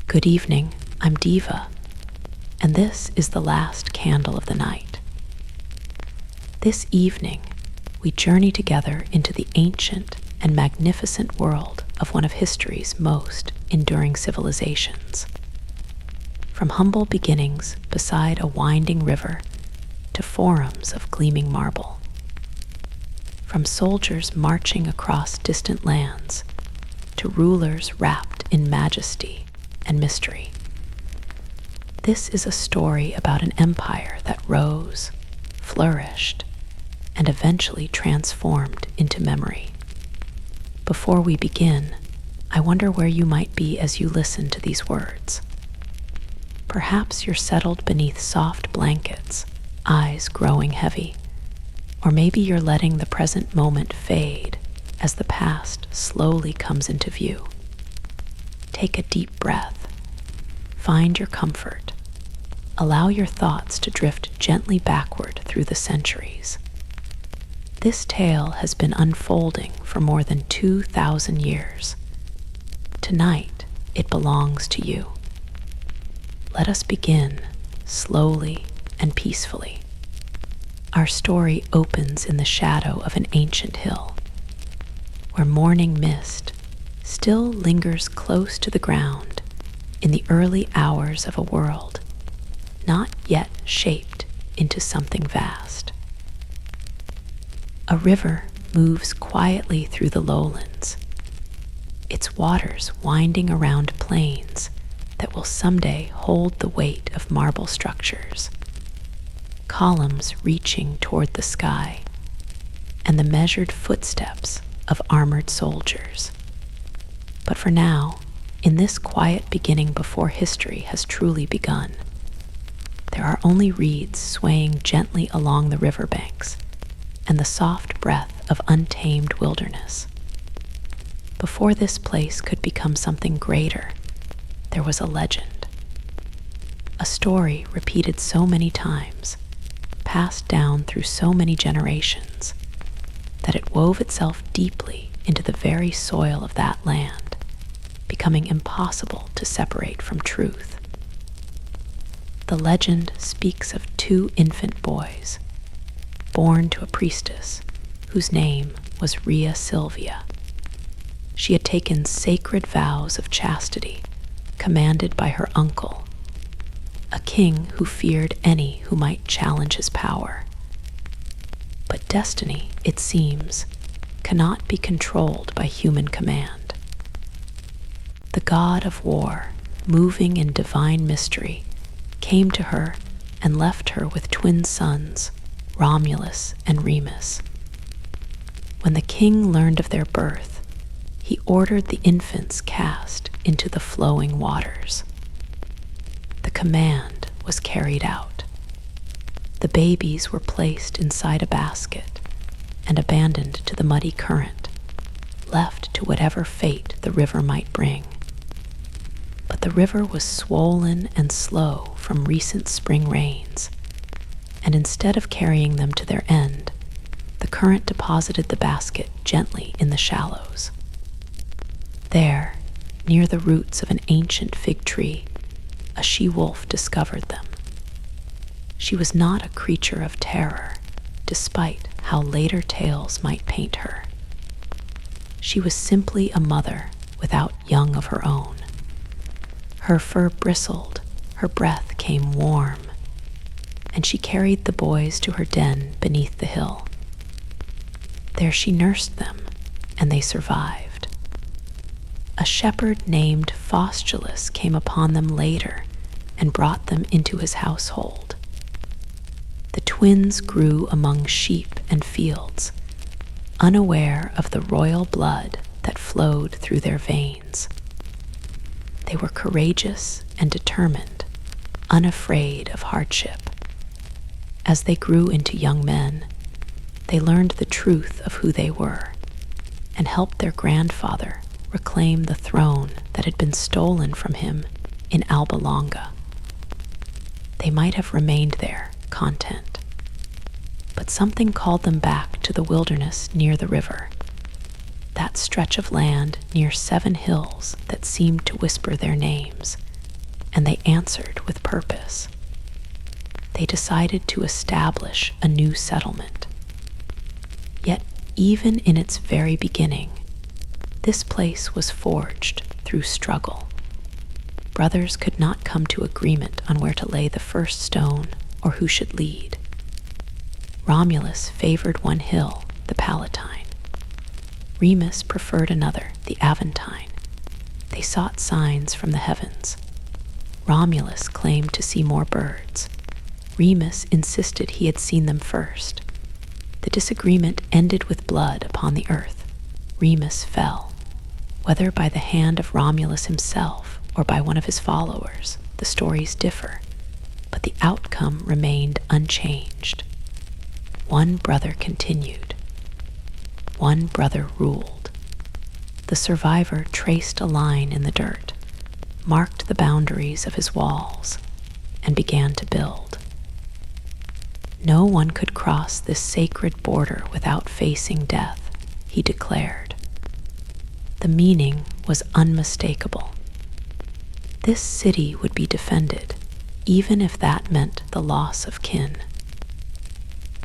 Good evening, I'm Diva, and this is the last candle of the night. This evening, we journey together into the ancient and magnificent world of one of history's most enduring civilizations. From humble beginnings beside a winding river to forums of gleaming marble. From soldiers marching across distant lands to rulers wrapped in majesty and mystery. This is a story about an empire that rose, flourished, and eventually transformed into memory. Before we begin, I wonder where you might be as you listen to these words. Perhaps you're settled beneath soft blankets, eyes growing heavy, or maybe you're letting the present moment fade as the past slowly comes into view. Take a deep breath, find your comfort, allow your thoughts to drift gently backward through the centuries. This tale has been unfolding for more than 2,000 years. Tonight, it belongs to you. Let us begin slowly and peacefully. Our story opens in the shadow of an ancient hill, where morning mist still lingers close to the ground in the early hours of a world not yet shaped into something vast. A river moves quietly through the lowlands, its waters winding around plains that will someday hold the weight of marble structures, columns reaching toward the sky, and the measured footsteps of armored soldiers. But for now, in this quiet beginning before history has truly begun, there are only reeds swaying gently along the riverbanks and the soft breath of untamed wilderness. Before this place could become something greater, there was a legend. A story repeated so many times, passed down through so many generations, that it wove itself deeply into the very soil of that land, becoming impossible to separate from truth. The legend speaks of two infant boys, born to a priestess whose name was Rhea Silvia. She had taken sacred vows of chastity commanded by her uncle, a king who feared any who might challenge his power. But destiny, it seems, cannot be controlled by human command. The god of war, moving in divine mystery, came to her and left her with twin sons, Romulus and Remus. When the king learned of their birth, he ordered the infants cast into the flowing waters. The command was carried out. The babies were placed inside a basket and abandoned to the muddy current, left to whatever fate the river might bring. But the river was swollen and slow from recent spring rains, and instead of carrying them to their end, the current deposited the basket gently in the shallows. There, near the roots of an ancient fig tree, a she-wolf discovered them. She was not a creature of terror, despite how later tales might paint her. She was simply a mother without young of her own. Her fur bristled, her breath came warm, and she carried the boys to her den beneath the hill. There she nursed them, and they survived. A shepherd named Faustulus came upon them later and brought them into his household. The twins grew among sheep and fields, unaware of the royal blood that flowed through their veins. They were courageous and determined, unafraid of hardship. As they grew into young men, they learned the truth of who they were and helped their grandfather reclaim the throne that had been stolen from him in Alba Longa. They might have remained there, content, but something called them back to the wilderness near the river, that stretch of land near 7 hills that seemed to whisper their names and they answered with purpose. They decided to establish a new settlement. Yet, even in its very beginning, this place was forged through struggle. Brothers could not come to agreement on where to lay the first stone or who should lead. Romulus favored one hill, the Palatine. Remus preferred another, the Aventine. They sought signs from the heavens. Romulus claimed to see more birds. Remus insisted he had seen them first. The disagreement ended with blood upon the earth. Remus fell. Whether by the hand of Romulus himself or by one of his followers, the stories differ, but the outcome remained unchanged. One brother continued. One brother ruled. The survivor traced a line in the dirt, marked the boundaries of his walls, and began to build. No one could cross this sacred border without facing death, he declared. The meaning was unmistakable. This city would be defended, even if that meant the loss of kin.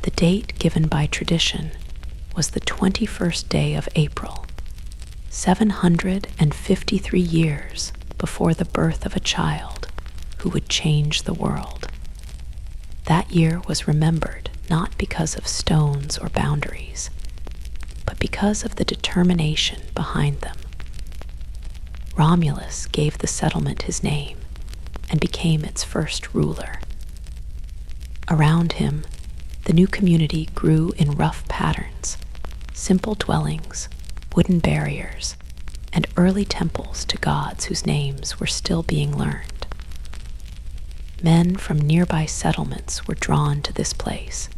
The date given by tradition was the 21st day of April, 753 years before the birth of a child who would change the world. That year was remembered not because of stones or boundaries, but because of the determination behind them. Romulus gave the settlement his name and became its first ruler. Around him, the new community grew in rough patterns, simple dwellings, wooden barriers, and early temples to gods whose names were still being learned. Men from nearby settlements were drawn to this place,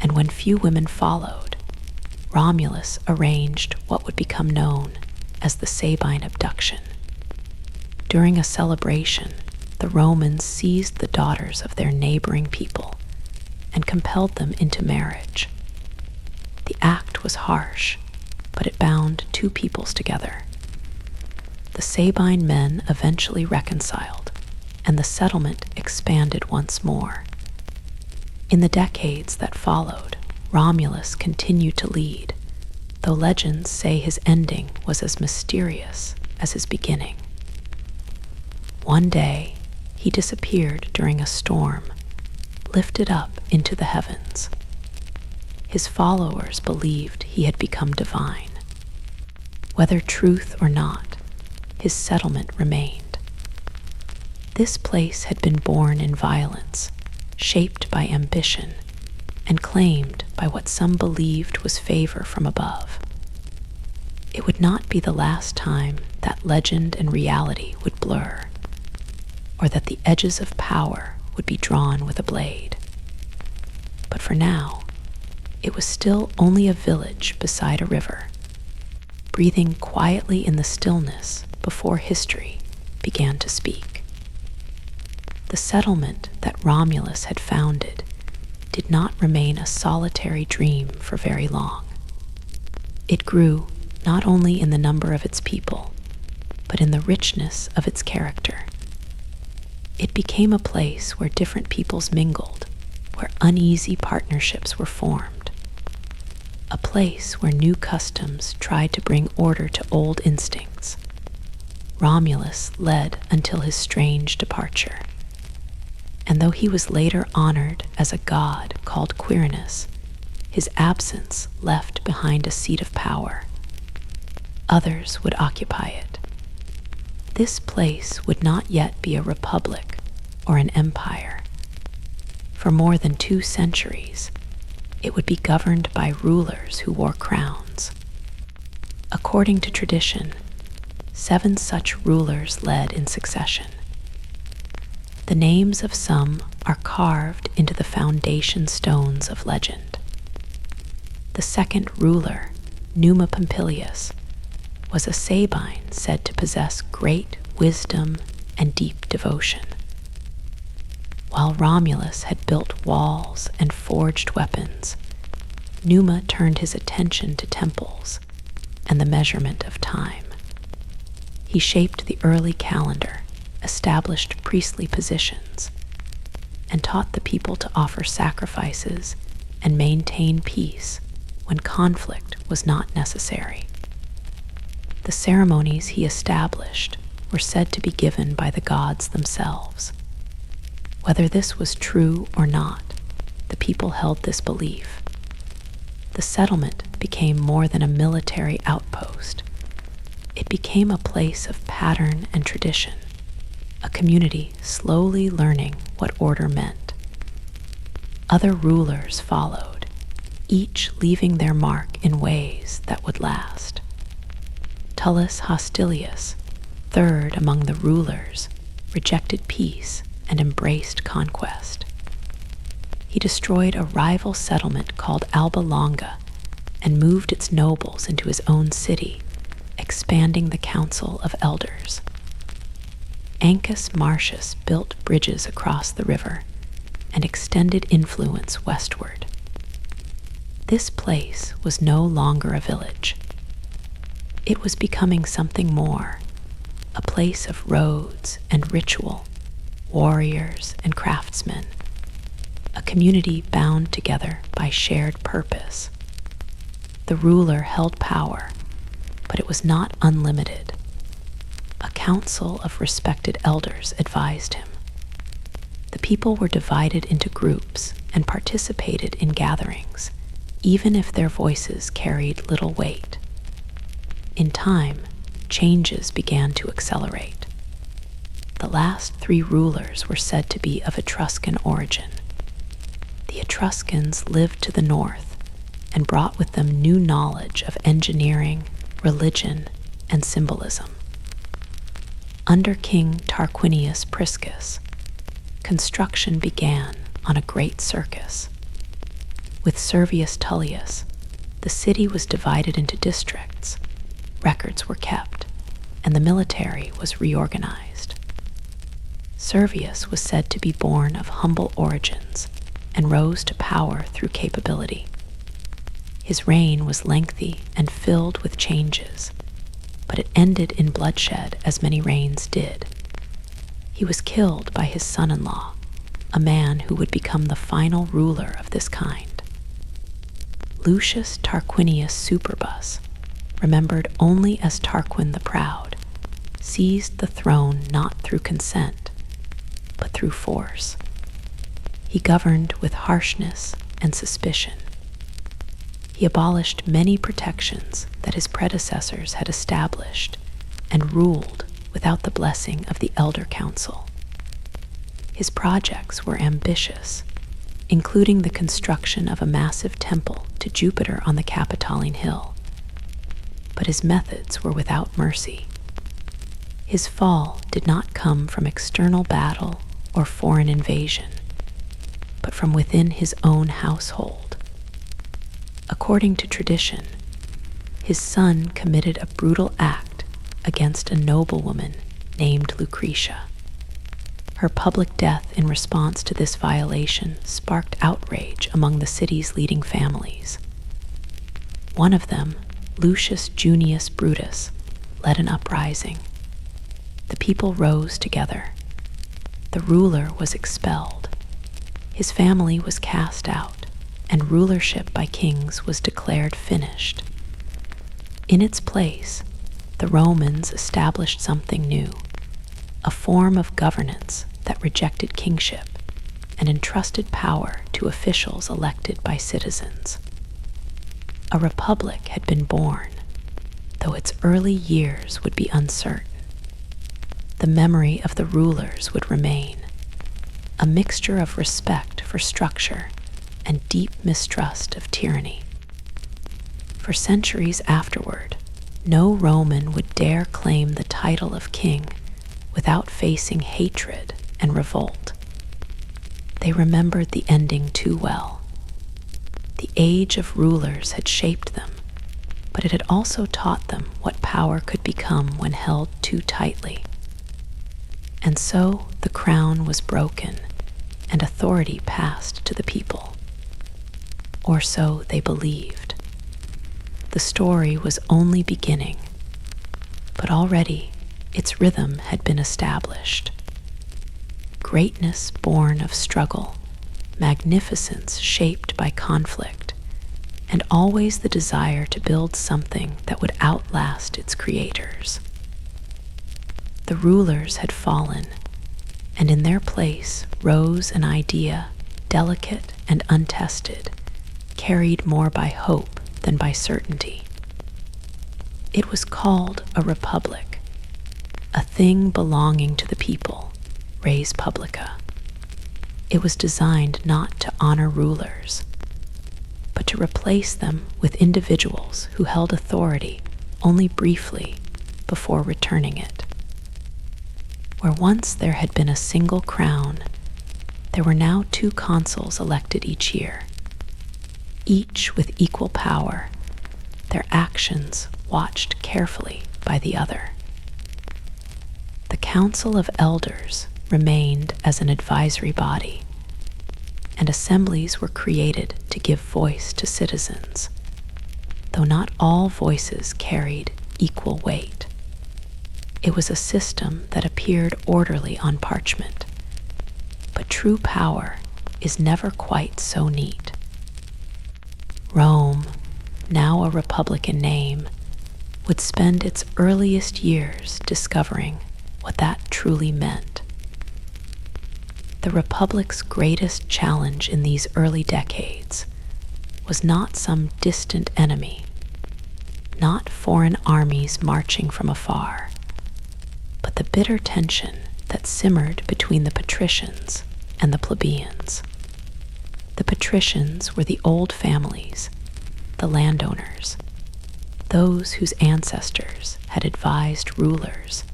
and when few women followed, Romulus arranged what would become known as the Sabine abduction. During a celebration, the Romans seized the daughters of their neighboring people and compelled them into marriage. The act was harsh, but it bound two peoples together. The Sabine men eventually reconciled, and the settlement expanded once more. In the decades that followed, Romulus continued to lead, though legends say his ending was as mysterious as his beginning. One day, he disappeared during a storm, lifted up into the heavens. His followers believed he had become divine. Whether truth or not, his settlement remained. This place had been born in violence, shaped by ambition, and claimed by what some believed was favor from above. It would not be the last time that legend and reality would blur, or that the edges of power would be drawn with a blade. But for now, it was still only a village beside a river, breathing quietly in the stillness before history began to speak. The settlement that Romulus had founded did not remain a solitary dream for very long. It grew not only in the number of its people, but in the richness of its character. It became a place where different peoples mingled, where uneasy partnerships were formed. A place where new customs tried to bring order to old instincts. Romulus led until his strange departure. And though he was later honored as a god called Quirinus, his absence left behind a seat of power. Others would occupy it. This place would not yet be a republic or an empire. For more than 2 centuries, it would be governed by rulers who wore crowns. According to tradition, 7 such rulers led in succession. The names of some are carved into the foundation stones of legend. The second ruler, Numa Pompilius, was a Sabine said to possess great wisdom and deep devotion. While Romulus had built walls and forged weapons, Numa turned his attention to temples and the measurement of time. He shaped the early calendar, established priestly positions, and taught the people to offer sacrifices and maintain peace when conflict was not necessary. The ceremonies he established were said to be given by the gods themselves. Whether this was true or not, the people held this belief. The settlement became more than a military outpost. It became a place of pattern and tradition, a community slowly learning what order meant. Other rulers followed, each leaving their mark in ways that would last. Tullus Hostilius, third among the rulers, rejected peace and embraced conquest. He destroyed a rival settlement called Alba Longa and moved its nobles into his own city, expanding the council of elders. Ancus Marcius built bridges across the river and extended influence westward. This place was no longer a village. It was becoming something more, a place of roads and ritual, warriors and craftsmen, a community bound together by shared purpose. The ruler held power, but it was not unlimited. A council of respected elders advised him. The people were divided into groups and participated in gatherings, even if their voices carried little weight. In time, changes began to accelerate. The last three rulers were said to be of Etruscan origin. The Etruscans lived to the north and brought with them new knowledge of engineering, religion, and symbolism. Under King Tarquinius Priscus, construction began on a great circus. With Servius Tullius, the city was divided into districts, records were kept, and the military was reorganized. Servius was said to be born of humble origins and rose to power through capability. His reign was lengthy and filled with changes, but it ended in bloodshed as many reigns did. He was killed by his son-in-law, a man who would become the final ruler of this kind. Lucius Tarquinius Superbus, remembered only as Tarquin the Proud, seized the throne not through consent, but through force. He governed with harshness and suspicion. He abolished many protections that his predecessors had established and ruled without the blessing of the elder council. His projects were ambitious, including the construction of a massive temple to Jupiter on the Capitoline Hill. But his methods were without mercy. His fall did not come from external battle or foreign invasion, but from within his own household. According to tradition, his son committed a brutal act against a noblewoman named Lucretia. Her public death in response to this violation sparked outrage among the city's leading families. One of them, Lucius Junius Brutus, led an uprising. The people rose together. The ruler was expelled. His family was cast out, and rulership by kings was declared finished. In its place, the Romans established something new, a form of governance that rejected kingship and entrusted power to officials elected by citizens. A republic had been born, though its early years would be uncertain. The memory of the rulers would remain, a mixture of respect for structure and deep mistrust of tyranny. For centuries afterward, no Roman would dare claim the title of king without facing hatred and revolt. They remembered the ending too well. The age of rulers had shaped them, but it had also taught them what power could become when held too tightly. And so the crown was broken and authority passed to the people. Or so they believed. The story was only beginning, but already its rhythm had been established. greatness born of struggle, magnificence shaped by conflict, and always the desire to build something that would outlast its creators. The rulers had fallen, and in their place rose an idea, delicate and untested, carried more by hope than by certainty. It was called a republic, a thing belonging to the people, res publica. It was designed not to honor rulers, but to replace them with individuals who held authority only briefly before returning it. Where once there had been a single crown, there were now 2 consuls elected each year, each with equal power, their actions watched carefully by the other. The Council of Elders remained as an advisory body, and assemblies were created to give voice to citizens, though not all voices carried equal weight. It was a system that appeared orderly on parchment, but true power is never quite so neat. Rome, now a republic in name, would spend its earliest years discovering what that truly meant. The republic's greatest challenge in these early decades was not some distant enemy, not foreign armies marching from afar, but the bitter tension that simmered between the patricians and the plebeians. The patricians were the old families, the landowners, those whose ancestors had advised rulers,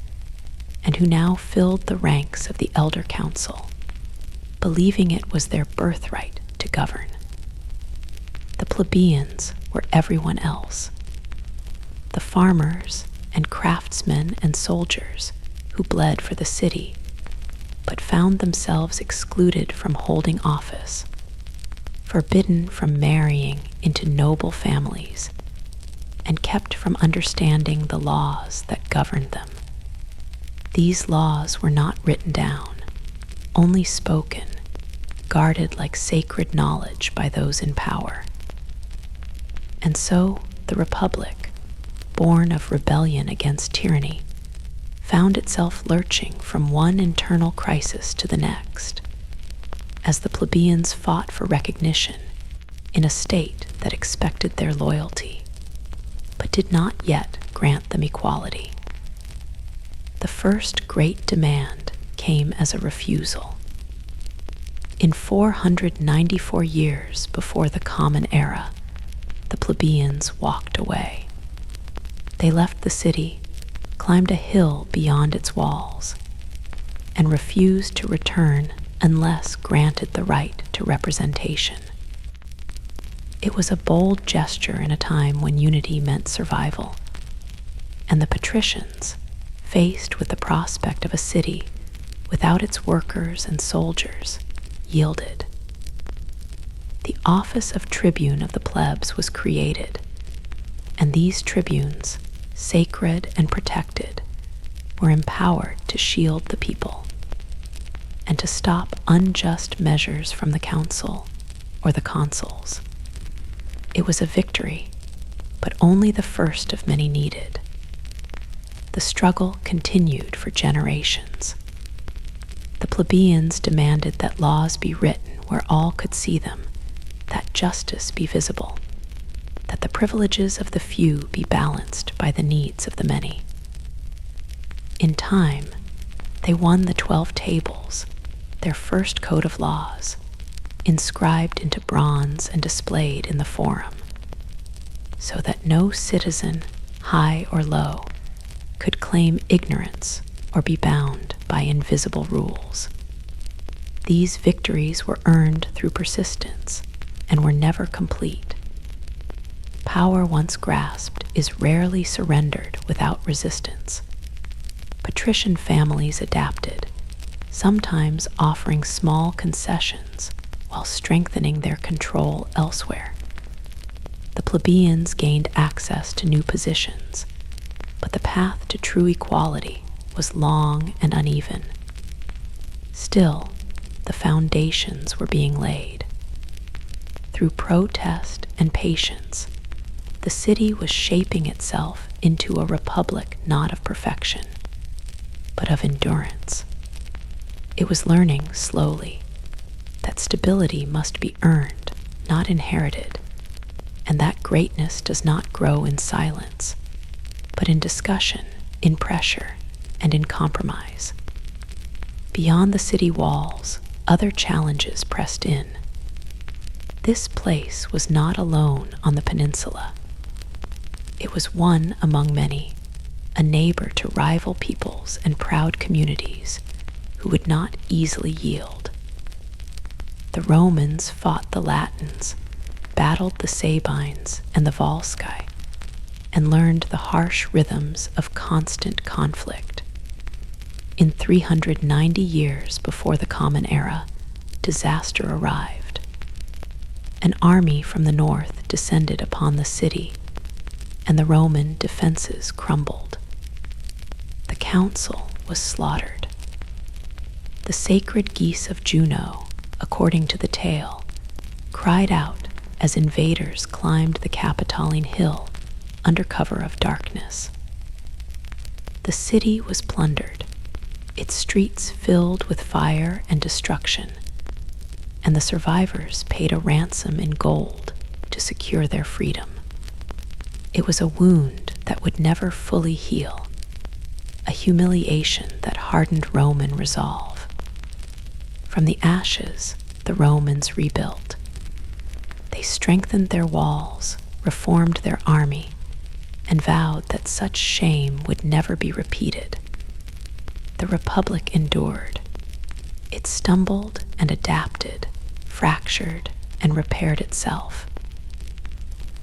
and who now filled the ranks of the elder council, believing it was their birthright to govern. The plebeians were everyone else, the farmers and craftsmen and soldiers who bled for the city, but found themselves excluded from holding office, forbidden from marrying into noble families, and kept from understanding the laws that governed them. These laws were not written down, only spoken, guarded like sacred knowledge by those in power. And so the Republic, born of rebellion against tyranny, found itself lurching from one internal crisis to the next, as the plebeians fought for recognition in a state that expected their loyalty, but did not yet grant them equality. The first great demand came as a refusal. In 494 years before the Common Era, the plebeians walked away. They left the city, climbed a hill beyond its walls, and refused to return unless granted the right to representation. It was a bold gesture in a time when unity meant survival, and the patricians, faced with the prospect of a city without its workers and soldiers, yielded. The office of tribune of the plebs was created, and these tribunes, sacred and protected, were empowered to shield the people and to stop unjust measures from the council or the consuls. It was a victory, but only the first of many needed. The struggle continued for generations. The plebeians demanded that laws be written where all could see them, that justice be visible, that the privileges of the few be balanced by the needs of the many. In time, they won the 12 tables, their first code of laws, inscribed into bronze and displayed in the forum, so that no citizen, high or low, could claim ignorance or be bound by invisible rules. These victories were earned through persistence and were never complete. Power once grasped is rarely surrendered without resistance. Patrician families adapted, sometimes offering small concessions while strengthening their control elsewhere. The plebeians gained access to new positions, but the path to true equality was long and uneven. Still, the foundations were being laid. Through protest and patience, the city was shaping itself into a republic not of perfection, but of endurance. It was learning slowly that stability must be earned, not inherited, and that greatness does not grow in silence, but in discussion, in pressure, and in compromise. Beyond the city walls, other challenges pressed in. This place was not alone on the peninsula. It was one among many, a neighbor to rival peoples and proud communities who would not easily yield. The Romans fought the Latins, battled the Sabines and the Volsci, and learned the harsh rhythms of constant conflict. In 390 years before the Common Era, disaster arrived. An army from the north descended upon the city, and the Roman defenses crumbled. The council was slaughtered. The sacred geese of Juno, according to the tale, cried out as invaders climbed the Capitoline hill under cover of darkness. The city was plundered, its streets filled with fire and destruction, and the survivors paid a ransom in gold to secure their freedom. It was a wound that would never fully heal, a humiliation that hardened Roman resolve. From the ashes, the Romans rebuilt. They strengthened their walls, reformed their army, and vowed that such shame would never be repeated. The Republic endured. It stumbled and adapted, fractured and repaired itself.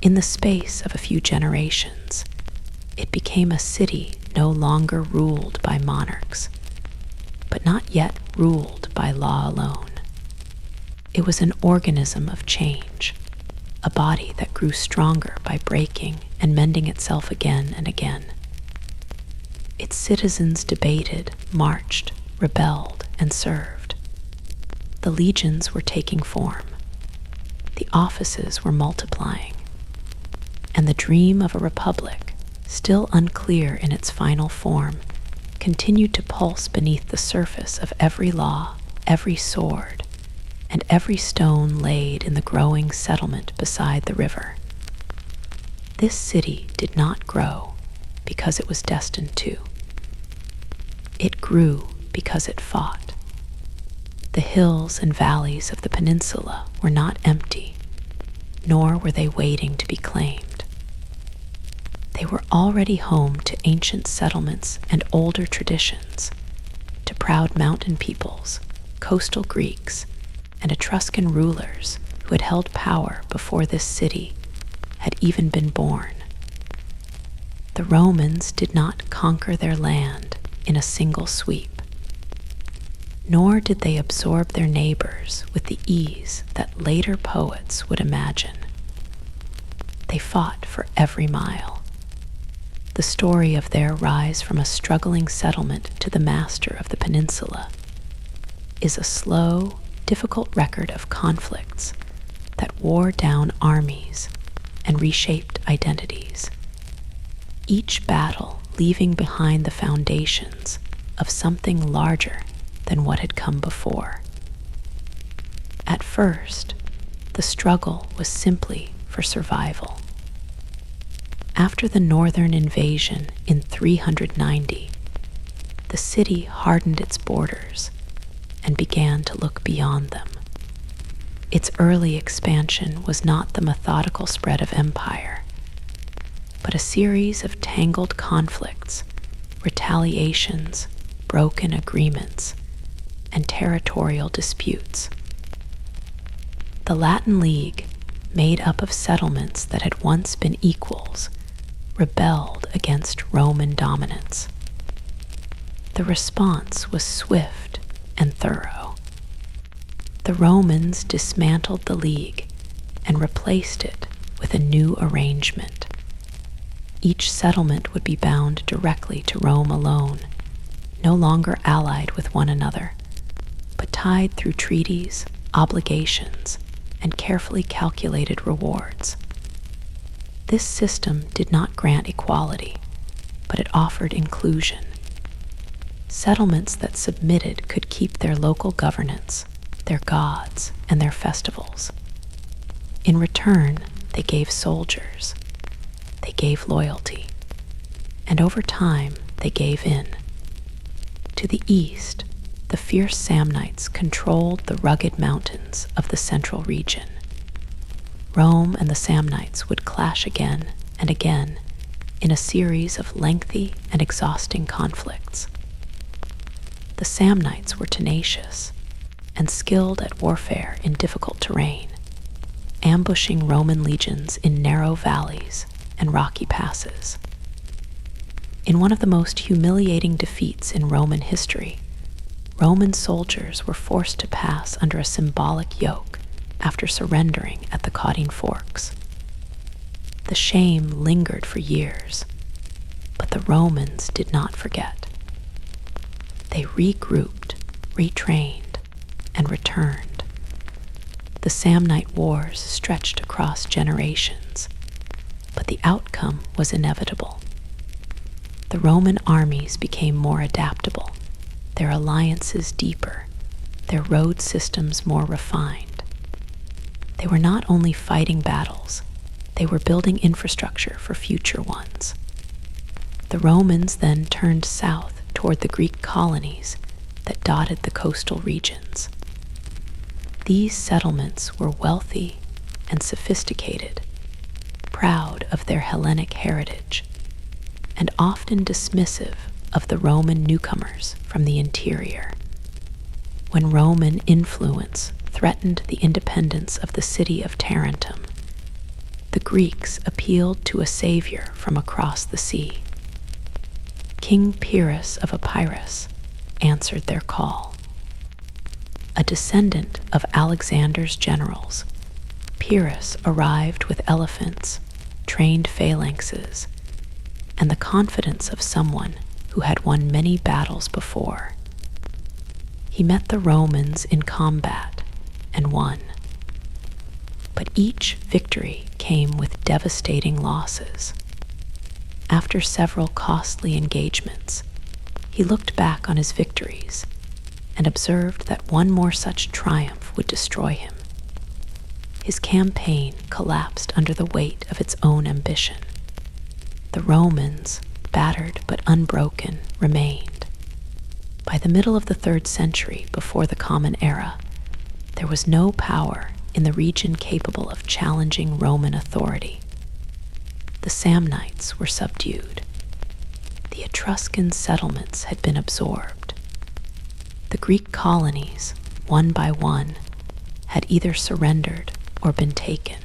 In the space of a few generations, it became a city no longer ruled by monarchs, but not yet ruled by law alone. It was an organism of change, a body that grew stronger by breaking and mending itself again and again. Its citizens debated, marched, rebelled, and served. The legions were taking form. The offices were multiplying. And the dream of a republic, still unclear in its final form, continued to pulse beneath the surface of every law, every sword, and every stone laid in the growing settlement beside the river. This city did not grow because it was destined to. It grew because it fought. The hills and valleys of the peninsula were not empty, nor were they waiting to be claimed. They were already home to ancient settlements and older traditions, to proud mountain peoples, coastal Greeks, and Etruscan rulers who had held power before this city had even been born. The Romans did not conquer their land in a single sweep, nor did they absorb their neighbors with the ease that later poets would imagine. They fought for every mile. The story of their rise from a struggling settlement to the master of the peninsula is a slow, difficult record of conflicts that wore down armies and reshaped identities, each battle leaving behind the foundations of something larger than what had come before. At first, the struggle was simply for survival. After the northern invasion in 390, the city hardened its borders and began to look beyond them. Its early expansion was not the methodical spread of empire, but a series of tangled conflicts, retaliations, broken agreements, and territorial disputes. The Latin League, made up of settlements that had once been equals, rebelled against Roman dominance. The response was swift and thorough. The Romans dismantled the League and replaced it with a new arrangement. Each settlement would be bound directly to Rome alone, no longer allied with one another, but tied through treaties, obligations, and carefully calculated rewards. This system did not grant equality, but it offered inclusion. Settlements that submitted could keep their local governance, their gods, and their festivals. In return, they gave soldiers, they gave loyalty, and over time they gave in. To the east, the fierce Samnites controlled the rugged mountains of the central region. Rome and the Samnites would clash again and again in a series of lengthy and exhausting conflicts. The Samnites were tenacious and skilled at warfare in difficult terrain, ambushing Roman legions in narrow valleys and rocky passes. In one of the most humiliating defeats in Roman history, Roman soldiers were forced to pass under a symbolic yoke after surrendering at the Caudine Forks. The shame lingered for years, but the Romans did not forget. They regrouped, retrained, and returned. The Samnite Wars stretched across generations, but the outcome was inevitable. The Roman armies became more adaptable, their alliances deeper, their road systems more refined. They were not only fighting battles, they were building infrastructure for future ones. The Romans then turned south toward the Greek colonies that dotted the coastal regions. These settlements were wealthy and sophisticated, proud of their Hellenic heritage, and often dismissive of the Roman newcomers from the interior. When Roman influence threatened the independence of the city of Tarentum, the Greeks appealed to a savior from across the sea. King Pyrrhus of Epirus answered their call. A descendant of Alexander's generals, Pyrrhus arrived with elephants, trained phalanxes, and the confidence of someone who had won many battles before. He met the Romans in combat and won. But each victory came with devastating losses. After several costly engagements, he looked back on his victories and observed that one more such triumph would destroy him. His campaign collapsed under the weight of its own ambition. The Romans, battered but unbroken, remained. By the middle of the 3rd century before the Common Era, there was no power in the region capable of challenging Roman authority. The Samnites were subdued. The Etruscan settlements had been absorbed. The Greek colonies, one by one, had either surrendered or been taken.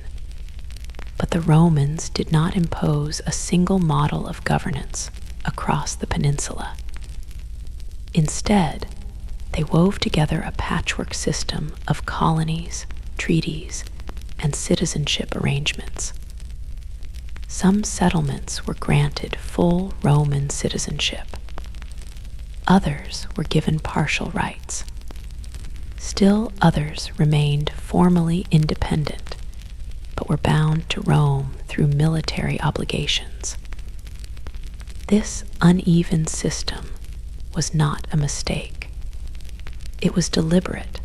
But the Romans did not impose a single model of governance across the peninsula. Instead, they wove together a patchwork system of colonies, treaties, and citizenship arrangements. Some settlements were granted full Roman citizenship. Others were given partial rights. Still others remained formally independent, but were bound to Rome through military obligations. This uneven system was not a mistake. It was deliberate,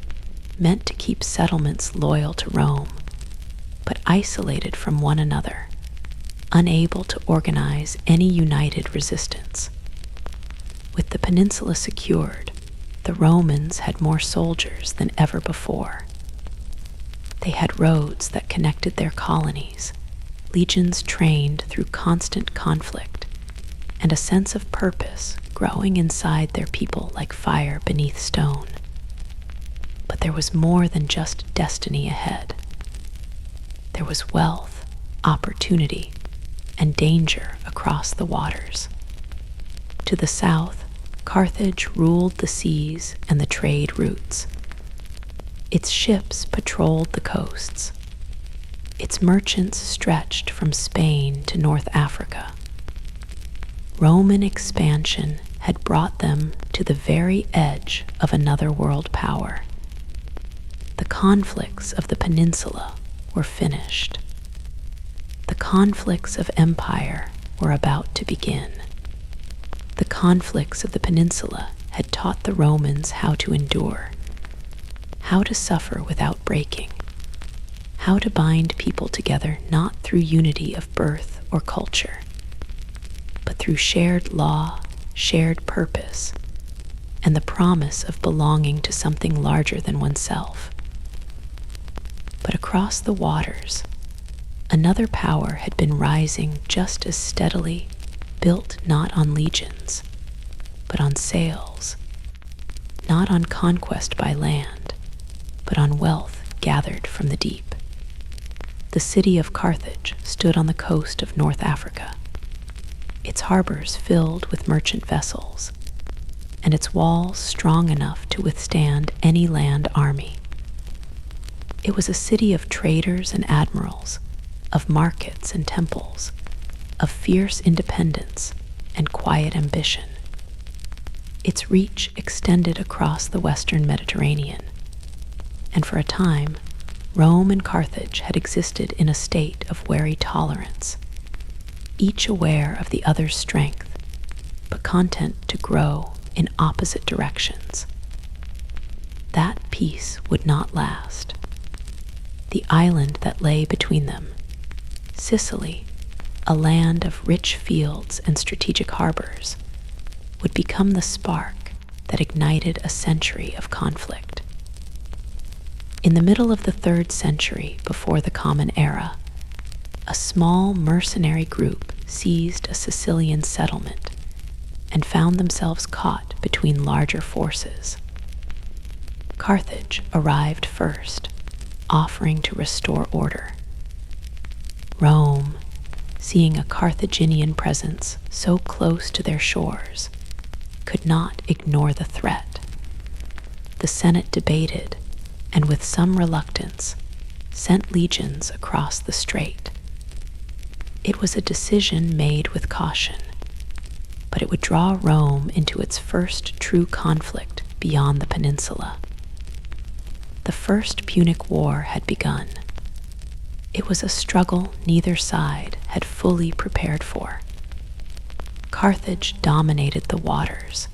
meant to keep settlements loyal to Rome, but isolated from one another, unable to organize any united resistance. With the peninsula secured, the Romans had more soldiers than ever before. They had roads that connected their colonies, legions trained through constant conflict, and a sense of purpose growing inside their people like fire beneath stone. But there was more than just destiny ahead. There was wealth, opportunity, and danger across the waters. To the south, Carthage ruled the seas and the trade routes. Its ships patrolled the coasts. Its merchants stretched from Spain to North Africa. Roman expansion had brought them to the very edge of another world power, The conflicts of the peninsula were finished. The conflicts of empire were about to begin. The conflicts of the peninsula had taught the Romans how to endure, how to suffer without breaking, how to bind people together not through unity of birth or culture, but through shared law, shared purpose, and the promise of belonging to something larger than oneself. But across the waters, another power had been rising just as steadily, built not on legions, but on sails, not on conquest by land, but on wealth gathered from the deep. The city of Carthage stood on the coast of North Africa, its harbors filled with merchant vessels, and its walls strong enough to withstand any land army. It was a city of traders and admirals, of markets and temples, of fierce independence and quiet ambition. Its reach extended across the western Mediterranean, and for a time, Rome and Carthage had existed in a state of wary tolerance, each aware of the other's strength, but content to grow in opposite directions. That peace would not last. The island that lay between them, Sicily, a land of rich fields and strategic harbors, would become the spark that ignited a century of conflict. In the middle of the 3rd century before the Common Era, a small mercenary group seized a Sicilian settlement and found themselves caught between larger forces. Carthage arrived first, offering to restore order. Rome, seeing a Carthaginian presence so close to their shores, could not ignore the threat. The Senate debated, and with some reluctance, sent legions across the strait. It was a decision made with caution, but it would draw Rome into its first true conflict beyond the peninsula. The First Punic War had begun. It was a struggle neither side had fully prepared for. Carthage dominated the waters,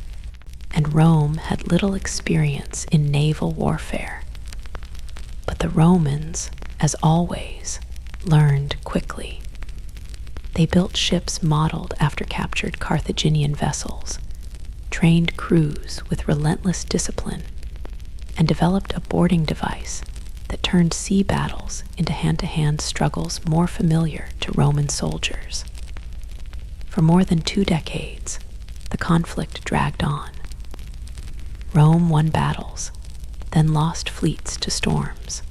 and Rome had little experience in naval warfare. But the Romans, as always, learned quickly. They built ships modeled after captured Carthaginian vessels, trained crews with relentless discipline, and developed a boarding device that turned sea battles into hand-to-hand struggles more familiar to Roman soldiers. For more than 2 decades, the conflict dragged on. Rome won battles, then lost fleets to storms.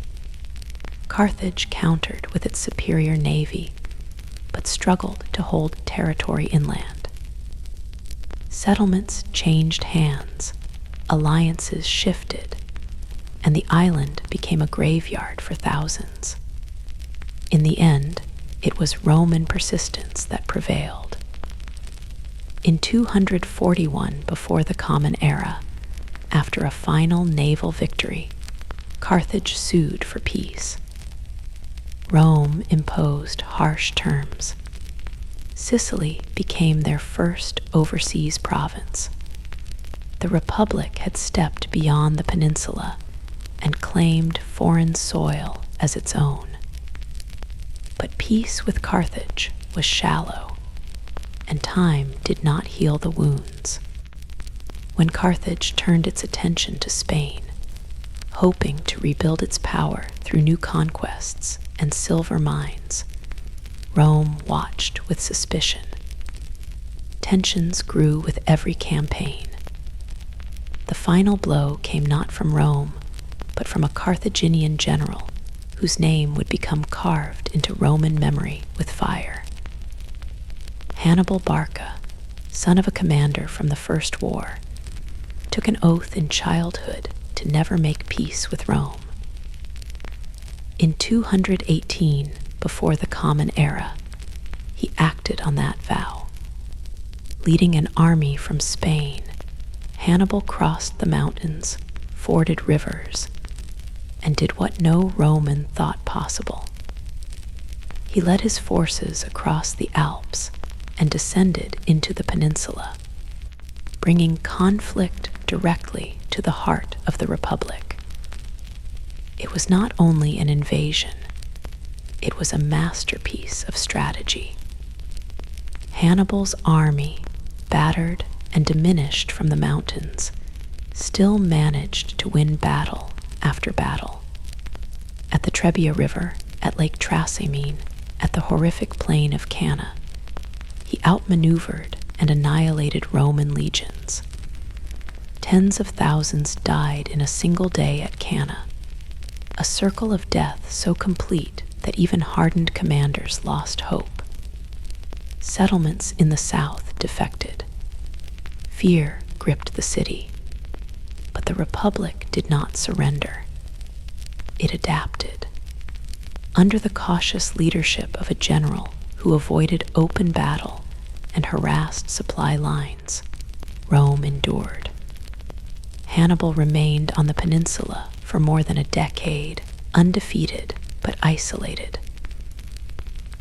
Carthage countered with its superior navy, but struggled to hold territory inland. Settlements changed hands, alliances shifted, and the island became a graveyard for thousands. In the end, it was Roman persistence that prevailed. In 241 before the Common Era, after a final naval victory, Carthage sued for peace. Rome imposed harsh terms. Sicily became their first overseas province. The Republic had stepped beyond the peninsula and claimed foreign soil as its own. But peace with Carthage was shallow, and time did not heal the wounds. When Carthage turned its attention to Spain, hoping to rebuild its power through new conquests and silver mines, Rome watched with suspicion. Tensions grew with every campaign. The final blow came not from Rome, but from a Carthaginian general whose name would become carved into Roman memory with fire. Hannibal Barca, son of a commander from the First War, took an oath in childhood to never make peace with Rome. In 218 before the Common Era, he acted on that vow. Leading an army from Spain, Hannibal crossed the mountains, forded rivers, and did what no Roman thought possible. He led his forces across the Alps and descended into the peninsula, bringing conflict directly to the heart of the Republic. It was not only an invasion, it was a masterpiece of strategy. Hannibal's army, battered and diminished from the mountains, still managed to win battle after battle. At the Trebia River, at Lake Trasimene, at the horrific plain of Cannae, he outmaneuvered and annihilated Roman legions. Tens of thousands died in a single day at Cannae, a circle of death so complete that even hardened commanders lost hope. Settlements in the south defected. Fear gripped the city, but the Republic did not surrender. It adapted. Under the cautious leadership of a general who avoided open battle and harassed supply lines, Rome endured. Hannibal remained on the peninsula for more than a decade, undefeated but isolated.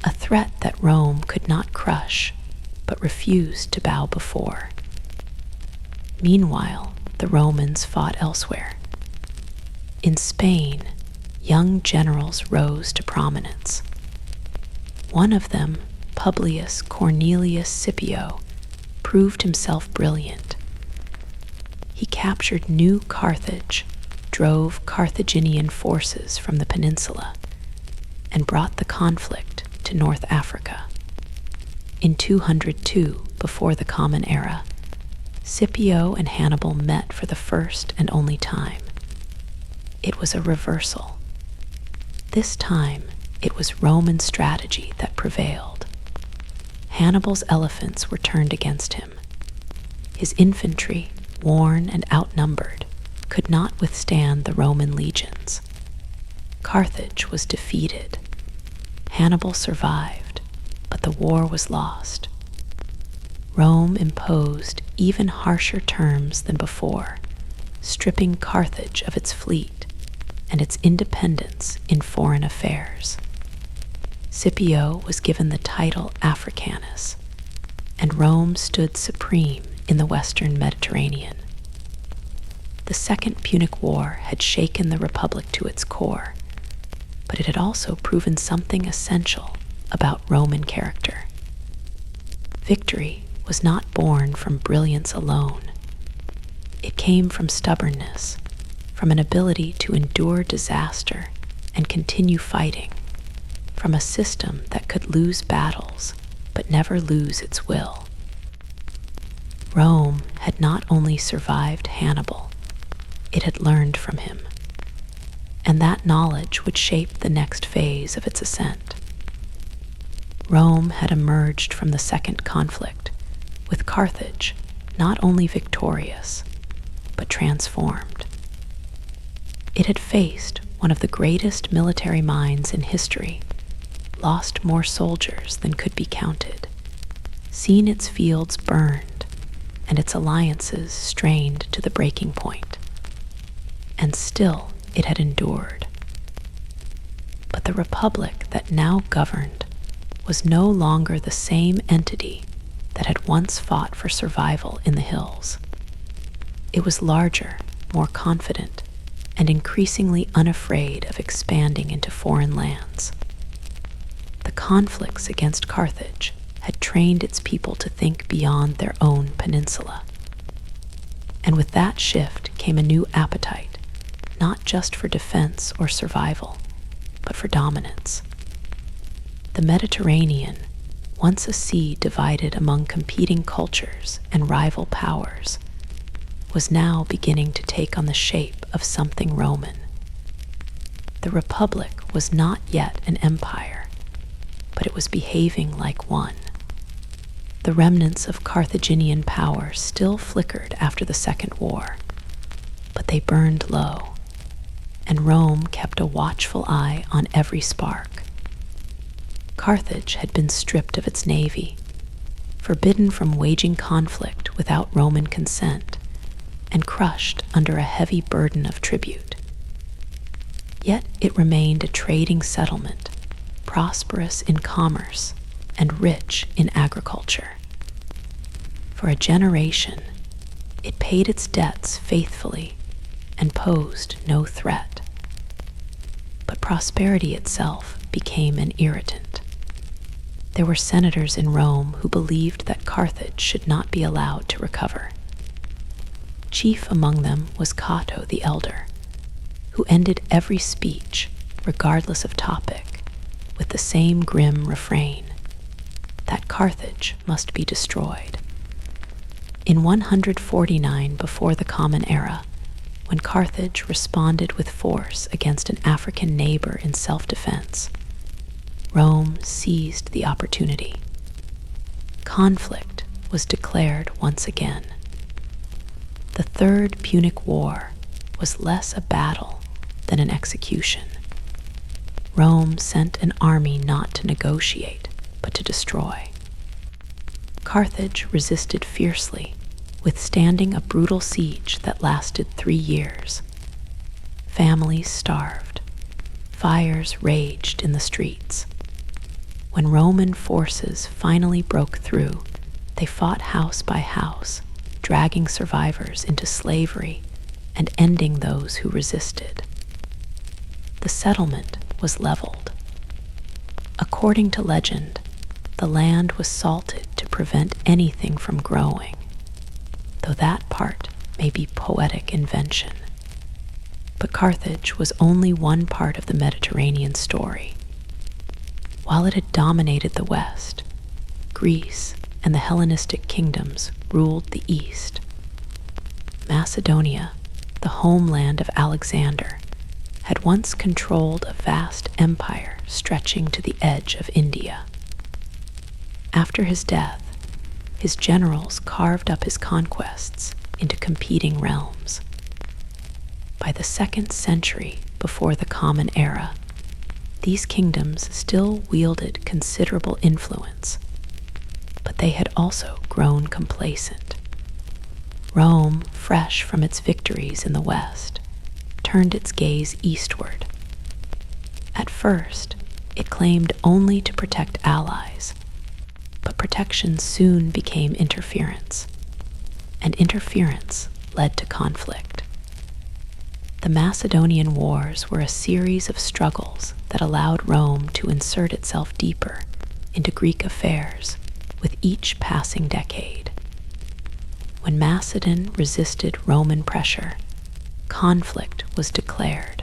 A threat that Rome could not crush, but refused to bow before. Meanwhile, the Romans fought elsewhere. In Spain, young generals rose to prominence. One of them, Publius Cornelius Scipio, proved himself brilliant. He captured New Carthage, drove Carthaginian forces from the peninsula, and brought the conflict to North Africa. In 202 before the Common Era, Scipio and Hannibal met for the first and only time. It was a reversal. This time, it was Roman strategy that prevailed. Hannibal's elephants were turned against him. His infantry, worn and outnumbered, could not withstand the Roman legions. Carthage was defeated. Hannibal survived, but the war was lost. Rome imposed even harsher terms than before, stripping Carthage of its fleet and its independence in foreign affairs. Scipio was given the title Africanus, and Rome stood supreme in the western Mediterranean. The Second Punic War had shaken the Republic to its core, but it had also proven something essential about Roman character. Victory was not born from brilliance alone. It came from stubbornness, from an ability to endure disaster and continue fighting, from a system that could lose battles but never lose its will. Rome had not only survived Hannibal, it had learned from him, and that knowledge would shape the next phase of its ascent. Rome had emerged from the second conflict, with Carthage not only victorious, but transformed. It had faced one of the greatest military minds in history, lost more soldiers than could be counted, seen its fields burned and its alliances strained to the breaking point. And still it had endured. But the Republic that now governed was no longer the same entity that had once fought for survival in the hills. It was larger, more confident, and increasingly unafraid of expanding into foreign lands. The conflicts against Carthage had trained its people to think beyond their own peninsula. And with that shift came a new appetite, not just for defense or survival, but for dominance. The Mediterranean, once a sea divided among competing cultures and rival powers, was now beginning to take on the shape of something Roman. The Republic was not yet an empire, but it was behaving like one. The remnants of Carthaginian power still flickered after the Second War, but they burned low, and Rome kept a watchful eye on every spark. Carthage had been stripped of its navy, forbidden from waging conflict without Roman consent, and crushed under a heavy burden of tribute. Yet it remained a trading settlement, prosperous in commerce and rich in agriculture. For a generation, it paid its debts faithfully and posed no threat. But prosperity itself became an irritant. There were senators in Rome who believed that Carthage should not be allowed to recover. Chief among them was Cato the Elder, who ended every speech, regardless of topic, with the same grim refrain, that Carthage must be destroyed. In 149 before the Common Era, when Carthage responded with force against an African neighbor in self-defense, Rome seized the opportunity. Conflict was declared once again. The Third Punic War was less a battle than an execution. Rome sent an army not to negotiate, but to destroy. Carthage resisted fiercely, withstanding a brutal siege that lasted 3 years. Families starved. Fires raged in the streets. When Roman forces finally broke through, they fought house by house, dragging survivors into slavery and ending those who resisted. The settlement was leveled. According to legend, the land was salted to prevent anything from growing, though that part may be poetic invention. But Carthage was only one part of the Mediterranean story. While it had dominated the West, Greece and the Hellenistic kingdoms ruled the East. Macedonia, the homeland of Alexander, had once controlled a vast empire stretching to the edge of India. After his death, his generals carved up his conquests into competing realms. By the 2nd century before the Common Era, these kingdoms still wielded considerable influence, but they had also grown complacent. Rome, fresh from its victories in the West, turned its gaze eastward. At first, it claimed only to protect allies, but protection soon became interference, and interference led to conflict. The Macedonian Wars were a series of struggles that allowed Rome to insert itself deeper into Greek affairs with each passing decade. When Macedon resisted Roman pressure, conflict was declared.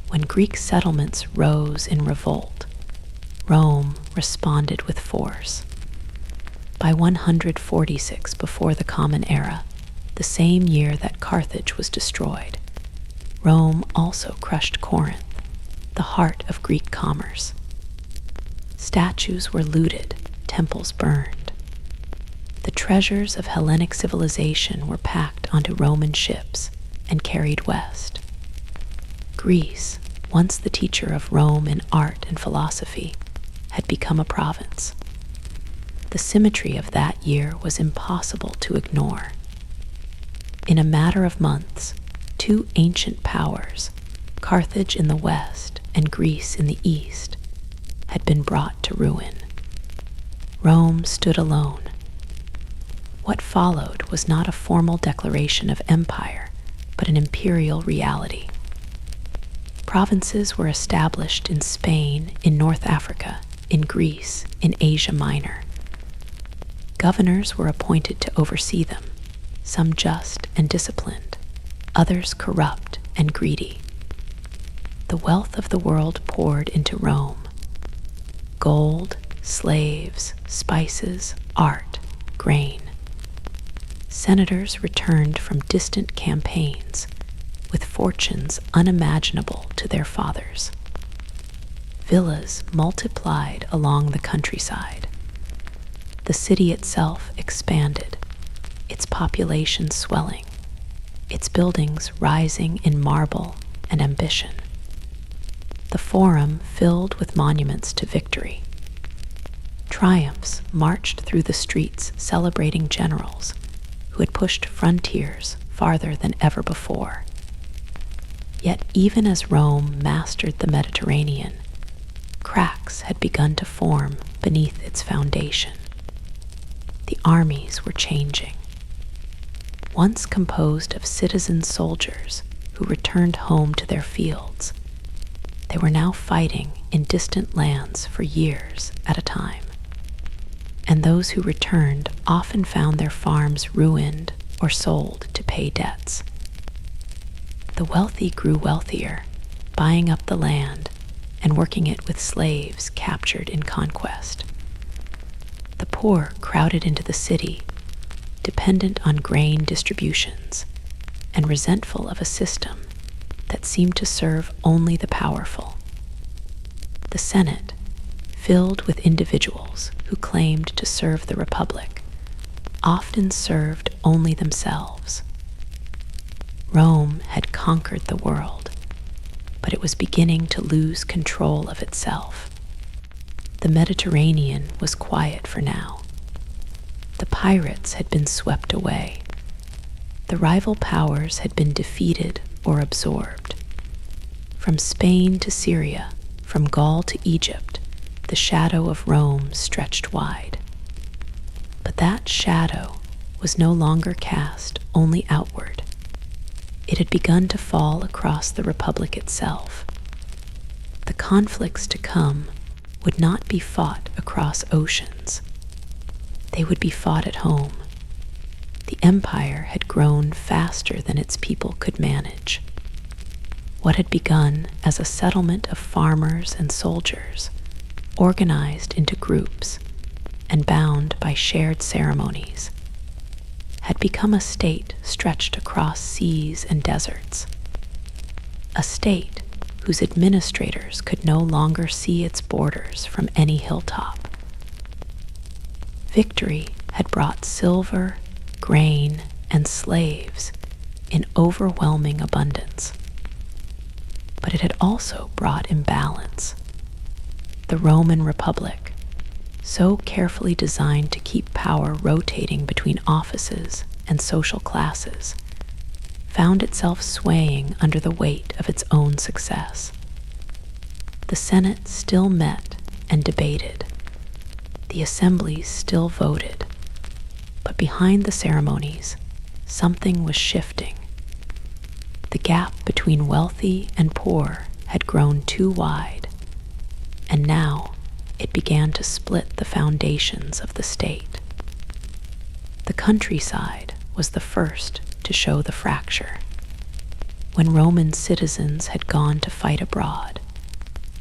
When Greek settlements rose in revolt, Rome responded with force. By 146 before the Common Era, the same year that Carthage was destroyed, Rome also crushed Corinth, the heart of Greek commerce. Statues were looted, temples burned. The treasures of Hellenic civilization were packed onto Roman ships and carried west. Greece, once the teacher of Rome in art and philosophy, had become a province. The symmetry of that year was impossible to ignore. In a matter of months, 2 ancient powers, Carthage in the west and Greece in the east, had been brought to ruin. Rome stood alone. What followed was not a formal declaration of empire, but an imperial reality. Provinces were established in Spain, in North Africa, in Greece, in Asia Minor. Governors were appointed to oversee them, some just and disciplined, others corrupt and greedy. The wealth of the world poured into Rome. Gold, slaves, spices, art, grain. Senators returned from distant campaigns with fortunes unimaginable to their fathers. Villas multiplied along the countryside. The city itself expanded, its population swelling, its buildings rising in marble and ambition. The Forum filled with monuments to victory. Triumphs marched through the streets celebrating generals who had pushed frontiers farther than ever before. Yet even as Rome mastered the Mediterranean, cracks had begun to form beneath its foundation. The armies were changing. Once composed of citizen soldiers who returned home to their fields, they were now fighting in distant lands for years at a time. And those who returned often found their farms ruined or sold to pay debts. The wealthy grew wealthier, buying up the land and working it with slaves captured in conquest. The poor crowded into the city, dependent on grain distributions and resentful of a system that seemed to serve only the powerful. The Senate, filled with individuals who claimed to serve the Republic, often served only themselves. Rome had conquered the world, but it was beginning to lose control of itself. The Mediterranean was quiet for now. The pirates had been swept away. The rival powers had been defeated or absorbed. From Spain to Syria, from Gaul to Egypt, the shadow of Rome stretched wide. But that shadow was no longer cast only outward. It had begun to fall across the Republic itself. The conflicts to come would not be fought across oceans. They would be fought at home. The empire had grown faster than its people could manage. What had begun as a settlement of farmers and soldiers, organized into groups and bound by shared ceremonies, had become a state stretched across seas and deserts. A state whose administrators could no longer see its borders from any hilltop. Victory had brought silver, grain, and slaves in overwhelming abundance. But it had also brought imbalance. The Roman Republic, so carefully designed to keep power rotating between offices and social classes, found itself swaying under the weight of its own success. The Senate still met and debated. The assemblies still voted. But behind the ceremonies, something was shifting. The gap between wealthy and poor had grown too wide, and now it began to split the foundations of the state. The countryside was the first to show the fracture. When Roman citizens had gone to fight abroad,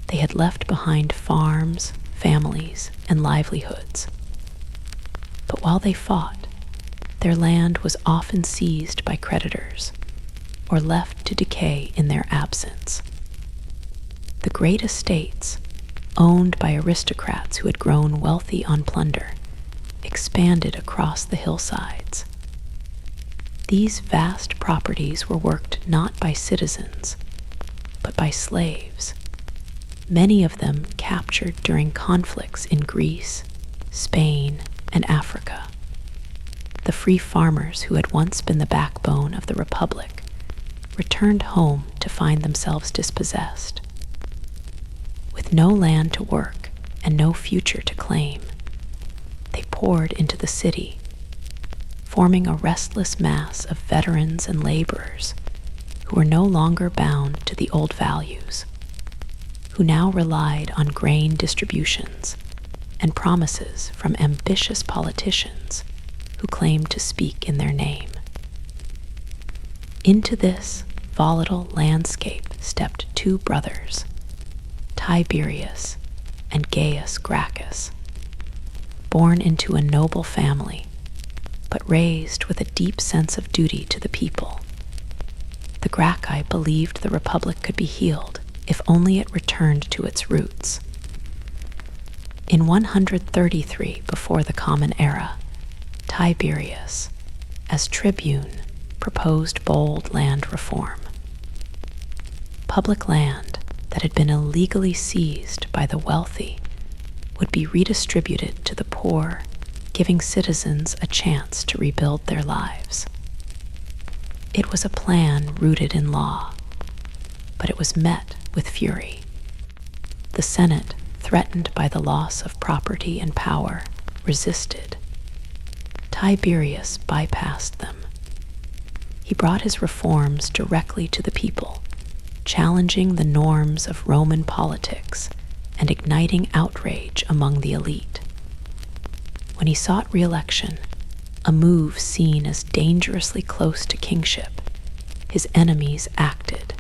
they had left behind farms, families, and livelihoods. But while they fought, their land was often seized by creditors or left to decay in their absence. The great estates, owned by aristocrats who had grown wealthy on plunder, expanded across the hillsides. These vast properties were worked not by citizens, but by slaves, many of them captured during conflicts in Greece, Spain, and Africa. The free farmers who had once been the backbone of the Republic returned home to find themselves dispossessed. With no land to work and no future to claim, they poured into the city, forming a restless mass of veterans and laborers who were no longer bound to the old values, who now relied on grain distributions and promises from ambitious politicians who claimed to speak in their name. Into this volatile landscape stepped two brothers, Tiberius and Gaius Gracchus, born into a noble family, but raised with a deep sense of duty to the people. The Gracchi believed the Republic could be healed if only it returned to its roots. In 133 before the Common Era, Tiberius, as tribune, proposed bold land reform. Public land that had been illegally seized by the wealthy would be redistributed to the poor, giving citizens a chance to rebuild their lives. It was a plan rooted in law. but it was met with fury. The Senate, threatened by the loss of property and power, resisted. Tiberius bypassed them. He brought his reforms directly to the people, challenging the norms of Roman politics and igniting outrage among the elite. When he sought re-election, a move seen as dangerously close to kingship, his enemies acted.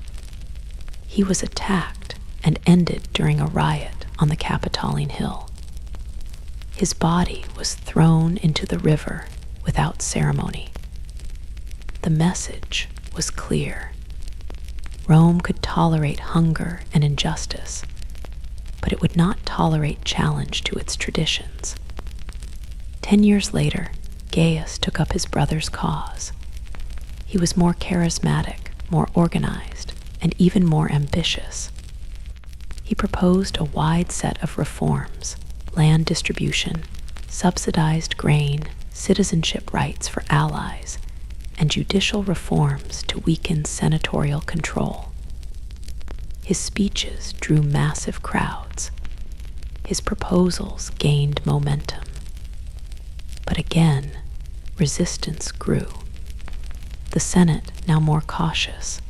He was attacked and ended during a riot on the Capitoline Hill. His body was thrown into the river without ceremony. The message was clear. Rome could tolerate hunger and injustice, but it would not tolerate challenge to its traditions. 10 years later, Gaius took up his brother's cause. He was more charismatic, more organized, and even more ambitious. He proposed a wide set of reforms: land distribution, subsidized grain, citizenship rights for allies, and judicial reforms to weaken senatorial control. His speeches drew massive crowds. His proposals gained momentum. But again, resistance grew. The Senate, now more cautious,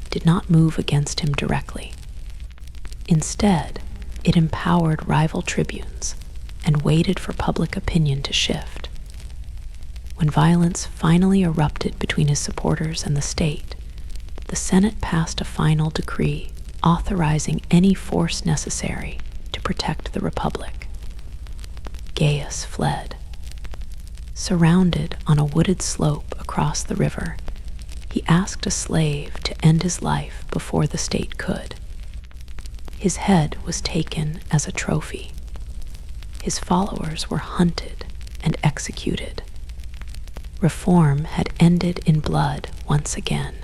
did not move against him directly. Instead, it empowered rival tribunes and waited for public opinion to shift. When violence finally erupted between his supporters and the state, the Senate passed a final decree authorizing any force necessary to protect the Republic. Gaius fled. Surrounded on a wooded slope across the river, he asked a slave to end his life before the state could. His head was taken as a trophy. His followers were hunted and executed. Reform had ended in blood once again.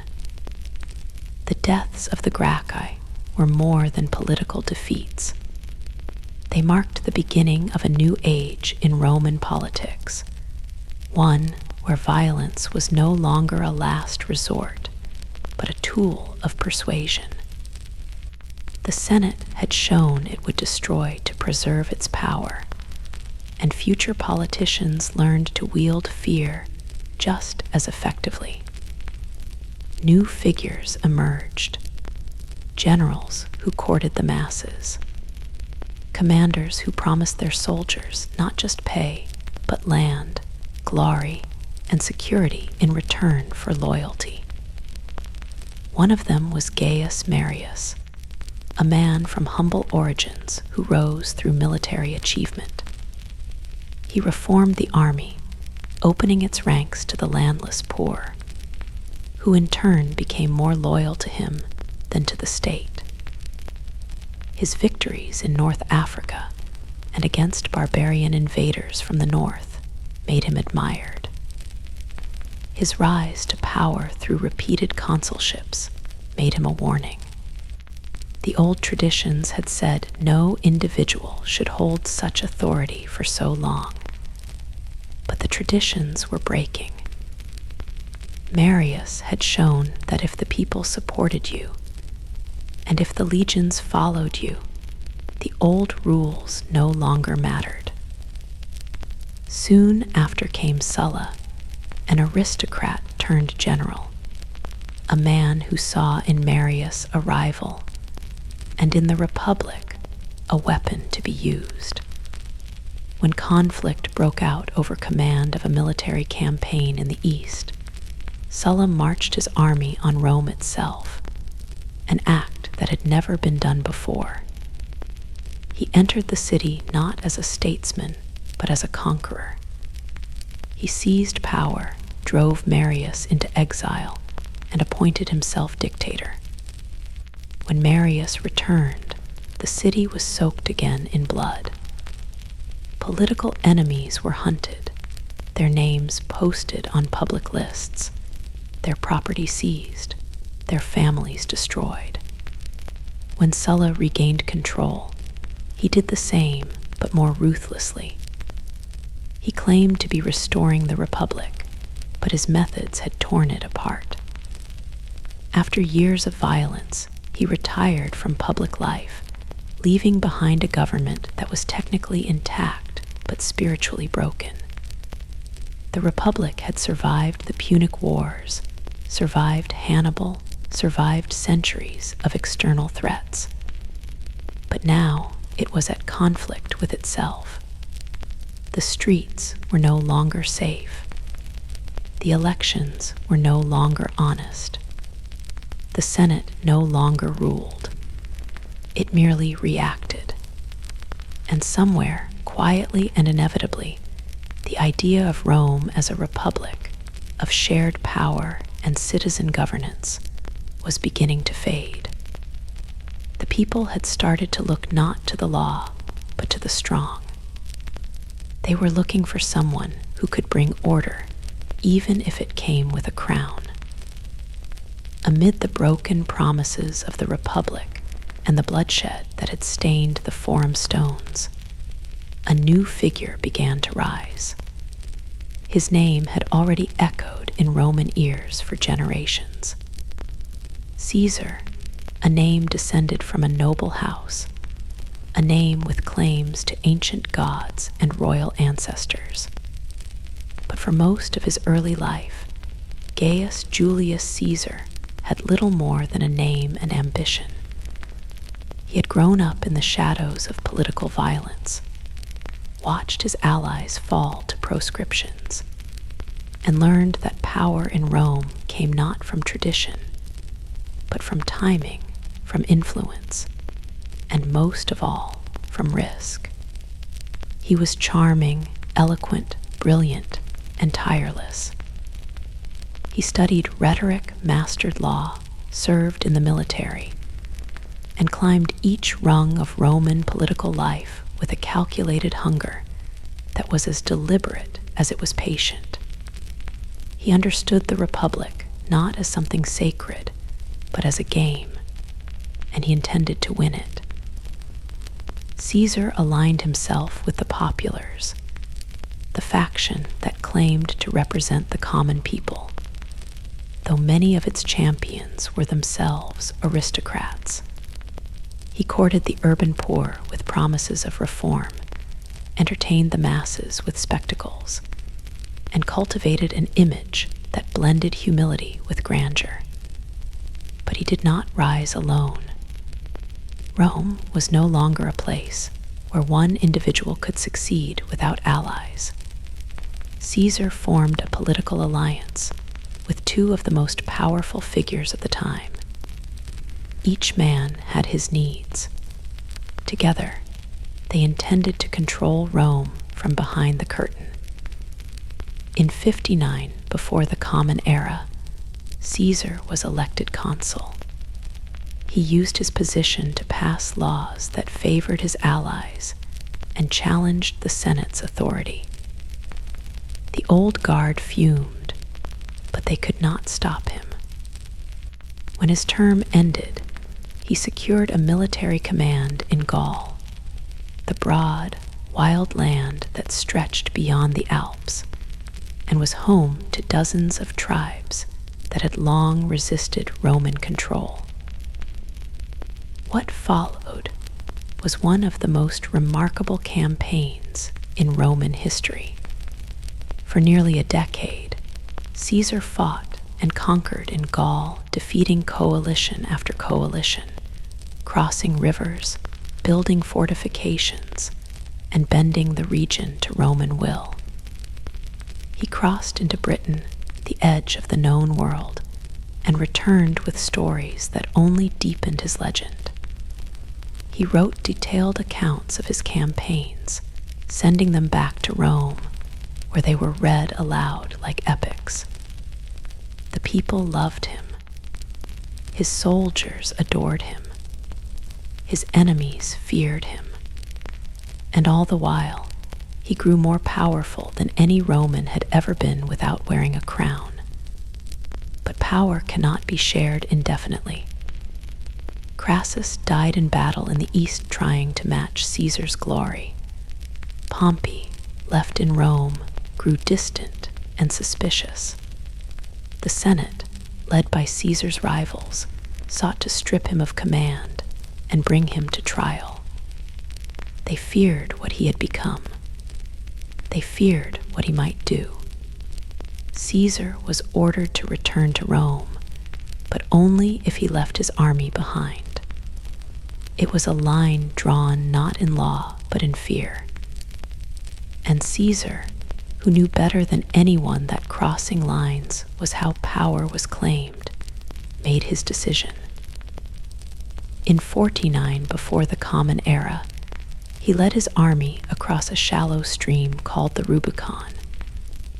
The deaths of the Gracchi were more than political defeats. They marked the beginning of a new age in Roman politics, one where violence was no longer a last resort, but a tool of persuasion. The Senate had shown it would destroy to preserve its power, and future politicians learned to wield fear just as effectively. New figures emerged: generals who courted the masses, commanders who promised their soldiers not just pay, but land, glory, and security in return for loyalty. One of them was Gaius Marius, a man from humble origins who rose through military achievement. He reformed the army, opening its ranks to the landless poor, who in turn became more loyal to him than to the state. His victories in North Africa and against barbarian invaders from the north made him admired. His rise to power through repeated consulships made him a warning. The old traditions had said no individual should hold such authority for so long. But the traditions were breaking. Marius had shown that if the people supported you, and if the legions followed you, the old rules no longer mattered. Soon after came Sulla, an aristocrat turned general, a man who saw in Marius a rival, and in the Republic a weapon to be used. When conflict broke out over command of a military campaign in the east, Sulla marched his army on Rome itself, an act that had never been done before. He entered the city not as a statesman, but as a conqueror. He seized power, drove Marius into exile, and appointed himself dictator. When Marius returned, the city was soaked again in blood. Political enemies were hunted, their names posted on public lists, their property seized, their families destroyed. When Sulla regained control, he did the same, but more ruthlessly. He claimed to be restoring the Republic, but his methods had torn it apart. After years of violence, he retired from public life, leaving behind a government that was technically intact but spiritually broken. The Republic had survived the Punic Wars, survived Hannibal, survived centuries of external threats. But now it was at conflict with itself. The streets were no longer safe. The elections were no longer honest. The Senate no longer ruled. It merely reacted. And somewhere, quietly and inevitably, the idea of Rome as a republic, of shared power and citizen governance, was beginning to fade. The people had started to look not to the law, but to the strong. They were looking for someone who could bring order, even if it came with a crown. Amid the broken promises of the Republic and the bloodshed that had stained the Forum stones, a new figure began to rise. His name had already echoed in Roman ears for generations. Caesar, a name descended from a noble house, a name with claims to ancient gods and royal ancestors. But for most of his early life, Gaius Julius Caesar had little more than a name and ambition. He had grown up in the shadows of political violence, watched his allies fall to proscriptions, and learned that power in Rome came not from tradition, but from timing, from influence, and most of all, from risk. He was charming, eloquent, brilliant, and tireless. He studied rhetoric, mastered law, served in the military, and climbed each rung of Roman political life with a calculated hunger that was as deliberate as it was patient. He understood the Republic not as something sacred, but as a game, and he intended to win it. Caesar aligned himself with the populars, the faction that claimed to represent the common people, though many of its champions were themselves aristocrats. He courted the urban poor with promises of reform, entertained the masses with spectacles, and cultivated an image that blended humility with grandeur. But he did not rise alone. Rome was no longer a place where one individual could succeed without allies. Caesar formed a political alliance with two of the most powerful figures of the time. Each man had his needs. Together, they intended to control Rome from behind the curtain. In 59, before the Common Era, Caesar was elected consul. He used his position to pass laws that favored his allies and challenged the Senate's authority. The old guard fumed, but they could not stop him. When his term ended, he secured a military command in Gaul, the broad, wild land that stretched beyond the Alps and was home to dozens of tribes that had long resisted Roman control. What followed was one of the most remarkable campaigns in Roman history. For nearly a decade, Caesar fought and conquered in Gaul, defeating coalition after coalition, crossing rivers, building fortifications, and bending the region to Roman will. He crossed into Britain, the edge of the known world, and returned with stories that only deepened his legend. He wrote detailed accounts of his campaigns, sending them back to Rome, where they were read aloud like epics. The people loved him. His soldiers adored him. His enemies feared him. And all the while, he grew more powerful than any Roman had ever been without wearing a crown. But power cannot be shared indefinitely. Crassus died in battle in the east trying to match Caesar's glory. Pompey, left in Rome, grew distant and suspicious. The Senate, led by Caesar's rivals, sought to strip him of command and bring him to trial. They feared what he had become. They feared what he might do. Caesar was ordered to return to Rome, but only if he left his army behind. It was a line drawn not in law, but in fear. And Caesar, who knew better than anyone that crossing lines was how power was claimed, made his decision. In 49 before the Common Era, he led his army across a shallow stream called the Rubicon,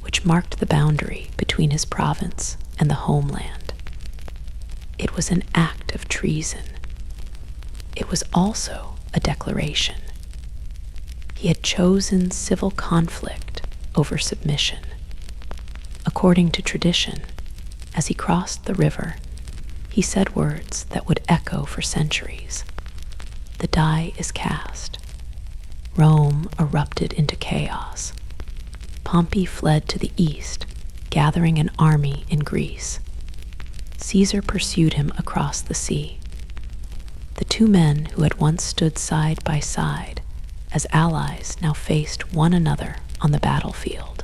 which marked the boundary between his province and the homeland. It was an act of treason. It was also a declaration. He had chosen civil conflict over submission. According to tradition, as he crossed the river, he said words that would echo for centuries. The die is cast. Rome erupted into chaos. Pompey fled to the east, gathering an army in Greece. Caesar pursued him across the sea. The two men who had once stood side by side as allies now faced one another on the battlefield.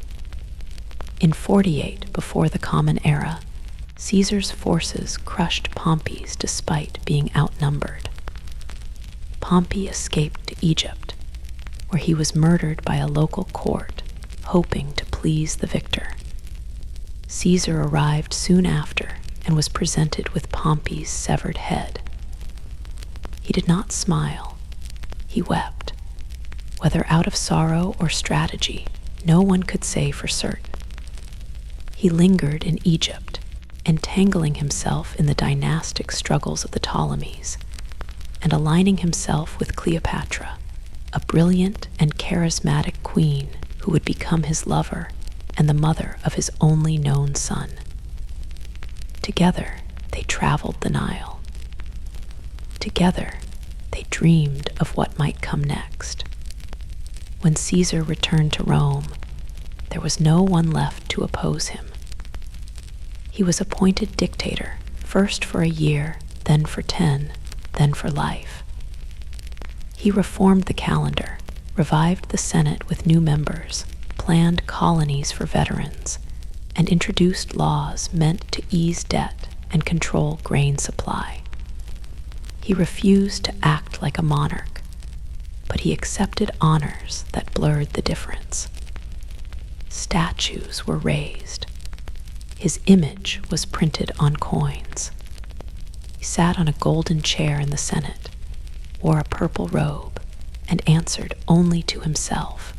In 48 before the Common Era, Caesar's forces crushed Pompey's despite being outnumbered. Pompey escaped to Egypt, where he was murdered by a local court, hoping to please the victor. Caesar arrived soon after and was presented with Pompey's severed head. He did not smile. He wept. Whether out of sorrow or strategy, no one could say for certain. He lingered in Egypt, entangling himself in the dynastic struggles of the Ptolemies, and aligning himself with Cleopatra, a brilliant and charismatic queen who would become his lover and the mother of his only known son. Together, they traveled the Nile. Together, they dreamed of what might come next. When Caesar returned to Rome, there was no one left to oppose him. He was appointed dictator, first for a year, then for 10, then for life. He reformed the calendar, revived the Senate with new members, planned colonies for veterans, and introduced laws meant to ease debt and control grain supply. He refused to act like a monarch, but he accepted honors that blurred the difference. Statues were raised. His image was printed on coins. He sat on a golden chair in the Senate, wore a purple robe, and answered only to himself.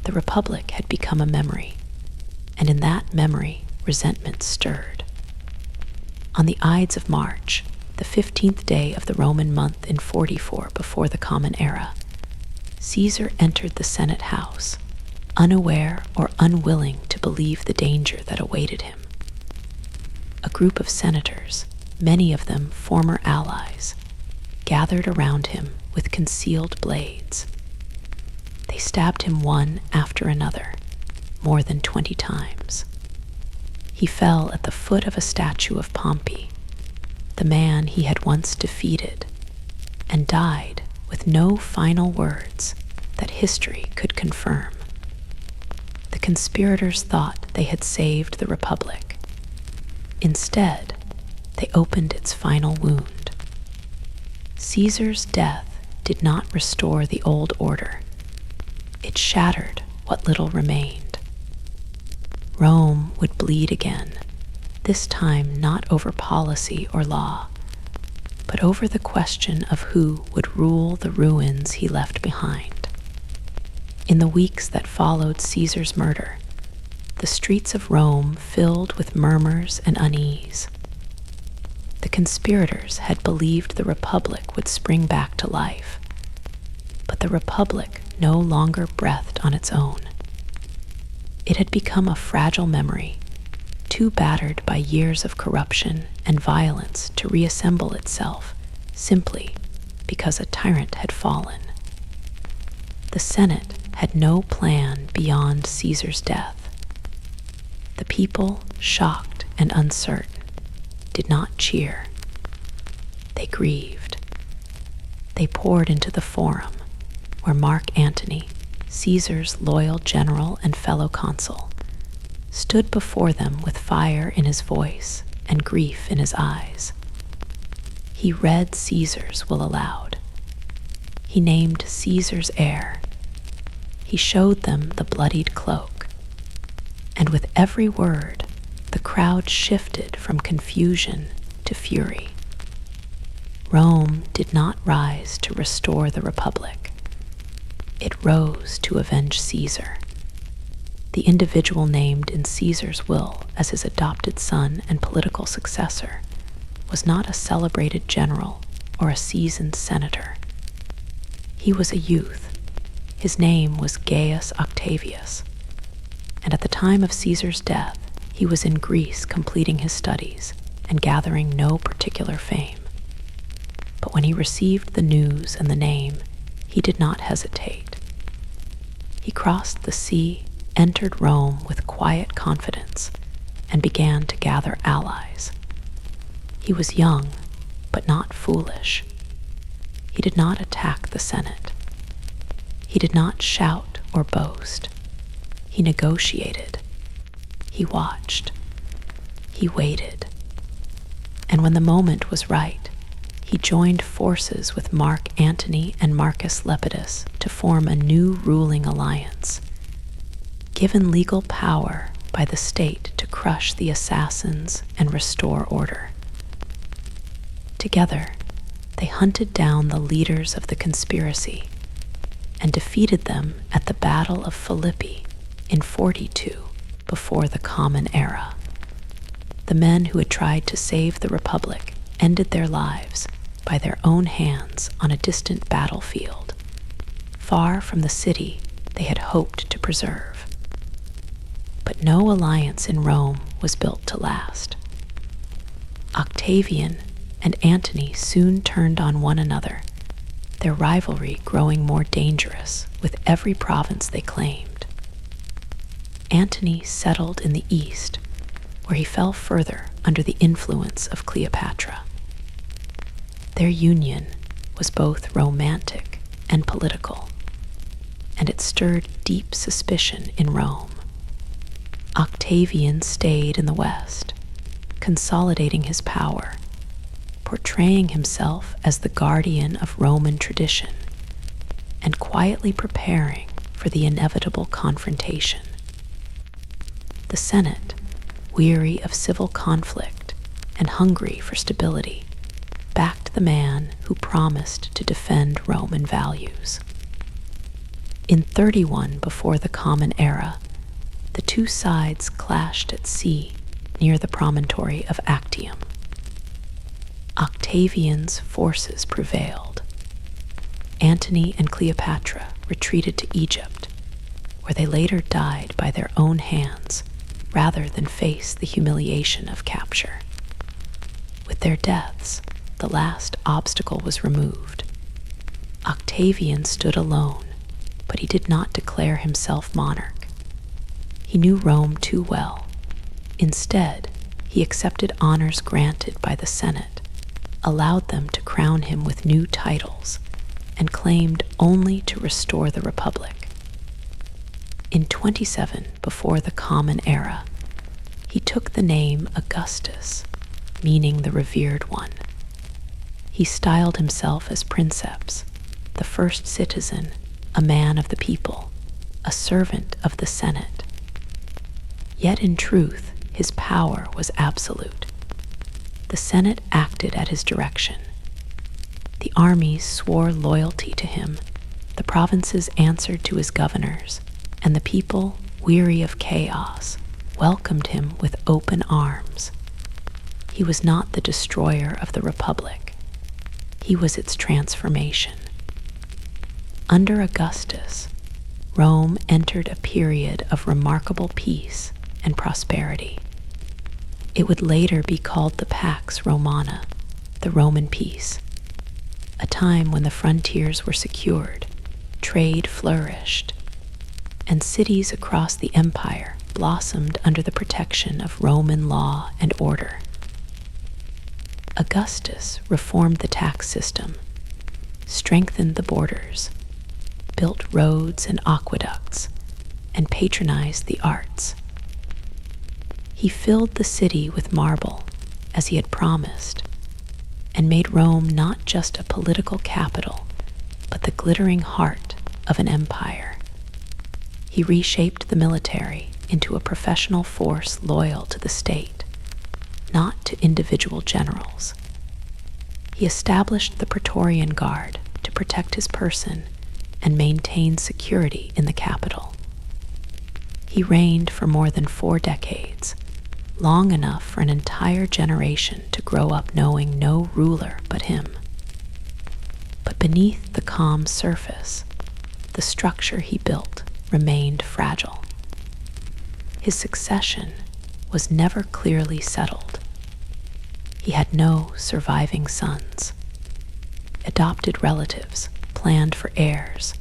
The Republic had become a memory, and in that memory, resentment stirred. On the Ides of March, the 15th day of the Roman month in 44 before the Common Era, Caesar entered the Senate house, unaware or unwilling to believe the danger that awaited him. A group of senators, many of them former allies, gathered around him with concealed blades. They stabbed him one after another, more than 20 times. He fell at the foot of a statue of Pompey, the man he had once defeated, and died with no final words that history could confirm. The conspirators thought they had saved the Republic. Instead, they opened its final wound. Caesar's death did not restore the old order. It shattered what little remained. Rome would bleed again, this time not over policy or law, but over the question of who would rule the ruins he left behind. In the weeks that followed Caesar's murder, the streets of Rome filled with murmurs and unease. The conspirators had believed the Republic would spring back to life, but the Republic no longer breathed on its own. It had become a fragile memory, too battered by years of corruption and violence to reassemble itself simply because a tyrant had fallen. The Senate had no plan beyond Caesar's death. The people, shocked and uncertain, did not cheer. they grieved. They poured into the forum, where Mark Antony, Caesar's loyal general and fellow consul, stood before them with fire in his voice and grief in his eyes. He read Caesar's will aloud. He named Caesar's heir. He showed them the bloodied cloak. And with every word, the crowd shifted from confusion to fury. Rome did not rise to restore the Republic. It rose to avenge Caesar. The individual named in Caesar's will as his adopted son and political successor was not a celebrated general or a seasoned senator. He was a youth. His name was Gaius Octavius, and at the time of Caesar's death, he was in Greece completing his studies and gathering no particular fame. But when he received the news and the name, he did not hesitate. He crossed the sea, entered Rome with quiet confidence, and began to gather allies. He was young, but not foolish. He did not attack the Senate. He did not shout or boast. He negotiated. He watched. He waited. And when the moment was right, he joined forces with Mark Antony and Marcus Lepidus to form a new ruling alliance. Given legal power by the state to crush the assassins and restore order. Together, they hunted down the leaders of the conspiracy and defeated them at the Battle of Philippi in 42 before the Common Era. The men who had tried to save the Republic ended their lives by their own hands on a distant battlefield, far from the city they had hoped to preserve. But no alliance in Rome was built to last. Octavian and Antony soon turned on one another, their rivalry growing more dangerous with every province they claimed. Antony settled in the east, where he fell further under the influence of Cleopatra. Their union was both romantic and political, and it stirred deep suspicion in Rome. Octavian stayed in the west, consolidating his power, portraying himself as the guardian of Roman tradition, and quietly preparing for the inevitable confrontation. The Senate, weary of civil conflict and hungry for stability, backed the man who promised to defend Roman values. In 31 before the Common Era, the two sides clashed at sea near the promontory of Actium. Octavian's forces prevailed. Antony and Cleopatra retreated to Egypt, where they later died by their own hands rather than face the humiliation of capture. With their deaths, the last obstacle was removed. Octavian stood alone, but he did not declare himself monarch. He knew Rome too well. Instead, he accepted honors granted by the Senate, allowed them to crown him with new titles, and claimed only to restore the Republic. In 27 before the Common Era, he took the name Augustus, meaning the revered one. He styled himself as princeps, the first citizen, a man of the people, a servant of the Senate. Yet in truth, his power was absolute. The Senate acted at his direction. The armies swore loyalty to him, the provinces answered to his governors, and the people, weary of chaos, welcomed him with open arms. He was not the destroyer of the Republic. He was its transformation. Under Augustus, Rome entered a period of remarkable peace and prosperity. It would later be called the Pax Romana, the Roman peace, a time when the frontiers were secured, trade flourished, and cities across the empire blossomed under the protection of Roman law and order. Augustus reformed the tax system, strengthened the borders, built roads and aqueducts, and patronized the arts. He filled the city with marble, as he had promised, and made Rome not just a political capital, but the glittering heart of an empire. He reshaped the military into a professional force loyal to the state, not to individual generals. He established the Praetorian Guard to protect his person and maintain security in the capital. He reigned for more than 4 decades, long enough for an entire generation to grow up knowing no ruler but him. But beneath the calm surface, the structure he built remained fragile. His succession was never clearly settled. He had no surviving sons. Adopted relatives planned for heirs,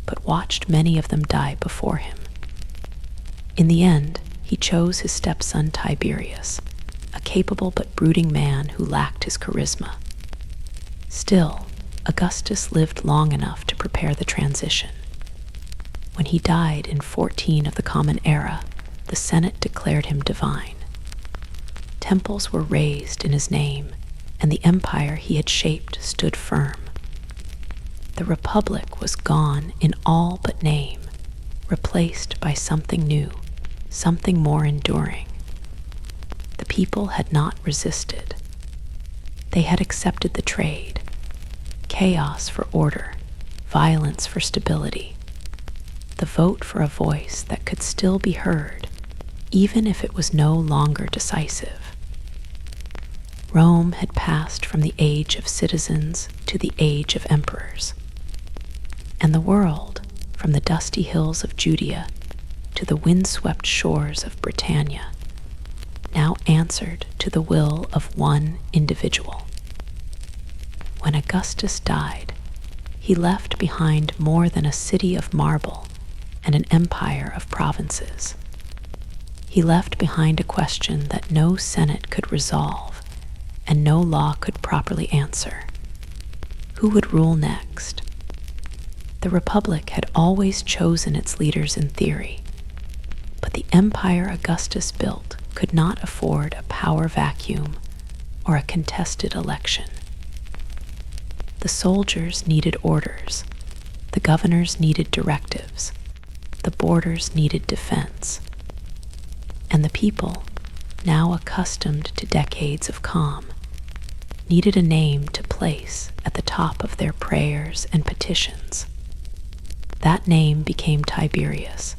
but watched many of them die before him. In the end, he chose his stepson Tiberius, a capable but brooding man who lacked his charisma. Still, Augustus lived long enough to prepare the transition. When he died in 14 of the Common Era, the Senate declared him divine. Temples were raised in his name, and the empire he had shaped stood firm. The Republic was gone in all but name, replaced by something new, something more enduring. The people had not resisted. They had accepted the trade, chaos for order, violence for stability, the vote for a voice that could still be heard, even if it was no longer decisive. Rome had passed from the age of citizens to the age of emperors, and the world, from the dusty hills of Judea to the windswept shores of Britannia, now answered to the will of one individual. When Augustus died, he left behind more than a city of marble and an empire of provinces. He left behind a question that no Senate could resolve and no law could properly answer. Who would rule next? The Republic had always chosen its leaders in theory, but the empire Augustus built could not afford a power vacuum or a contested election. The soldiers needed orders, the governors needed directives, the borders needed defense, and the people, now accustomed to decades of calm, needed a name to place at the top of their prayers and petitions. That name became Tiberius,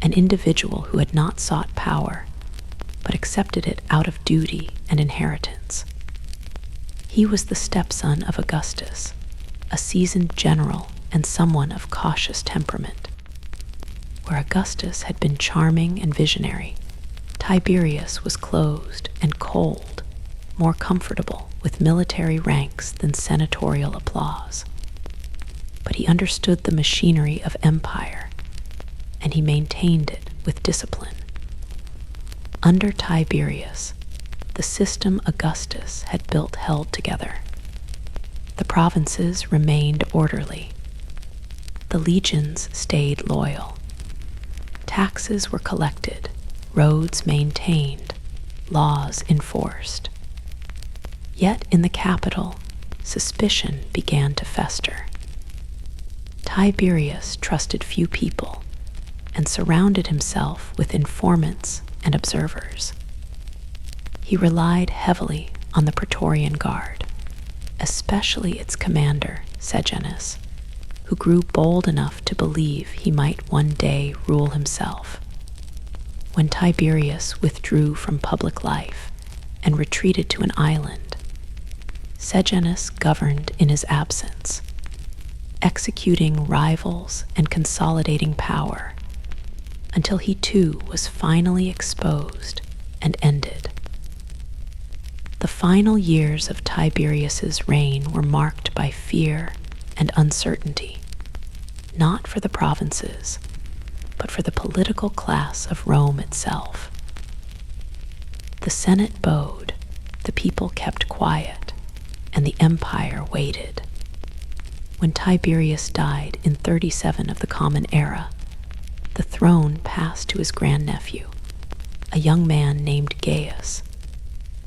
an individual who had not sought power, but accepted it out of duty and inheritance. He was the stepson of Augustus, a seasoned general and someone of cautious temperament. Where Augustus had been charming and visionary, Tiberius was closed and cold, more comfortable with military ranks than senatorial applause. But he understood the machinery of empire, and he maintained it with discipline. Under Tiberius, the system Augustus had built held together. The provinces remained orderly. The legions stayed loyal. Taxes were collected, roads maintained, laws enforced. Yet in the capital, suspicion began to fester. Tiberius trusted few people and surrounded himself with informants and observers. He relied heavily on the Praetorian Guard, especially its commander, Sejanus, who grew bold enough to believe he might one day rule himself. When Tiberius withdrew from public life and retreated to an island, Sejanus governed in his absence, executing rivals and consolidating power until he too was finally exposed and ended. The final years of Tiberius's reign were marked by fear and uncertainty, not for the provinces, but for the political class of Rome itself. The Senate bowed, the people kept quiet, and the empire waited. When Tiberius died in 37 of the Common Era, the throne passed to his grandnephew, a young man named Gaius,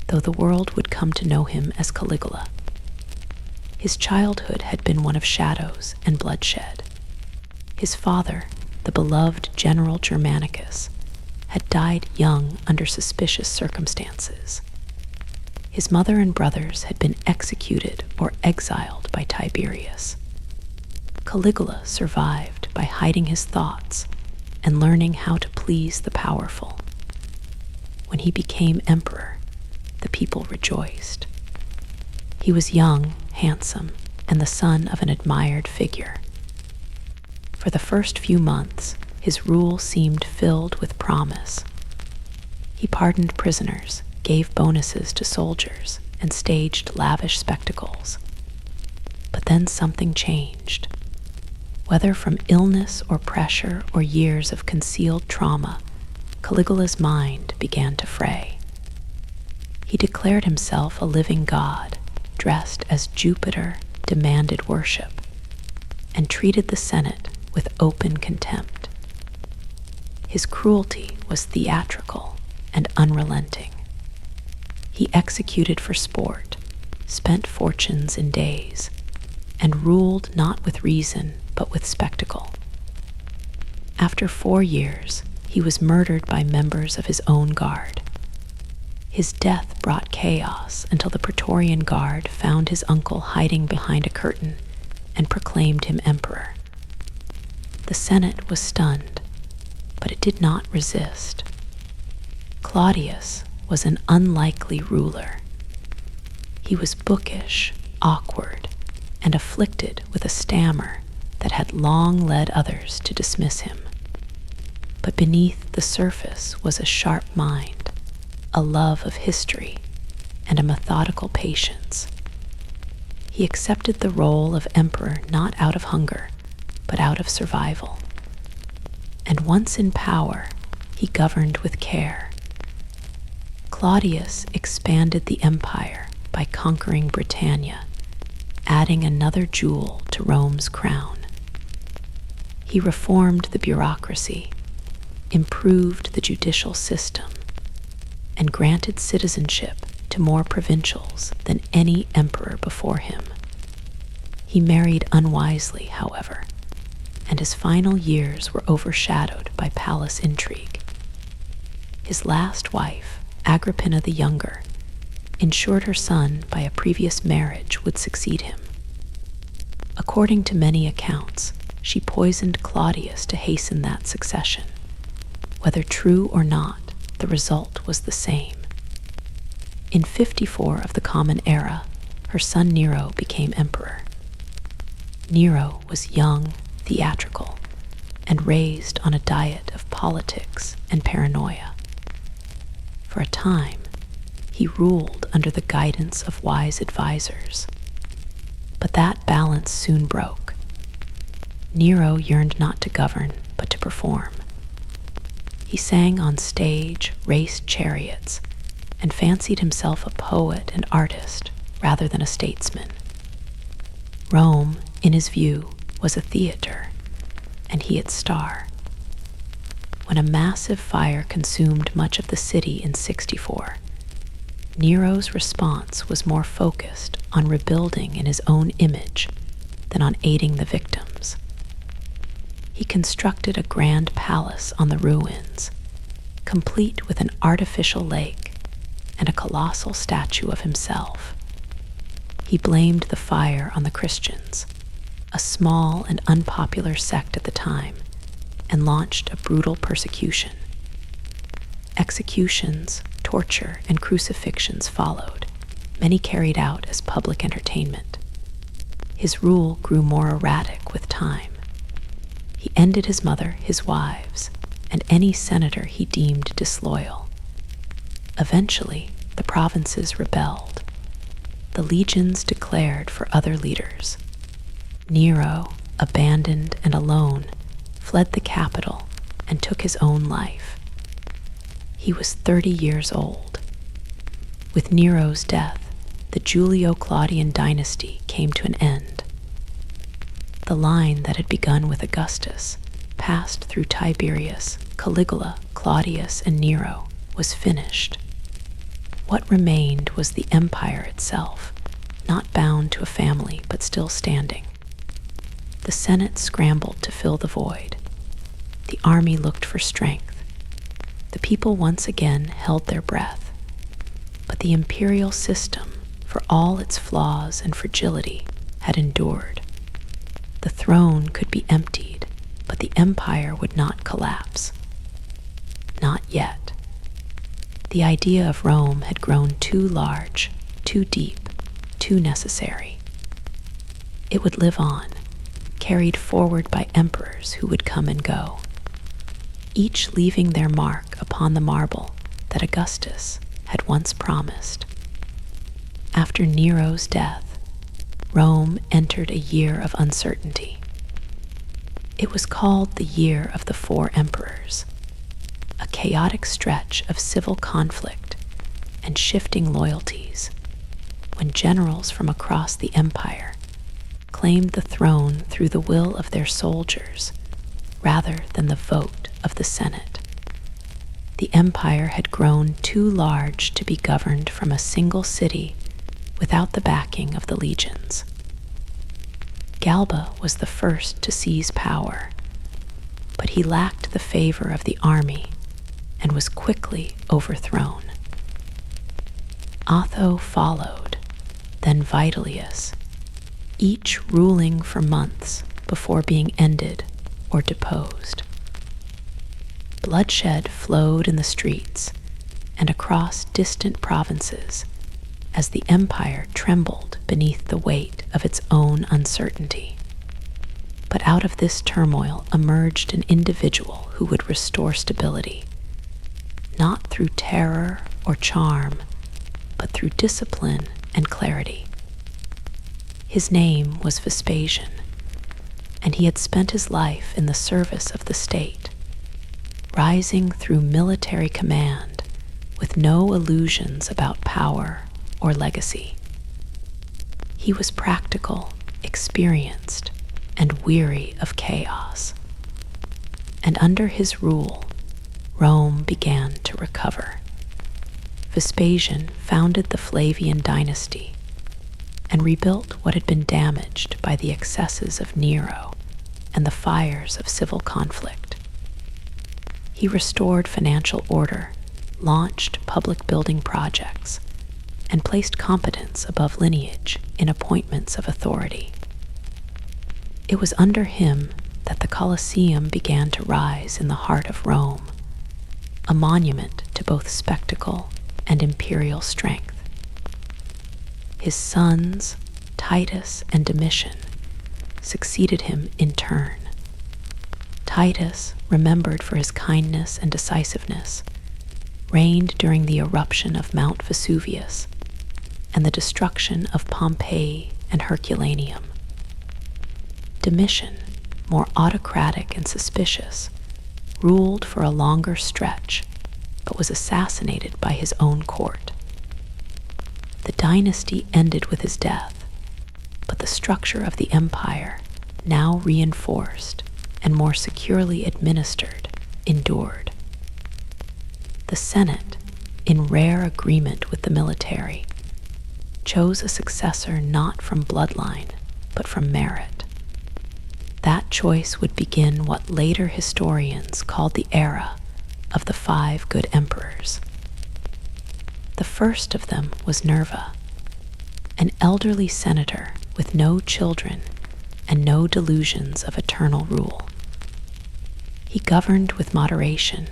though the world would come to know him as Caligula. His childhood had been one of shadows and bloodshed. His father, the beloved General Germanicus, had died young under suspicious circumstances. His mother and brothers had been executed or exiled by Tiberius. Caligula survived by hiding his thoughts and learning how to please the powerful. When he became emperor, the people rejoiced. He was young, handsome, and the son of an admired figure. For the first few months, his rule seemed filled with promise. He pardoned prisoners, gave bonuses to soldiers, and staged lavish spectacles. But then something changed. Whether from illness or pressure or years of concealed trauma, Caligula's mind began to fray. He declared himself a living god, dressed as Jupiter demanded worship, and treated the Senate with open contempt. His cruelty was theatrical and unrelenting. He executed for sport, spent fortunes in days, and ruled not with reason but with spectacle. After 4 years, he was murdered by members of his own guard. His death brought chaos until the Praetorian Guard found his uncle hiding behind a curtain and proclaimed him emperor. The Senate was stunned, but it did not resist. Claudius was an unlikely ruler. He was bookish, awkward, and afflicted with a stammer that had long led others to dismiss him. But beneath the surface was a sharp mind, a love of history, and a methodical patience. He accepted the role of emperor not out of hunger, but out of survival. And once in power, he governed with care. Claudius expanded the empire by conquering Britannia, adding another jewel to Rome's crown. He reformed the bureaucracy, improved the judicial system, and granted citizenship to more provincials than any emperor before him. He married unwisely, however, and his final years were overshadowed by palace intrigue. His last wife, Agrippina the Younger, ensured her son by a previous marriage would succeed him. According to many accounts, she poisoned Claudius to hasten that succession. Whether true or not, the result was the same. In 54 of the Common Era, her son Nero became emperor. Nero was young, theatrical, and raised on a diet of politics and paranoia. For a time, he ruled under the guidance of wise advisors. But that balance soon broke. Nero yearned not to govern, but to perform. He sang on stage, raced chariots, and fancied himself a poet and artist rather than a statesman. Rome, in his view, was a theater, and he its star. When a massive fire consumed much of the city in 64, Nero's response was more focused on rebuilding in his own image than on aiding the victims. He constructed a grand palace on the ruins, complete with an artificial lake and a colossal statue of himself. He blamed the fire on the Christians, a small and unpopular sect at the time, and launched a brutal persecution. Executions, torture, and crucifixions followed, many carried out as public entertainment. His rule grew more erratic with time. He ended his mother, his wives, and any senator he deemed disloyal. Eventually, the provinces rebelled. The legions declared for other leaders. Nero, abandoned and alone, fled the capital and took his own life. He was 30 years old. With Nero's death, the Julio-Claudian dynasty came to an end. The line that had begun with Augustus, passed through Tiberius, Caligula, Claudius, and Nero, was finished. What remained was the empire itself, not bound to a family but still standing. The Senate scrambled to fill the void. The army looked for strength. The people once again held their breath. But the imperial system, for all its flaws and fragility, had endured. The throne could be emptied, but the empire would not collapse. Not yet. The idea of Rome had grown too large, too deep, too necessary. It would live on, carried forward by emperors who would come and go, each leaving their mark upon the marble that Augustus had once promised. After Nero's death, Rome entered a year of uncertainty. It was called the Year of the Four Emperors, a chaotic stretch of civil conflict and shifting loyalties, when generals from across the empire claimed the throne through the will of their soldiers rather than the vote of the Senate. The empire had grown too large to be governed from a single city without the backing of the legions. Galba was the first to seize power, but he lacked the favor of the army and was quickly overthrown. Otho followed, then Vitellius, each ruling for months before being ended or deposed. Bloodshed flowed in the streets and across distant provinces as the empire trembled beneath the weight of its own uncertainty. But out of this turmoil emerged an individual who would restore stability, not through terror or charm, but through discipline and clarity. His name was Vespasian, and he had spent his life in the service of the state, rising through military command with no illusions about power or legacy. He was practical, experienced, and weary of chaos. And under his rule, Rome began to recover. Vespasian founded the Flavian dynasty and rebuilt what had been damaged by the excesses of Nero and the fires of civil conflict. He restored financial order, launched public building projects, and placed competence above lineage in appointments of authority. It was under him that the Colosseum began to rise in the heart of Rome, a monument to both spectacle and imperial strength. His sons, Titus and Domitian, succeeded him in turn. Titus, remembered for his kindness and decisiveness, reigned during the eruption of Mount Vesuvius and the destruction of Pompeii and Herculaneum. Domitian, more autocratic and suspicious, ruled for a longer stretch, but was assassinated by his own court. The dynasty ended with his death, but the structure of the empire, now reinforced and more securely administered, endured. The Senate, in rare agreement with the military, chose a successor not from bloodline, but from merit. That choice would begin what later historians called the era of the 5 good emperors. The first of them was Nerva, an elderly senator with no children and no delusions of eternal rule. He governed with moderation,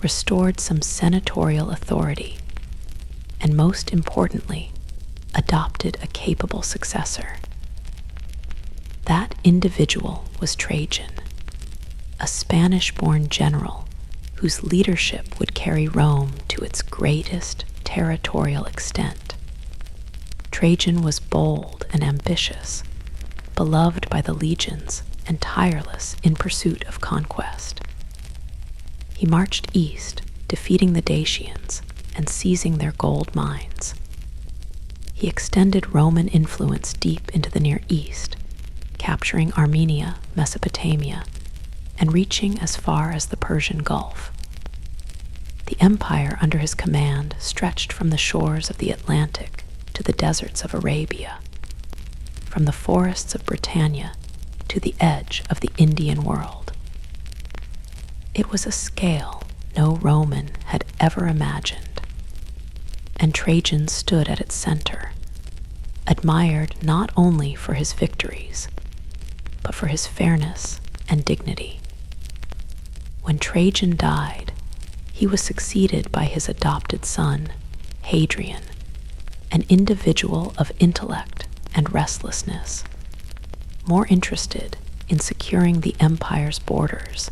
restored some senatorial authority, and most importantly, adopted a capable successor. That individual was Trajan, a Spanish-born general whose leadership would carry Rome to its greatest territorial extent. Trajan was bold and ambitious, beloved by the legions and tireless in pursuit of conquest. He marched east, defeating the Dacians, and seizing their gold mines. He extended Roman influence deep into the Near East, capturing Armenia, Mesopotamia, and reaching as far as the Persian Gulf. The empire under his command stretched from the shores of the Atlantic to the deserts of Arabia, from the forests of Britannia to the edge of the Indian world. It was a scale no Roman had ever imagined, and Trajan stood at its center, admired not only for his victories, but for his fairness and dignity. When Trajan died, he was succeeded by his adopted son, Hadrian, an individual of intellect and restlessness, more interested in securing the empire's borders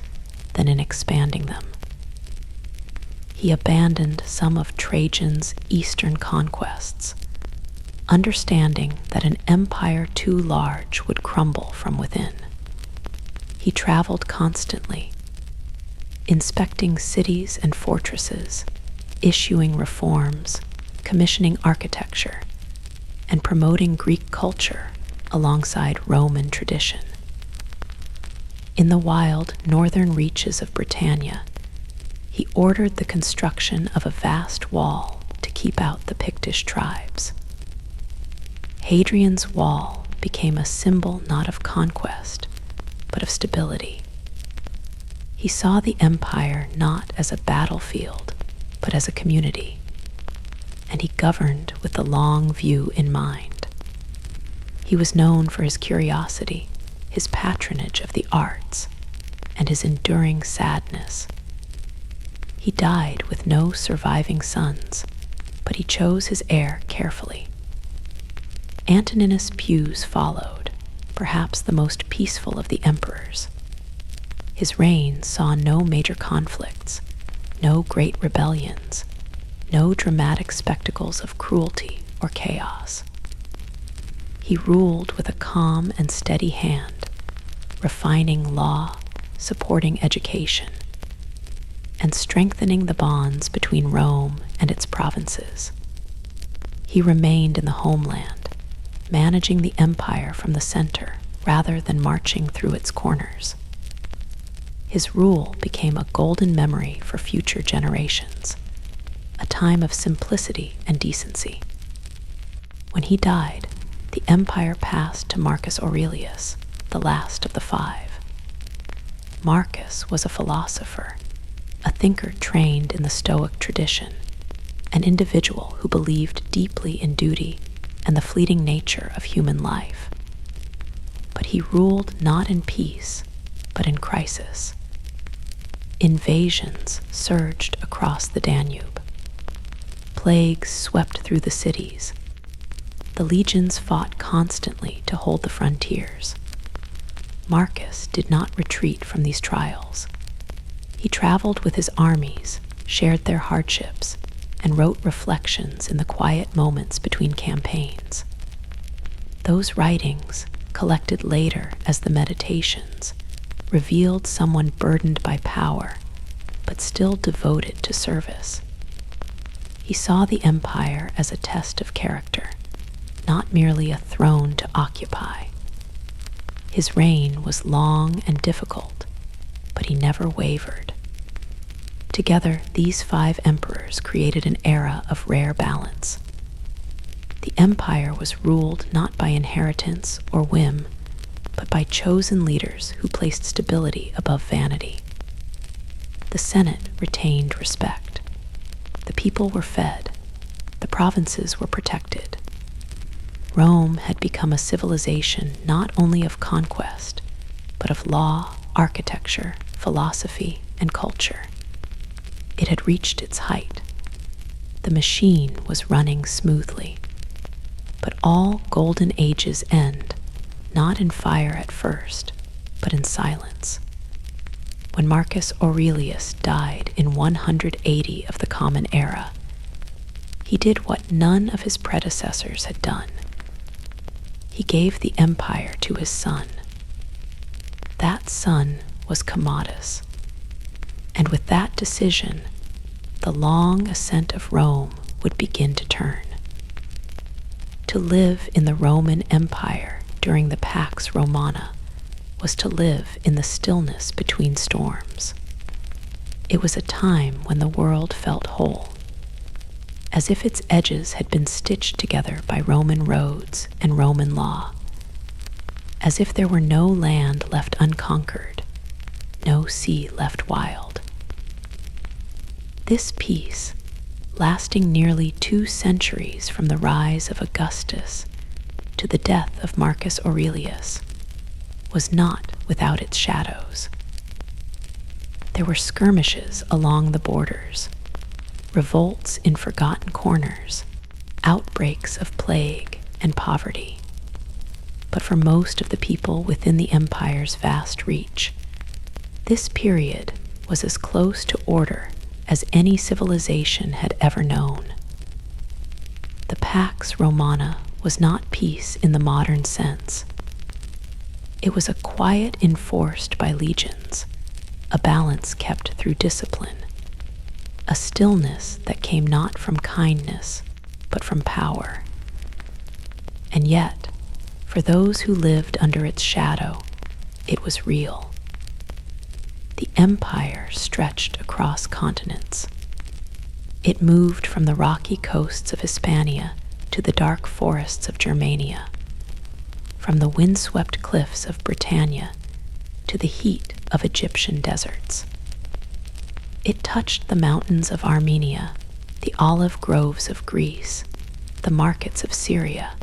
than in expanding them. He abandoned some of Trajan's eastern conquests, understanding that an empire too large would crumble from within. He traveled constantly, inspecting cities and fortresses, issuing reforms, commissioning architecture, and promoting Greek culture alongside Roman tradition. In the wild northern reaches of Britannia, he ordered the construction of a vast wall to keep out the Pictish tribes. Hadrian's wall became a symbol not of conquest, but of stability. He saw the empire not as a battlefield, but as a community, and he governed with the long view in mind. He was known for his curiosity, his patronage of the arts, and his enduring sadness. He died with no surviving sons, but he chose his heir carefully. Antoninus Pius followed, perhaps the most peaceful of the emperors. His reign saw no major conflicts, no great rebellions, no dramatic spectacles of cruelty or chaos. He ruled with a calm and steady hand, refining law, supporting education, and strengthening the bonds between Rome and its provinces. He remained in the homeland, managing the empire from the center rather than marching through its corners. His rule became a golden memory for future generations, a time of simplicity and decency. When he died, the empire passed to Marcus Aurelius, the last of the five. Marcus was a philosopher, a thinker trained in the Stoic tradition, an individual who believed deeply in duty and the fleeting nature of human life. But he ruled not in peace, but in crisis. Invasions surged across the Danube. Plagues swept through the cities. The legions fought constantly to hold the frontiers. Marcus did not retreat from these trials. He traveled with his armies, shared their hardships, and wrote reflections in the quiet moments between campaigns. Those writings, collected later as the Meditations, revealed someone burdened by power, but still devoted to service. He saw the empire as a test of character, not merely a throne to occupy. His reign was long and difficult, but he never wavered. Together, these five emperors created an era of rare balance. The empire was ruled not by inheritance or whim, but by chosen leaders who placed stability above vanity. The Senate retained respect. The people were fed. The provinces were protected. Rome had become a civilization not only of conquest, but of law, architecture, philosophy, and culture. It had reached its height. The machine was running smoothly. But all golden ages end, not in fire at first, but in silence. When Marcus Aurelius died in 180 of the Common Era, he did what none of his predecessors had done. He gave the empire to his son. That son was Commodus, and with that decision, the long ascent of Rome would begin to turn. To live in the Roman Empire during the Pax Romana was to live in the stillness between storms. It was a time when the world felt whole, as if its edges had been stitched together by Roman roads and Roman law, as if there were no land left unconquered, no sea left wild. This peace, lasting nearly 2 centuries from the rise of Augustus to the death of Marcus Aurelius, was not without its shadows. There were skirmishes along the borders, revolts in forgotten corners, outbreaks of plague and poverty. But for most of the people within the empire's vast reach, this period was as close to order as any civilization had ever known. The Pax Romana was not peace in the modern sense. It was a quiet enforced by legions, a balance kept through discipline, a stillness that came not from kindness, but from power. And yet, for those who lived under its shadow, it was real. The empire stretched across continents. It moved from the rocky coasts of Hispania to the dark forests of Germania, from the windswept cliffs of Britannia to the heat of Egyptian deserts. It touched the mountains of Armenia, the olive groves of Greece, the markets of Syria,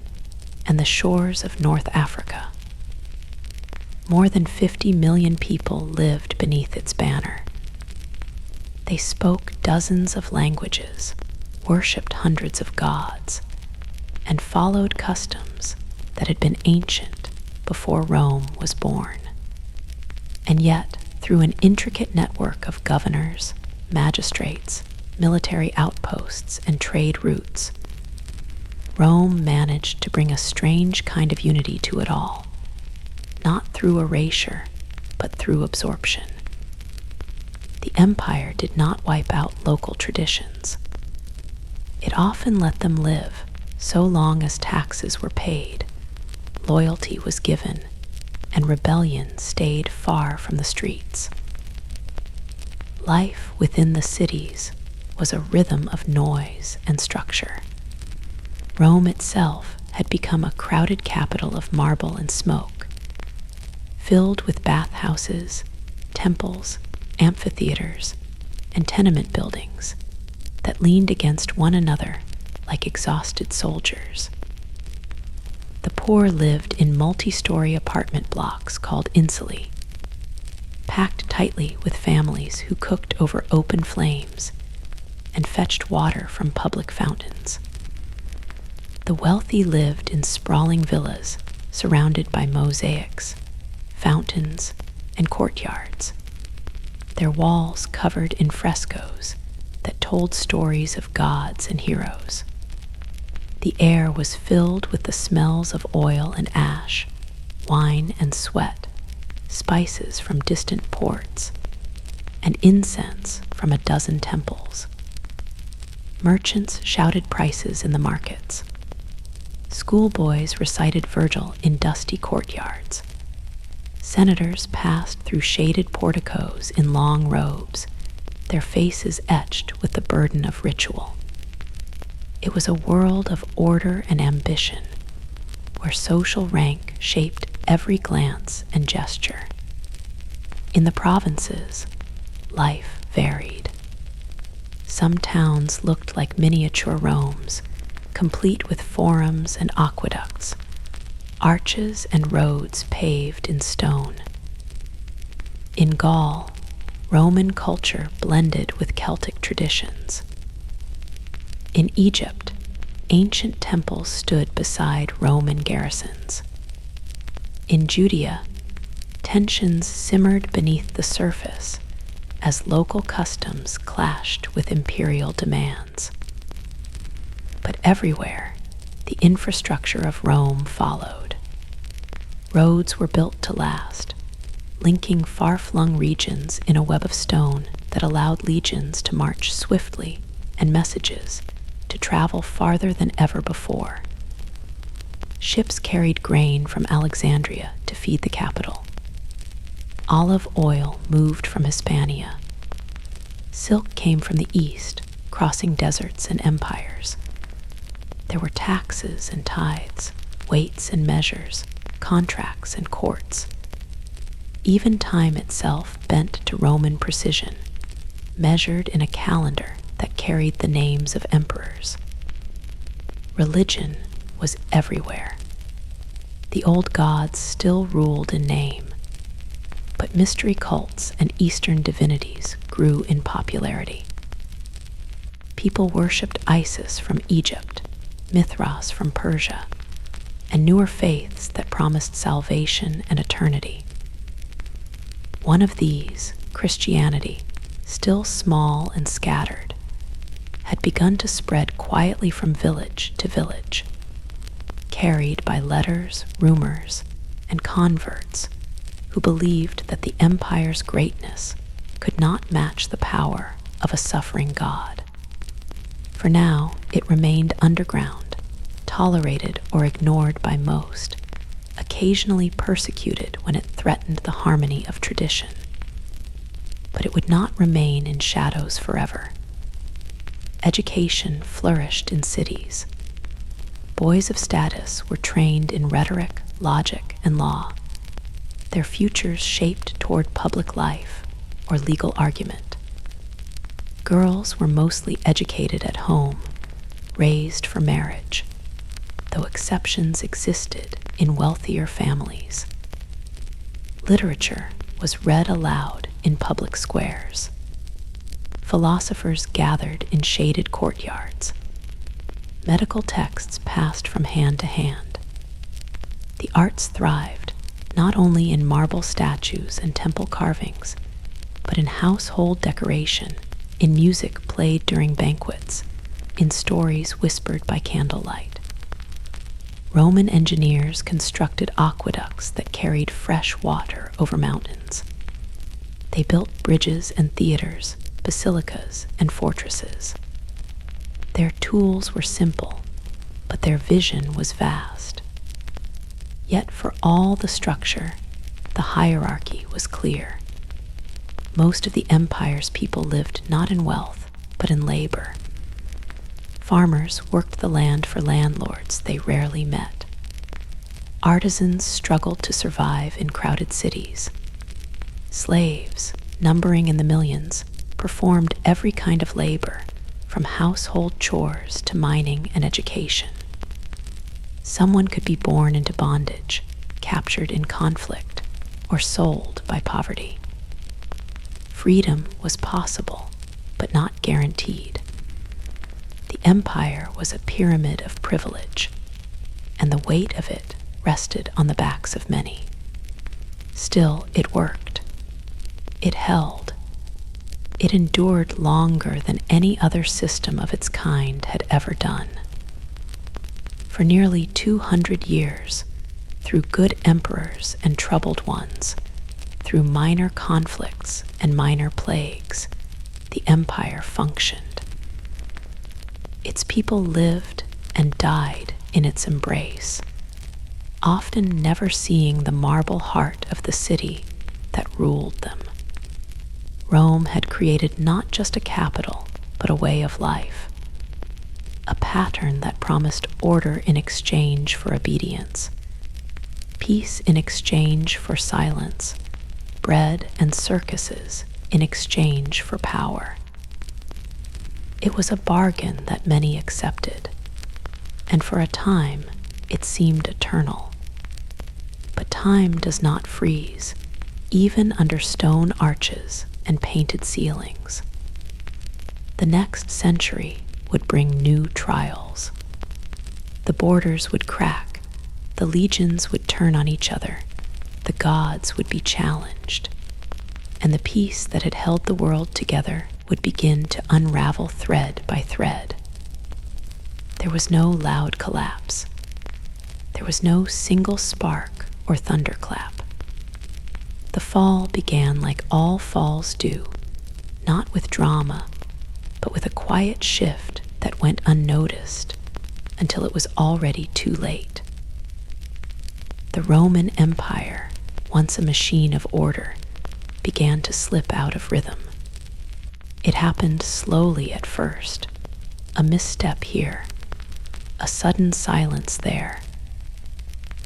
and the shores of North Africa. More than 50 million people lived beneath its banner. They spoke dozens of languages, worshipped hundreds of gods, and followed customs that had been ancient before Rome was born. And yet, through an intricate network of governors, magistrates, military outposts, and trade routes, Rome managed to bring a strange kind of unity to it all, not through erasure, but through absorption. The empire did not wipe out local traditions. It often let them live so long as taxes were paid, loyalty was given, and rebellion stayed far from the streets. Life within the cities was a rhythm of noise and structure. Rome itself had become a crowded capital of marble and smoke, filled with bathhouses, temples, amphitheaters, and tenement buildings that leaned against one another like exhausted soldiers. The poor lived in multi-story apartment blocks called insulae, packed tightly with families who cooked over open flames and fetched water from public fountains. The wealthy lived in sprawling villas surrounded by mosaics, fountains, and courtyards, their walls covered in frescoes that told stories of gods and heroes. The air was filled with the smells of oil and ash, wine and sweat, spices from distant ports, and incense from a dozen temples. Merchants shouted prices in the markets. Schoolboys recited Virgil in dusty courtyards. Senators passed through shaded porticos in long robes, their faces etched with the burden of ritual. It was a world of order and ambition, where social rank shaped every glance and gesture. In the provinces, life varied. Some towns looked like miniature Romes, complete with forums and aqueducts, arches and roads paved in stone. In Gaul, Roman culture blended with Celtic traditions. In Egypt, ancient temples stood beside Roman garrisons. In Judea, tensions simmered beneath the surface as local customs clashed with imperial demands. But everywhere, the infrastructure of Rome followed. Roads were built to last, linking far-flung regions in a web of stone that allowed legions to march swiftly and messages to travel farther than ever before. Ships carried grain from Alexandria to feed the capital. Olive oil moved from Hispania. Silk came from the east, crossing deserts and empires. There were taxes and tithes, weights and measures, contracts and courts. Even time itself bent to Roman precision, measured in a calendar that carried the names of emperors. Religion was everywhere. The old gods still ruled in name, but mystery cults and Eastern divinities grew in popularity. People worshipped Isis from Egypt, Mithras from Persia, and newer faiths that promised salvation and eternity. One of these, Christianity, still small and scattered, had begun to spread quietly from village to village, carried by letters, rumors, and converts who believed that the empire's greatness could not match the power of a suffering God. For now, it remained underground, tolerated or ignored by most, occasionally persecuted when it threatened the harmony of tradition. But it would not remain in shadows forever. Education flourished in cities. Boys of status were trained in rhetoric, logic, and law, their futures shaped toward public life or legal argument. Girls were mostly educated at home, raised for marriage, though exceptions existed in wealthier families. Literature was read aloud in public squares. Philosophers gathered in shaded courtyards. Medical texts passed from hand to hand. The arts thrived, not only in marble statues and temple carvings, but in household decoration, in music played during banquets, in stories whispered by candlelight. Roman engineers constructed aqueducts that carried fresh water over mountains. They built bridges and theaters, basilicas and fortresses. Their tools were simple, but their vision was vast. Yet for all the structure, the hierarchy was clear. Most of the empire's people lived not in wealth, but in labor. Farmers worked the land for landlords they rarely met. Artisans struggled to survive in crowded cities. Slaves, numbering in the millions, performed every kind of labor, from household chores to mining and education. Someone could be born into bondage, captured in conflict, or sold by poverty. Freedom was possible, but not guaranteed. The empire was a pyramid of privilege, and the weight of it rested on the backs of many. Still, it worked. It held. It endured longer than any other system of its kind had ever done. For nearly 200 years, through good emperors and troubled ones, through minor conflicts and minor plagues, the empire functioned. Its people lived and died in its embrace, often never seeing the marble heart of the city that ruled them. Rome had created not just a capital, but a way of life, a pattern that promised order in exchange for obedience, peace in exchange for silence, bread and circuses in exchange for power. It was a bargain that many accepted, and for a time it seemed eternal. But time does not freeze, even under stone arches and painted ceilings. The next century would bring new trials. The borders would crack, the legions would turn on each other, the gods would be challenged, and the peace that had held the world together would begin to unravel thread by thread. There was no loud collapse. There was no single spark or thunderclap. The fall began like all falls do, not with drama, but with a quiet shift that went unnoticed until it was already too late. The Roman Empire, once a machine of order, began to slip out of rhythm. It happened slowly at first, a misstep here, a sudden silence there,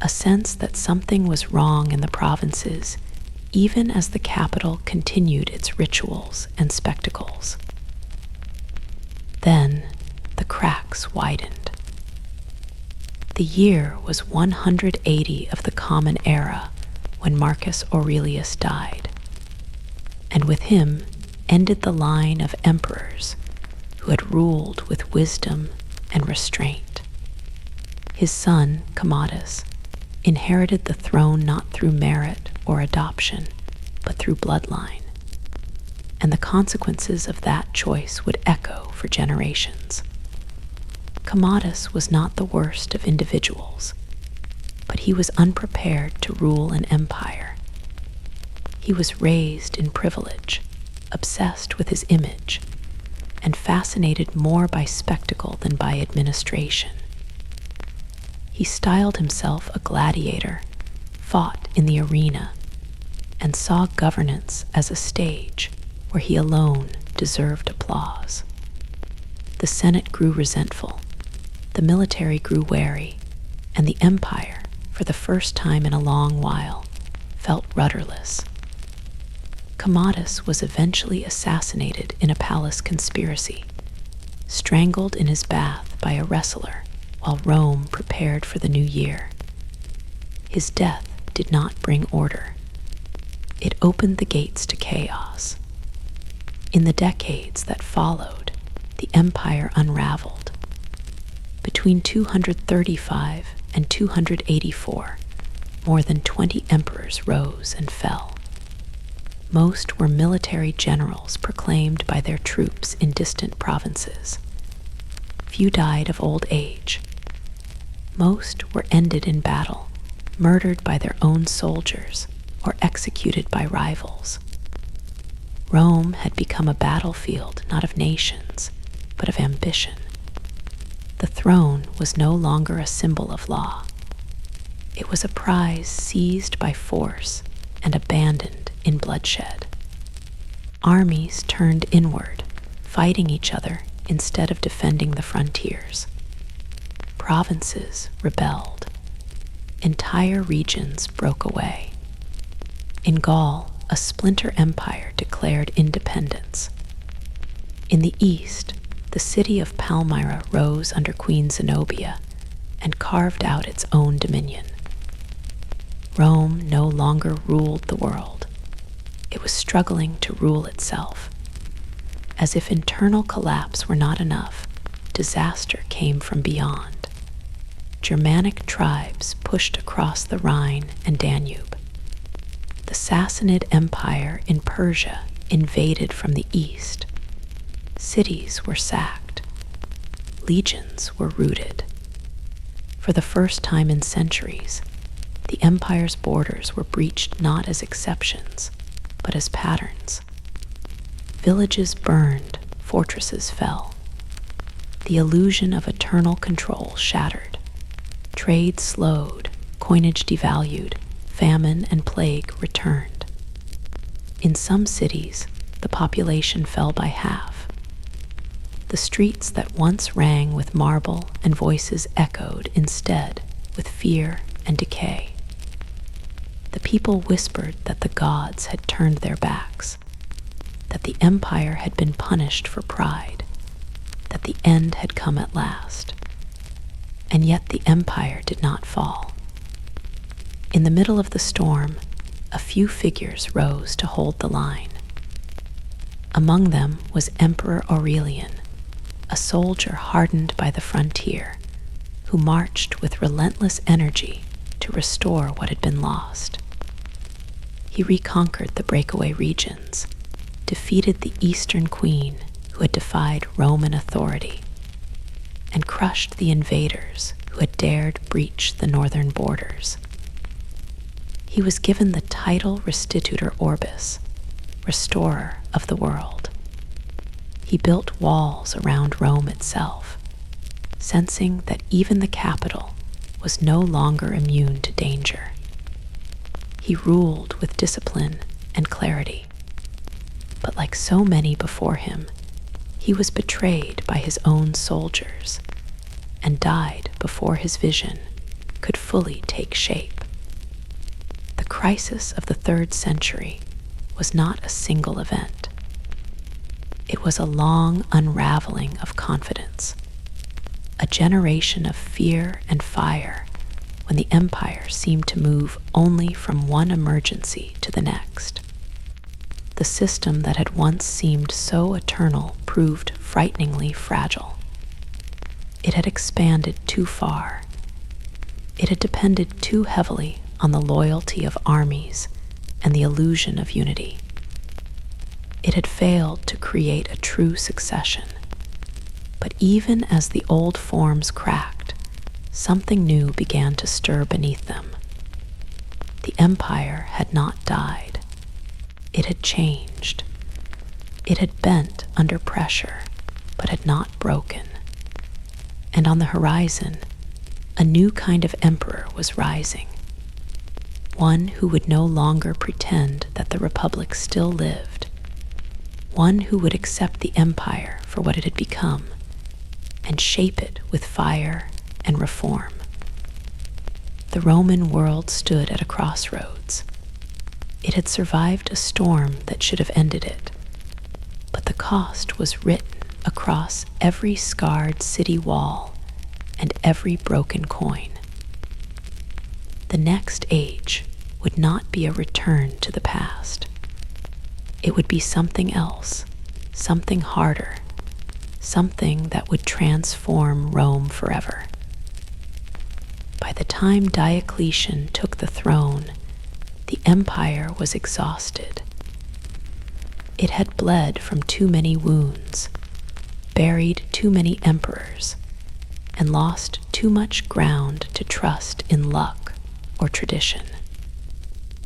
a sense that something was wrong in the provinces, even as the capital continued its rituals and spectacles. Then the cracks widened. The year was 180 of the Common Era when Marcus Aurelius died, and with him ended the line of emperors who had ruled with wisdom and restraint. His son, Commodus, inherited the throne not through merit or adoption, but through bloodline, and the consequences of that choice would echo for generations. Commodus was not the worst of individuals, but he was unprepared to rule an empire. He was raised in privilege, obsessed with his image, and fascinated more by spectacle than by administration. He styled himself a gladiator, fought in the arena, and saw governance as a stage where he alone deserved applause. The Senate grew resentful, the military grew wary, and the empire, for the first time in a long while, felt rudderless. Commodus was eventually assassinated in a palace conspiracy, strangled in his bath by a wrestler while Rome prepared for the new year. His death did not bring order. It opened the gates to chaos. In the decades that followed, the empire unraveled. Between 235 and 284, more than 20 emperors rose and fell. Most were military generals proclaimed by their troops in distant provinces. Few died of old age. Most were ended in battle, murdered by their own soldiers or executed by rivals. Rome had become a battlefield not of nations, but of ambition. The throne was no longer a symbol of law. It was a prize seized by force and abandoned in bloodshed. Armies turned inward, fighting each other instead of defending the frontiers. Provinces rebelled. Entire regions broke away. In Gaul, a splinter empire declared independence. In the east, the city of Palmyra rose under Queen Zenobia and carved out its own dominion. Rome no longer ruled the world. It was struggling to rule itself. As if internal collapse were not enough, disaster came from beyond. Germanic tribes pushed across the Rhine and Danube. The Sassanid Empire in Persia invaded from the east. Cities were sacked. Legions were routed. For the first time in centuries, the empire's borders were breached not as exceptions, but as patterns. Villages burned, fortresses fell. The illusion of eternal control shattered. Trade slowed, coinage devalued, famine and plague returned. In some cities, the population fell by half. The streets that once rang with marble and voices echoed instead with fear and decay. The people whispered that the gods had turned their backs, that the empire had been punished for pride, that the end had come at last. And yet the empire did not fall. In the middle of the storm, a few figures rose to hold the line. Among them was Emperor Aurelian, a soldier hardened by the frontier, who marched with relentless energy to restore what had been lost. He reconquered the breakaway regions, defeated the Eastern Queen who had defied Roman authority, and crushed the invaders who had dared breach the northern borders. He was given the title Restitutor Orbis, restorer of the world. He built walls around Rome itself, sensing that even the capital was no longer immune to danger. He ruled with discipline and clarity, but like so many before him, he was betrayed by his own soldiers and died before his vision could fully take shape. The crisis of the 3rd century was not a single event. It was a long unraveling of confidence, a generation of fear and fire when the empire seemed to move only from one emergency to the next. The system that had once seemed so eternal proved frighteningly fragile. It had expanded too far. It had depended too heavily on the loyalty of armies and the illusion of unity. It had failed to create a true succession. But even as the old forms cracked, something new began to stir beneath them. The empire had not died. It had changed. It had bent under pressure, but had not broken. And on the horizon, a new kind of emperor was rising. One who would no longer pretend that the Republic still lived. One who would accept the empire for what it had become and shape it with fire and reform. The Roman world stood at a crossroads. It had survived a storm that should have ended it, but the cost was written across every scarred city wall and every broken coin. The next age would not be a return to the past. It would be something else, something harder, something that would transform Rome forever. By the time Diocletian took the throne, the empire was exhausted. It had bled from too many wounds, buried too many emperors, and lost too much ground to trust in luck or tradition.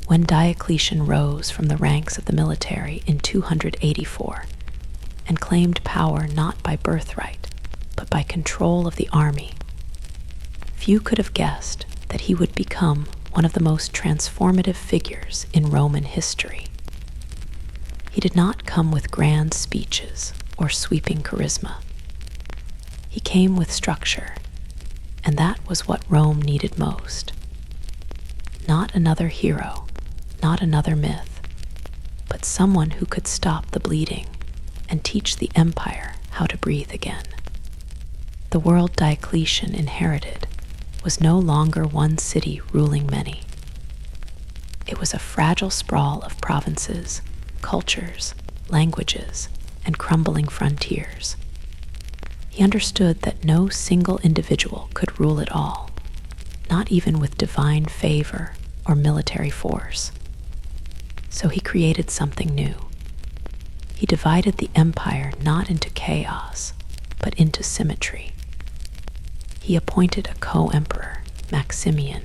When Diocletian rose from the ranks of the military in 284 and claimed power not by birthright, but by control of the army, few could have guessed that he would become one of the most transformative figures in Roman history. He did not come with grand speeches or sweeping charisma. He came with structure, and that was what Rome needed most. Not another hero, not another myth, but someone who could stop the bleeding and teach the empire how to breathe again. The world Diocletian inherited was no longer one city ruling many. It was a fragile sprawl of provinces, cultures, languages, and crumbling frontiers. He understood that no single individual could rule it all, not even with divine favor or military force. So he created something new. He divided the empire not into chaos, but into symmetry. He appointed a co-emperor, Maximian,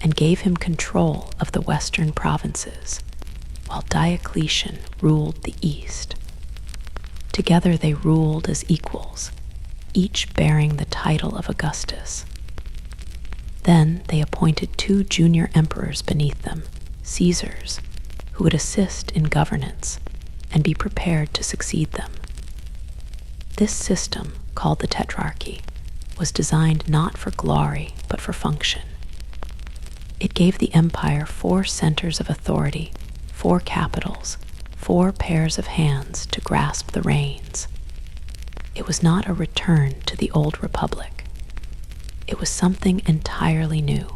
and gave him control of the western provinces, while Diocletian ruled the east. Together they ruled as equals, each bearing the title of Augustus. Then they appointed 2 junior emperors beneath them, Caesars, who would assist in governance and be prepared to succeed them. This system, called the Tetrarchy, was designed not for glory but for function. It gave the empire 4 centers of authority, 4 capitals, 4 pairs of hands to grasp the reins. It was not a return to the old republic. It was something entirely new.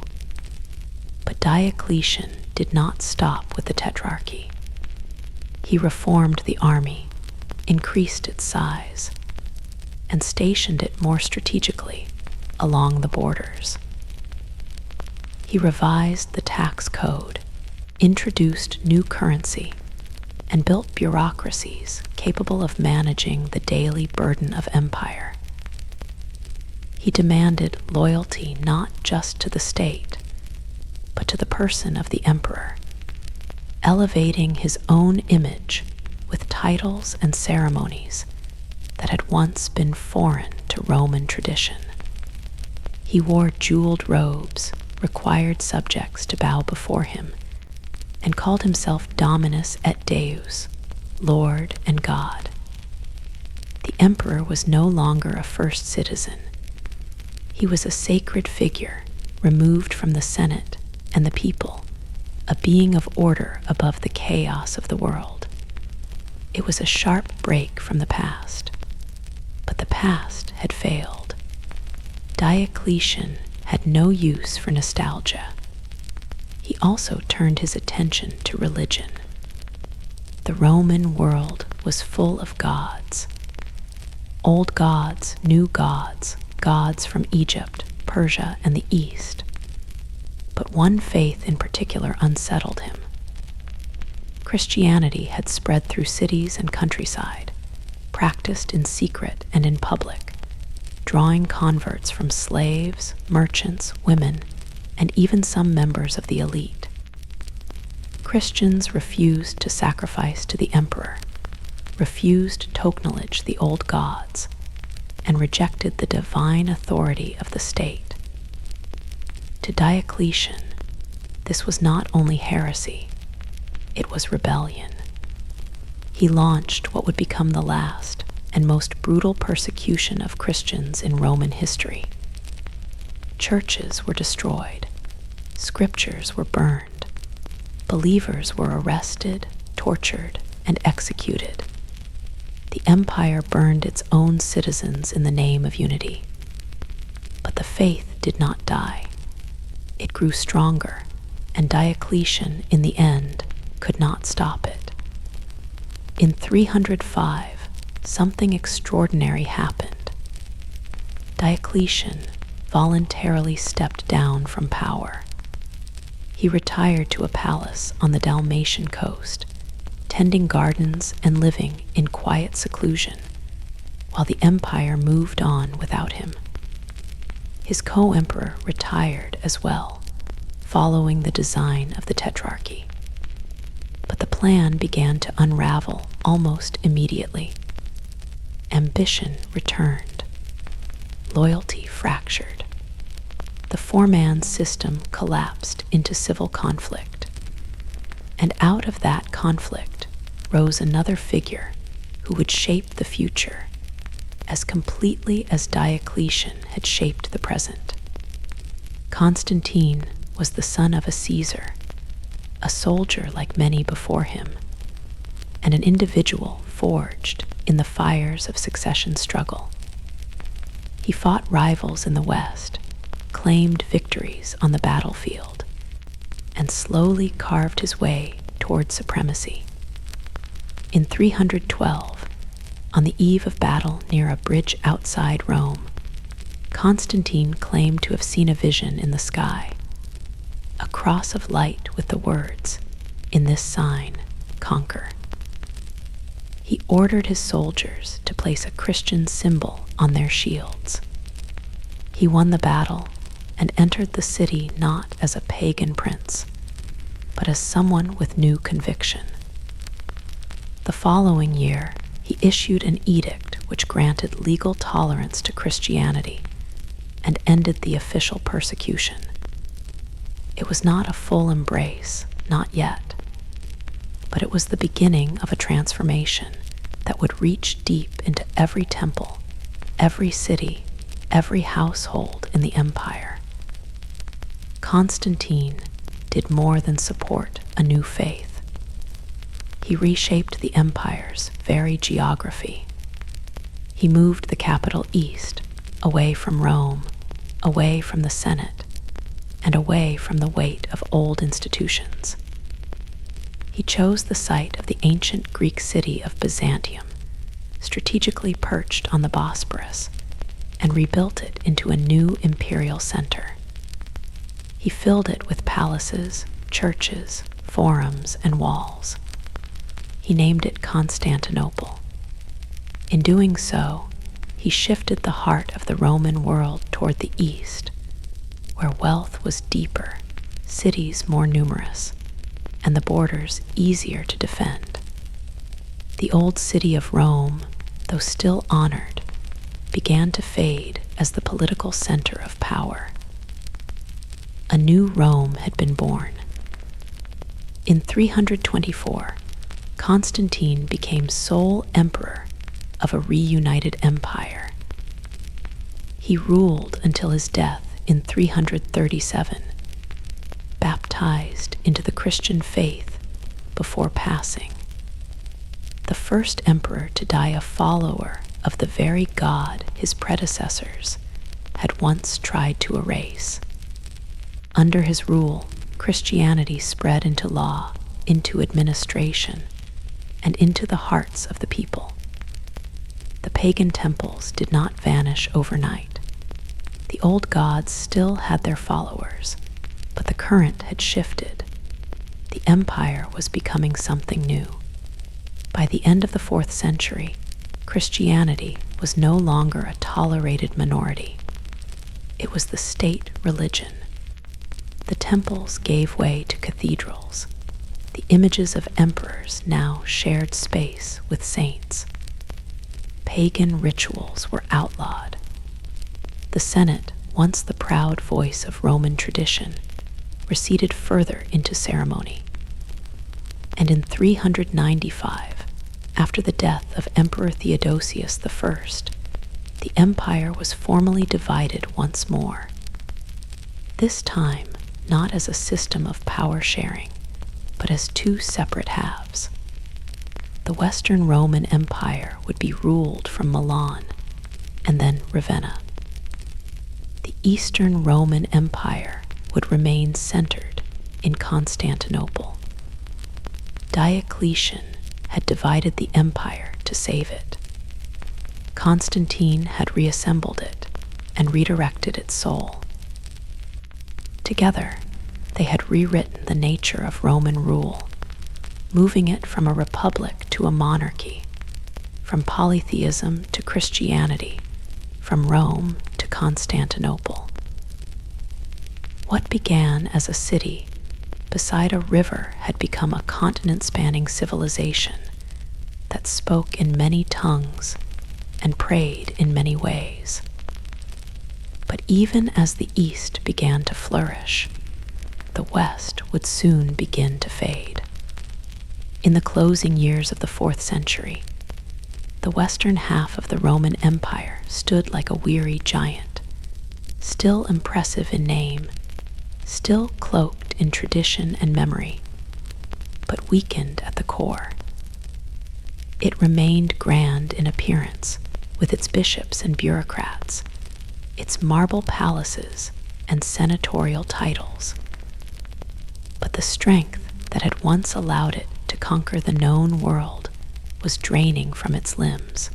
But Diocletian did not stop with the Tetrarchy. He reformed the army, increased its size, and stationed it more strategically along the borders. He revised the tax code, introduced new currency, and built bureaucracies capable of managing the daily burden of empire. He demanded loyalty not just to the state, but to the person of the emperor, elevating his own image with titles and ceremonies that had once been foreign to Roman tradition. He wore jeweled robes, required subjects to bow before him, and called himself Dominus et Deus, Lord and God. The emperor was no longer a first citizen. He was a sacred figure removed from the Senate and the people, a being of order above the chaos of the world. It was a sharp break from the past, but the past had failed. Diocletian had no use for nostalgia. He also turned his attention to religion. The Roman world was full of gods. Old gods, new gods, gods from Egypt, Persia, and the East. But one faith in particular unsettled him. Christianity had spread through cities and countryside, practiced in secret and in public, drawing converts from slaves, merchants, women, and even some members of the elite. Christians refused to sacrifice to the emperor, refused to acknowledge the old gods, and rejected the divine authority of the state. To Diocletian, this was not only heresy, it was rebellion. He launched what would become the last and most brutal persecution of Christians in Roman history. Churches were destroyed, scriptures were burned, believers were arrested, tortured, and executed. The empire burned its own citizens in the name of unity. But the faith did not die. It grew stronger, and Diocletian, in the end, could not stop it. In 305, something extraordinary happened. Diocletian voluntarily stepped down from power. He retired to a palace on the Dalmatian coast, tending gardens and living in quiet seclusion, while the empire moved on without him. His co-emperor retired as well, following the design of the Tetrarchy. But the plan began to unravel almost immediately. Ambition returned. Loyalty fractured. The four-man system collapsed into civil conflict. And out of that conflict rose another figure who would shape the future as completely as Diocletian had shaped the present. Constantine was the son of a Caesar, a soldier like many before him, and an individual forged in the fires of succession struggle. He fought rivals in the West, claimed victories on the battlefield, and slowly carved his way toward supremacy. In 312, on the eve of battle near a bridge outside Rome, Constantine claimed to have seen a vision in the sky, a cross of light with the words, "In this sign, conquer." He ordered his soldiers to place a Christian symbol on their shields. He won the battle and entered the city not as a pagan prince, but as someone with new conviction. The following year, he issued an edict which granted legal tolerance to Christianity and ended the official persecution. It was not a full embrace, not yet, but it was the beginning of a transformation that would reach deep into every temple, every city, every household in the empire. Constantine did more than support a new faith. He reshaped the empire's very geography. He moved the capital east, away from Rome, away from the Senate, and away from the weight of old institutions. He chose the site of the ancient Greek city of Byzantium, strategically perched on the Bosporus, and rebuilt it into a new imperial center. He filled it with palaces, churches, forums, and walls. He named it Constantinople. In doing so, he shifted the heart of the Roman world toward the east, where wealth was deeper, cities more numerous, and the borders easier to defend. The old city of Rome, though still honored, began to fade as the political center of power. A new Rome had been born. In 324, Constantine became sole emperor of a reunited empire. He ruled until his death in 337, baptized into the Christian faith before passing. The first emperor to die a follower of the very God his predecessors had once tried to erase. Under his rule, Christianity spread into law, into administration, and into the hearts of the people. The pagan temples did not vanish overnight. The old gods still had their followers, but the current had shifted. The empire was becoming something new. By the end of the 4th century, Christianity was no longer a tolerated minority. It was the state religion. The temples gave way to cathedrals. The images of emperors now shared space with saints. Pagan rituals were outlawed. The Senate, once the proud voice of Roman tradition, receded further into ceremony. And in 395, after the death of Emperor Theodosius I, the empire was formally divided once more. This time, not as a system of power sharing, but as two separate halves. The Western Roman Empire would be ruled from Milan and then Ravenna. The Eastern Roman Empire would remain centered in Constantinople. Diocletian had divided the empire to save it. Constantine had reassembled it and redirected its soul. Together, they had rewritten the nature of Roman rule, moving it from a republic to a monarchy, from polytheism to Christianity, from Rome to Constantinople. What began as a city beside a river had become a continent-spanning civilization that spoke in many tongues and prayed in many ways. But even as the East began to flourish, the West would soon begin to fade. In the closing years of the 4th century, the western half of the Roman Empire stood like a weary giant, still impressive in name, still cloaked in tradition and memory, but weakened at the core. It remained grand in appearance, with its bishops and bureaucrats, its marble palaces and senatorial titles. But the strength that had once allowed it to conquer the known world was draining from its limbs.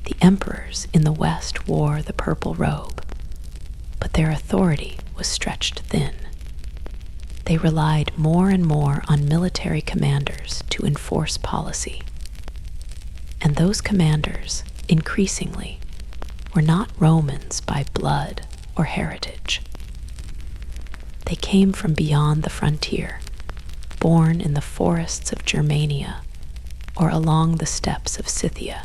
The emperors in the West wore the purple robe, but their authority was stretched thin. They relied more and more on military commanders to enforce policy. And those commanders, increasingly, were not Romans by blood or heritage. They came from beyond the frontier, born in the forests of Germania or along the steppes of Scythia.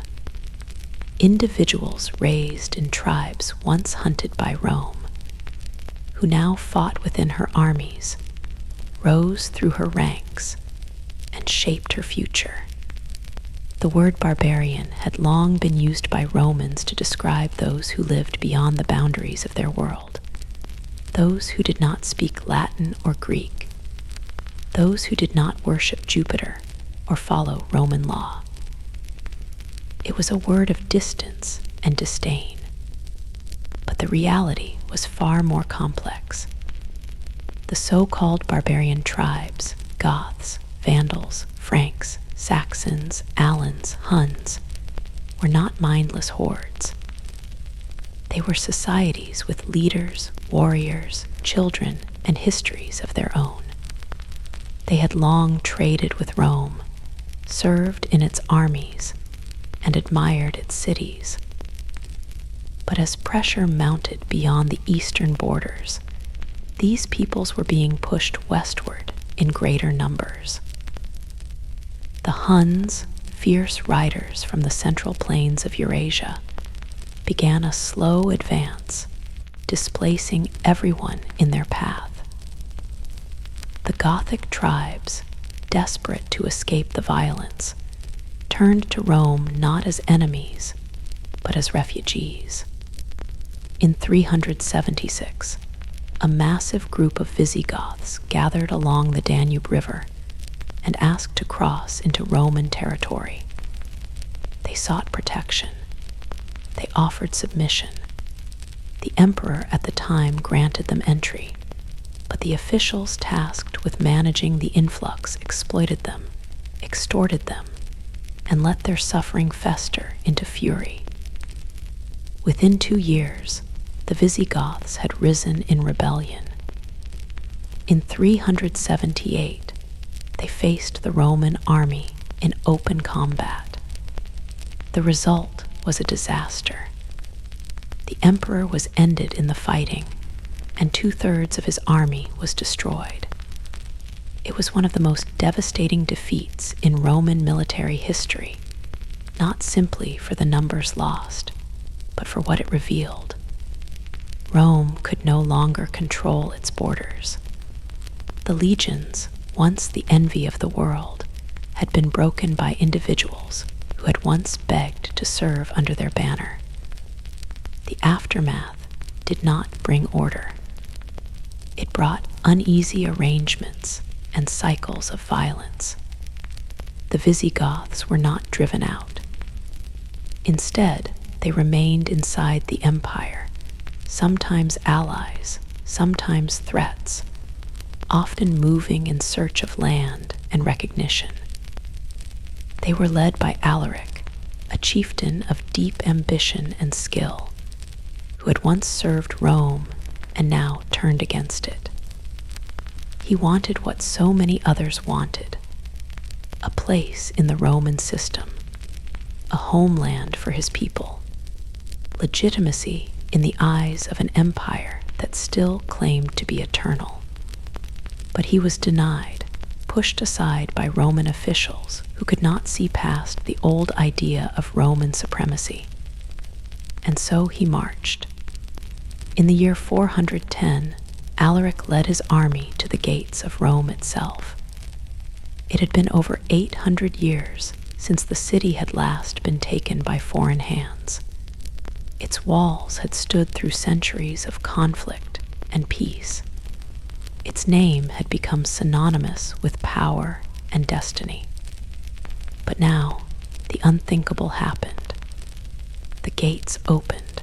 Individuals raised in tribes once hunted by Rome, who now fought within her armies, rose through her ranks, and shaped her future. The word barbarian had long been used by Romans to describe those who lived beyond the boundaries of their world, those who did not speak Latin or Greek, those who did not worship Jupiter or follow Roman law. It was a word of distance and disdain, but the reality was far more complex. The so-called barbarian tribes, Goths, Vandals, Franks, Saxons, Alans, Huns, were not mindless hordes. They were societies with leaders, warriors, children, and histories of their own. They had long traded with Rome, served in its armies, and admired its cities. But as pressure mounted beyond the eastern borders, these peoples were being pushed westward in greater numbers. The Huns, fierce riders from the central plains of Eurasia, began a slow advance, displacing everyone in their path. The Gothic tribes, desperate to escape the violence, turned to Rome not as enemies, but as refugees. In 376, a massive group of Visigoths gathered along the Danube River and asked to cross into Roman territory. They sought protection. They offered submission. The emperor at the time granted them entry, but the officials tasked with managing the influx exploited them, extorted them, and let their suffering fester into fury. Within 2 years, the Visigoths had risen in rebellion. In 378, they faced the Roman army in open combat. The result was a disaster. The emperor was ended in the fighting, and 2/3 of his army was destroyed. It was one of the most devastating defeats in Roman military history, not simply for the numbers lost, but for what it revealed. Rome could no longer control its borders. The legions, once the envy of the world, had been broken by individuals who had once begged to serve under their banner. The aftermath did not bring order. It brought uneasy arrangements and cycles of violence. The Visigoths were not driven out. Instead, they remained inside the empire, sometimes allies, sometimes threats, often moving in search of land and recognition. They were led by Alaric, a chieftain of deep ambition and skill, who had once served Rome and now turned against it. He wanted what so many others wanted: a place in the Roman system, a homeland for his people, legitimacy in the eyes of an empire that still claimed to be eternal. But he was denied, pushed aside by Roman officials who could not see past the old idea of Roman supremacy. And so he marched. In the year 410, Alaric led his army to the gates of Rome itself. It had been over 800 years since the city had last been taken by foreign hands. Its walls had stood through centuries of conflict and peace. Its name had become synonymous with power and destiny. But now, the unthinkable happened. The gates opened.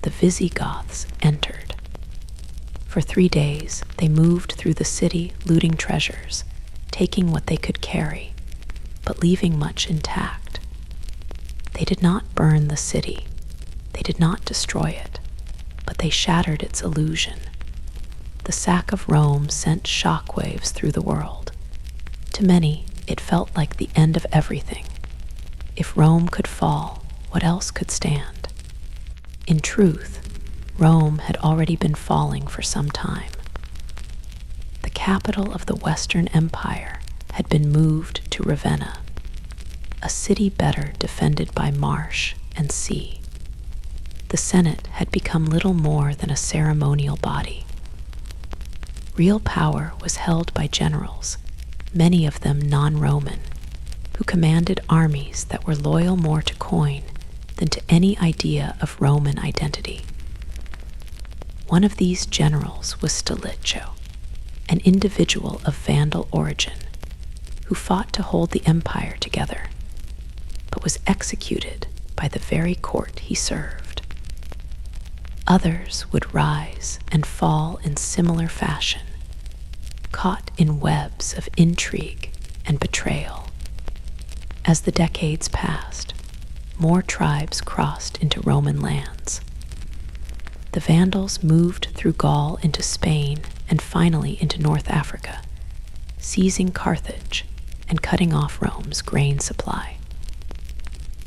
The Visigoths entered. For 3 days, they moved through the city looting treasures, taking what they could carry, but leaving much intact. They did not burn the city. They did not destroy it, but they shattered its illusion. The sack of Rome sent shockwaves through the world. To many, it felt like the end of everything. If Rome could fall, what else could stand? In truth, Rome had already been falling for some time. The capital of the Western Empire had been moved to Ravenna, a city better defended by marsh and sea. The Senate had become little more than a ceremonial body. Real power was held by generals, many of them non-Roman, who commanded armies that were loyal more to coin than to any idea of Roman identity. One of these generals was Stilicho, an individual of Vandal origin, who fought to hold the empire together, but was executed by the very court he served. Others would rise and fall in similar fashion, caught in webs of intrigue and betrayal. As the decades passed, more tribes crossed into Roman lands. The Vandals moved through Gaul into Spain and finally into North Africa, seizing Carthage and cutting off Rome's grain supply.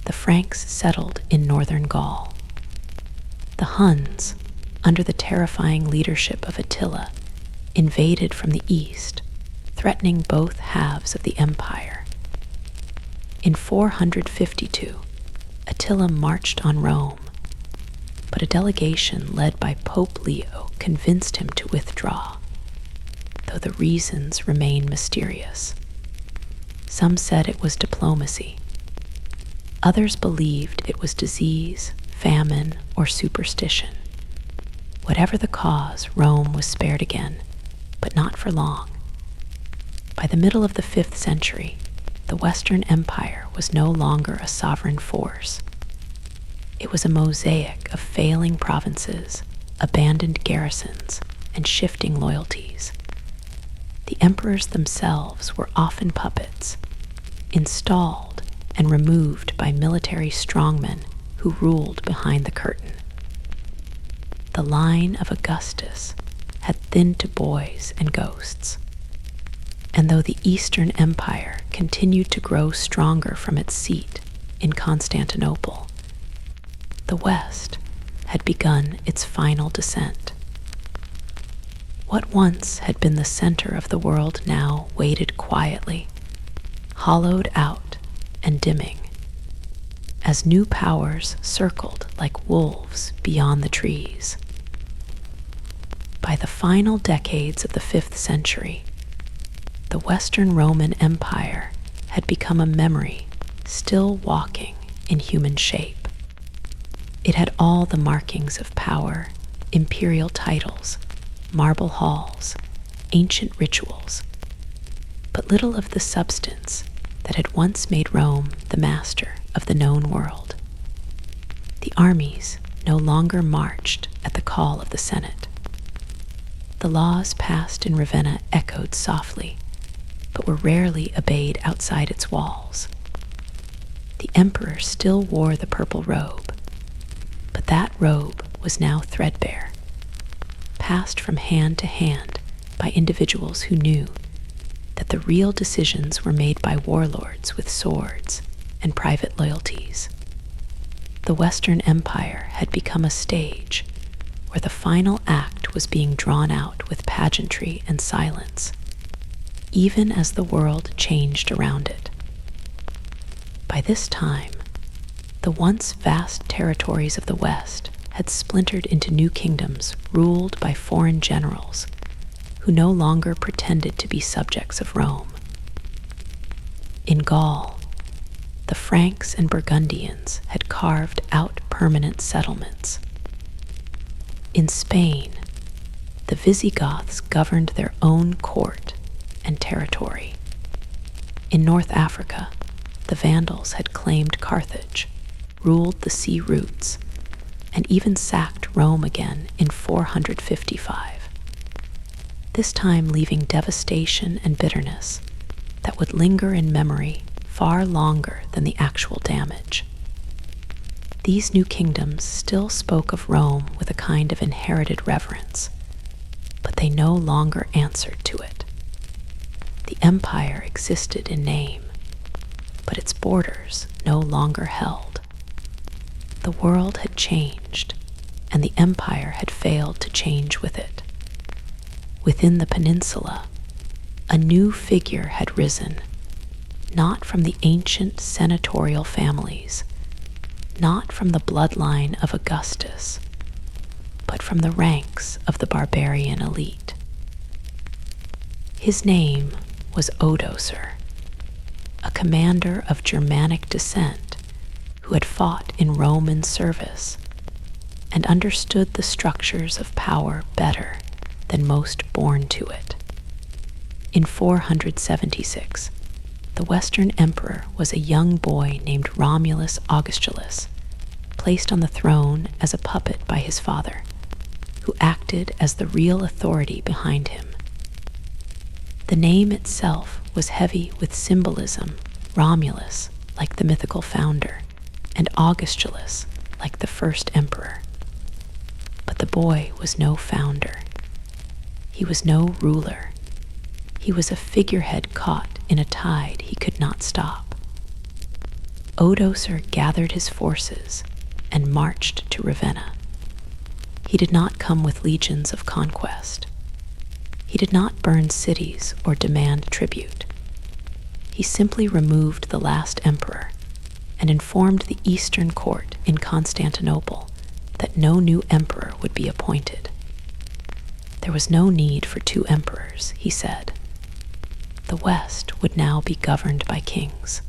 The Franks settled in northern Gaul. The Huns, under the terrifying leadership of Attila, invaded from the east, threatening both halves of the empire. In 452, Attila marched on Rome, but a delegation led by Pope Leo convinced him to withdraw, though the reasons remain mysterious. Some said it was diplomacy. Others believed it was disease, famine, or superstition. Whatever the cause, Rome was spared again, but not for long. By the middle of the 5th century, the Western Empire was no longer a sovereign force. It was a mosaic of failing provinces, abandoned garrisons, and shifting loyalties. The emperors themselves were often puppets, installed and removed by military strongmen who ruled behind the curtain. The line of Augustus had thinned to boys and ghosts. And though the Eastern Empire continued to grow stronger from its seat in Constantinople, the West had begun its final descent. What once had been the center of the world now waited quietly, hollowed out and dimming, as new powers circled like wolves beyond the trees. By the final decades of the 5th century, the Western Roman Empire had become a memory still walking in human shape. It had all the markings of power, imperial titles, marble halls, ancient rituals, but little of the substance that had once made Rome the master of the known world. The armies no longer marched at the call of the Senate. The laws passed in Ravenna echoed softly, but were rarely obeyed outside its walls. The emperor still wore the purple robe, but that robe was now threadbare, passed from hand to hand by individuals who knew that the real decisions were made by warlords with swords and private loyalties. The Western Empire had become a stage where the final act was being drawn out with pageantry and silence, even as the world changed around it. By this time, the once vast territories of the West had splintered into new kingdoms ruled by foreign generals who no longer pretended to be subjects of Rome. In Gaul, the Franks and Burgundians had carved out permanent settlements. In Spain, the Visigoths governed their own court and territory. In North Africa, the Vandals had claimed Carthage, ruled the sea routes, and even sacked Rome again in 455. This time leaving devastation and bitterness that would linger in memory far longer than the actual damage. These new kingdoms still spoke of Rome with a kind of inherited reverence, but they no longer answered to it. The empire existed in name, but its borders no longer held. The world had changed, and the empire had failed to change with it. Within the peninsula, a new figure had risen, not from the ancient senatorial families, not from the bloodline of Augustus, but from the ranks of the barbarian elite. His name was Odoacer, a commander of Germanic descent who had fought in Roman service and understood the structures of power better than most born to it. In 476, the Western emperor was a young boy named Romulus Augustulus, placed on the throne as a puppet by his father, who acted as the real authority behind him. The name itself was heavy with symbolism, Romulus, like the mythical founder, and Augustulus, like the first emperor. But the boy was no founder. He was no ruler. He was a figurehead caught in a tide he could not stop. Odoacer gathered his forces and marched to Ravenna. He did not come with legions of conquest. He did not burn cities or demand tribute. he simply removed the last emperor and informed the Eastern court in Constantinople that no new emperor would be appointed. There was no need for two emperors, he said. The West would now be governed by kings.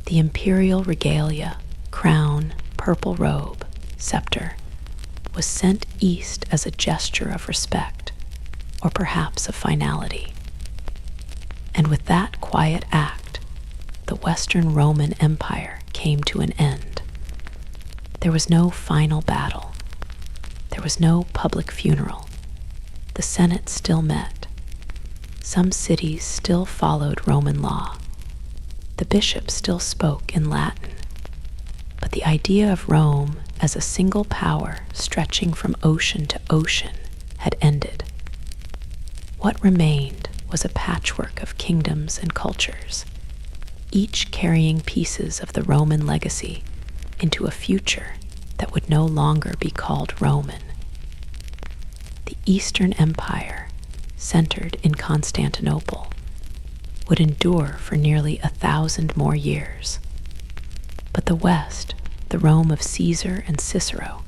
The imperial regalia, crown, purple robe, scepter, was sent east as a gesture of respect, or perhaps of finality. And with that quiet act, the Western Roman Empire came to an end. There was no final battle. There was no public funeral. The Senate still met. Some cities still followed Roman law. The bishops still spoke in Latin. But the idea of Rome as a single power stretching from ocean to ocean had ended. What remained was a patchwork of kingdoms and cultures, each carrying pieces of the Roman legacy into a future that would no longer be called Roman. The Eastern Empire, centered in Constantinople, would endure for nearly 1,000 more years. But the West, the Rome of Caesar and Cicero,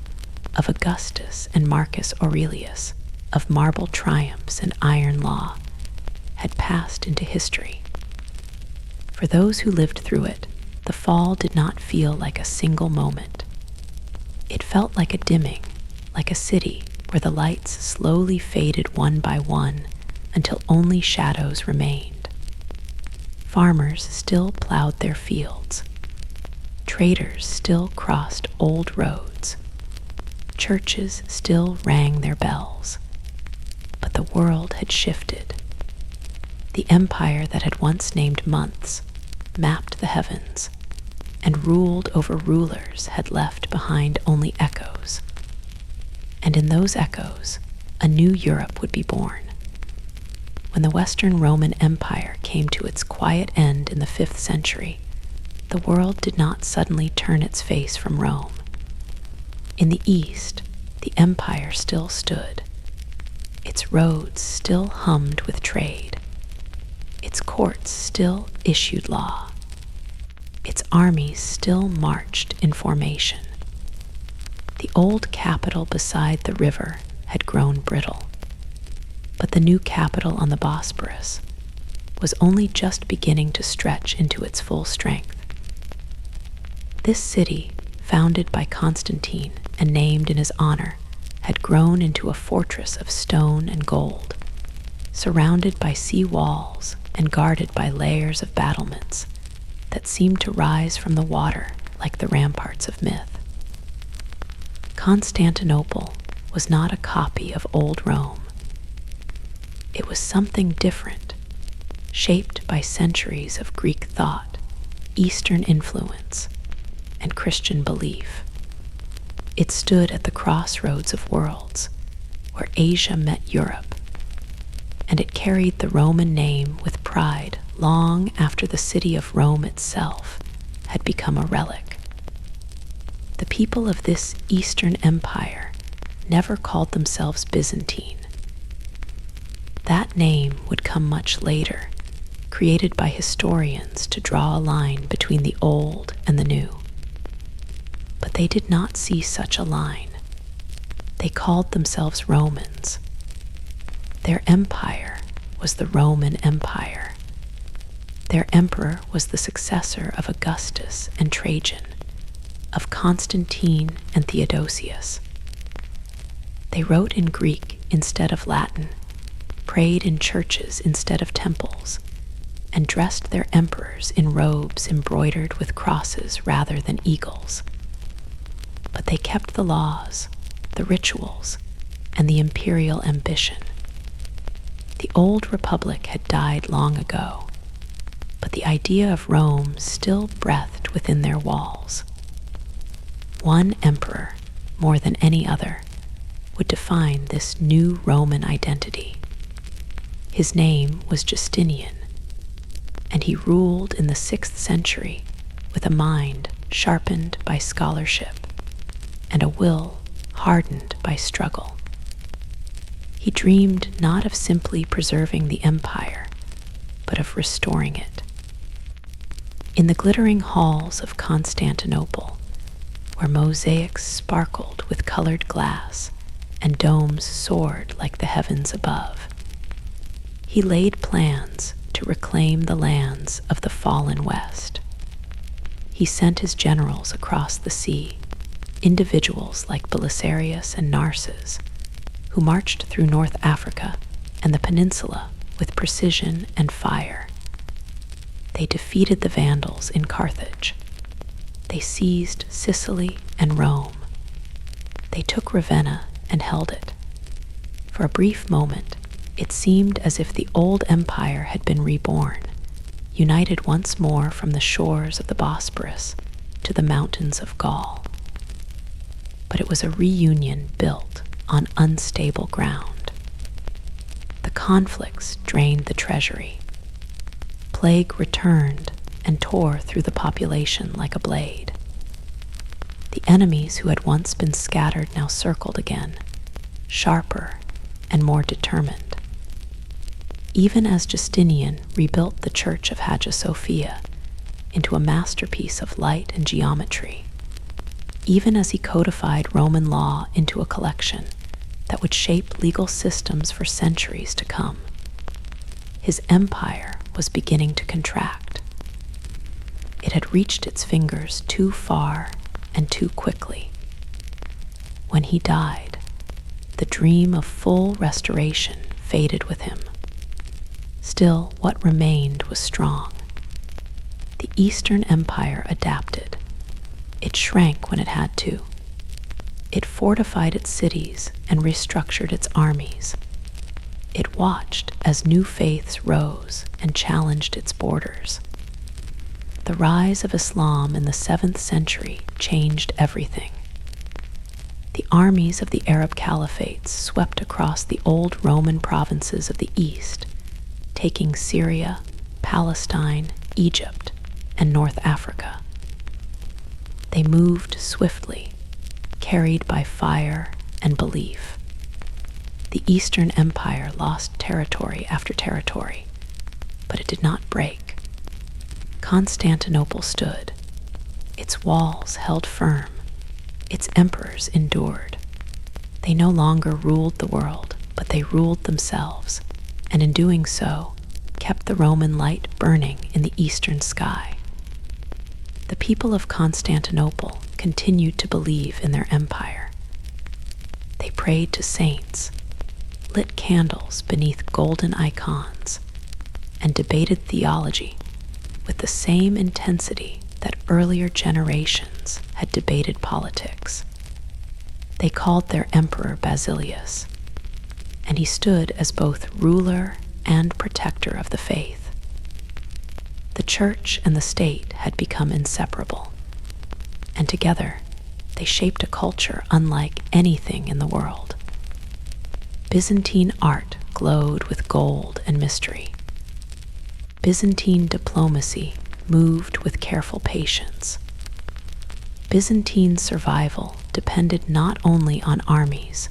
of Augustus and Marcus Aurelius, of marble triumphs and iron law, had passed into history. For those who lived through it, the fall did not feel like a single moment. It felt like a dimming, like a city where the lights slowly faded one by one until only shadows remained. Farmers still plowed their fields. Traders still crossed old roads. Churches still rang their bells. But the world had shifted. The empire that had once named months, mapped the heavens, and ruled over rulers had left behind only echoes. And in those echoes, a new Europe would be born. When the Western Roman Empire came to its quiet end in the 5th century, the world did not suddenly turn its face from Rome. In the East, the empire still stood. Its roads still hummed with trade. Its courts still issued law. Its armies still marched in formation. The old capital beside the river had grown brittle, but the new capital on the Bosporus was only just beginning to stretch into its full strength. This city, founded by Constantine and named in his honor, had grown into a fortress of stone and gold, surrounded by sea walls and guarded by layers of battlements that seemed to rise from the water like the ramparts of myth. Constantinople was not a copy of old Rome. It was something different, shaped by centuries of Greek thought, Eastern influence, and Christian belief. It stood at the crossroads of worlds, where Asia met Europe, and it carried the Roman name with pride long after the city of Rome itself had become a relic. The people of this Eastern Empire never called themselves Byzantine. That name would come much later, created by historians to draw a line between the old and the new. But they did not see such a line. They called themselves Romans. Their empire was the Roman Empire. Their emperor was the successor of Augustus and Trajan, of Constantine and Theodosius. They wrote in Greek instead of Latin, prayed in churches instead of temples, and dressed their emperors in robes embroidered with crosses rather than eagles. But they kept the laws, the rituals, and the imperial ambition. The old republic had died long ago, but the idea of Rome still breathed within their walls. One emperor, more than any other, would define this new Roman identity. His name was Justinian, and he ruled in the 6th century with a mind sharpened by scholarship and a will hardened by struggle. He dreamed not of simply preserving the empire, but of restoring it, In the glittering halls of Constantinople, where mosaics sparkled with colored glass and domes soared like the heavens above, he laid plans to reclaim the lands of the fallen West. He sent his generals across the sea, individuals like Belisarius and Narses, who marched through North Africa and the peninsula with precision and fire. They defeated the Vandals in Carthage. They seized Sicily and Rome. They took Ravenna and held it. For a brief moment, it seemed as if the old empire had been reborn, united once more from the shores of the Bosporus to the mountains of Gaul. But it was a reunion built on unstable ground. The conflicts drained the treasury. Plague returned and tore through the population like a blade. The enemies who had once been scattered now circled again, sharper and more determined. Even as Justinian rebuilt the Church of Hagia Sophia into a masterpiece of light and geometry, even as he codified Roman law into a collection that would shape legal systems for centuries to come, his empire was beginning to contract. It had reached its fingers too far and too quickly. When he died, the dream of full restoration faded with him. Still, what remained was strong. The Eastern Empire adapted. It shrank when it had to. It fortified its cities and restructured its armies. It watched as new faiths rose and challenged its borders. The rise of Islam in the 7th century changed everything. The armies of the Arab caliphates swept across the old Roman provinces of the East, taking Syria, Palestine, Egypt, and North Africa. They moved swiftly, carried by fire and belief. The Eastern Empire lost territory after territory, but it did not break. Constantinople stood. Its walls held firm. Its emperors endured. They no longer ruled the world, but they ruled themselves, and in doing so, kept the Roman light burning in the eastern sky. The people of Constantinople continued to believe in their empire. They prayed to saints, lit candles beneath golden icons, and debated theology with the same intensity that earlier generations had debated politics. They called their emperor Basilius, and he stood as both ruler and protector of the faith. The church and the state had become inseparable, and together they shaped a culture unlike anything in the world. Byzantine art glowed with gold and mystery. Byzantine diplomacy moved with careful patience. Byzantine survival depended not only on armies,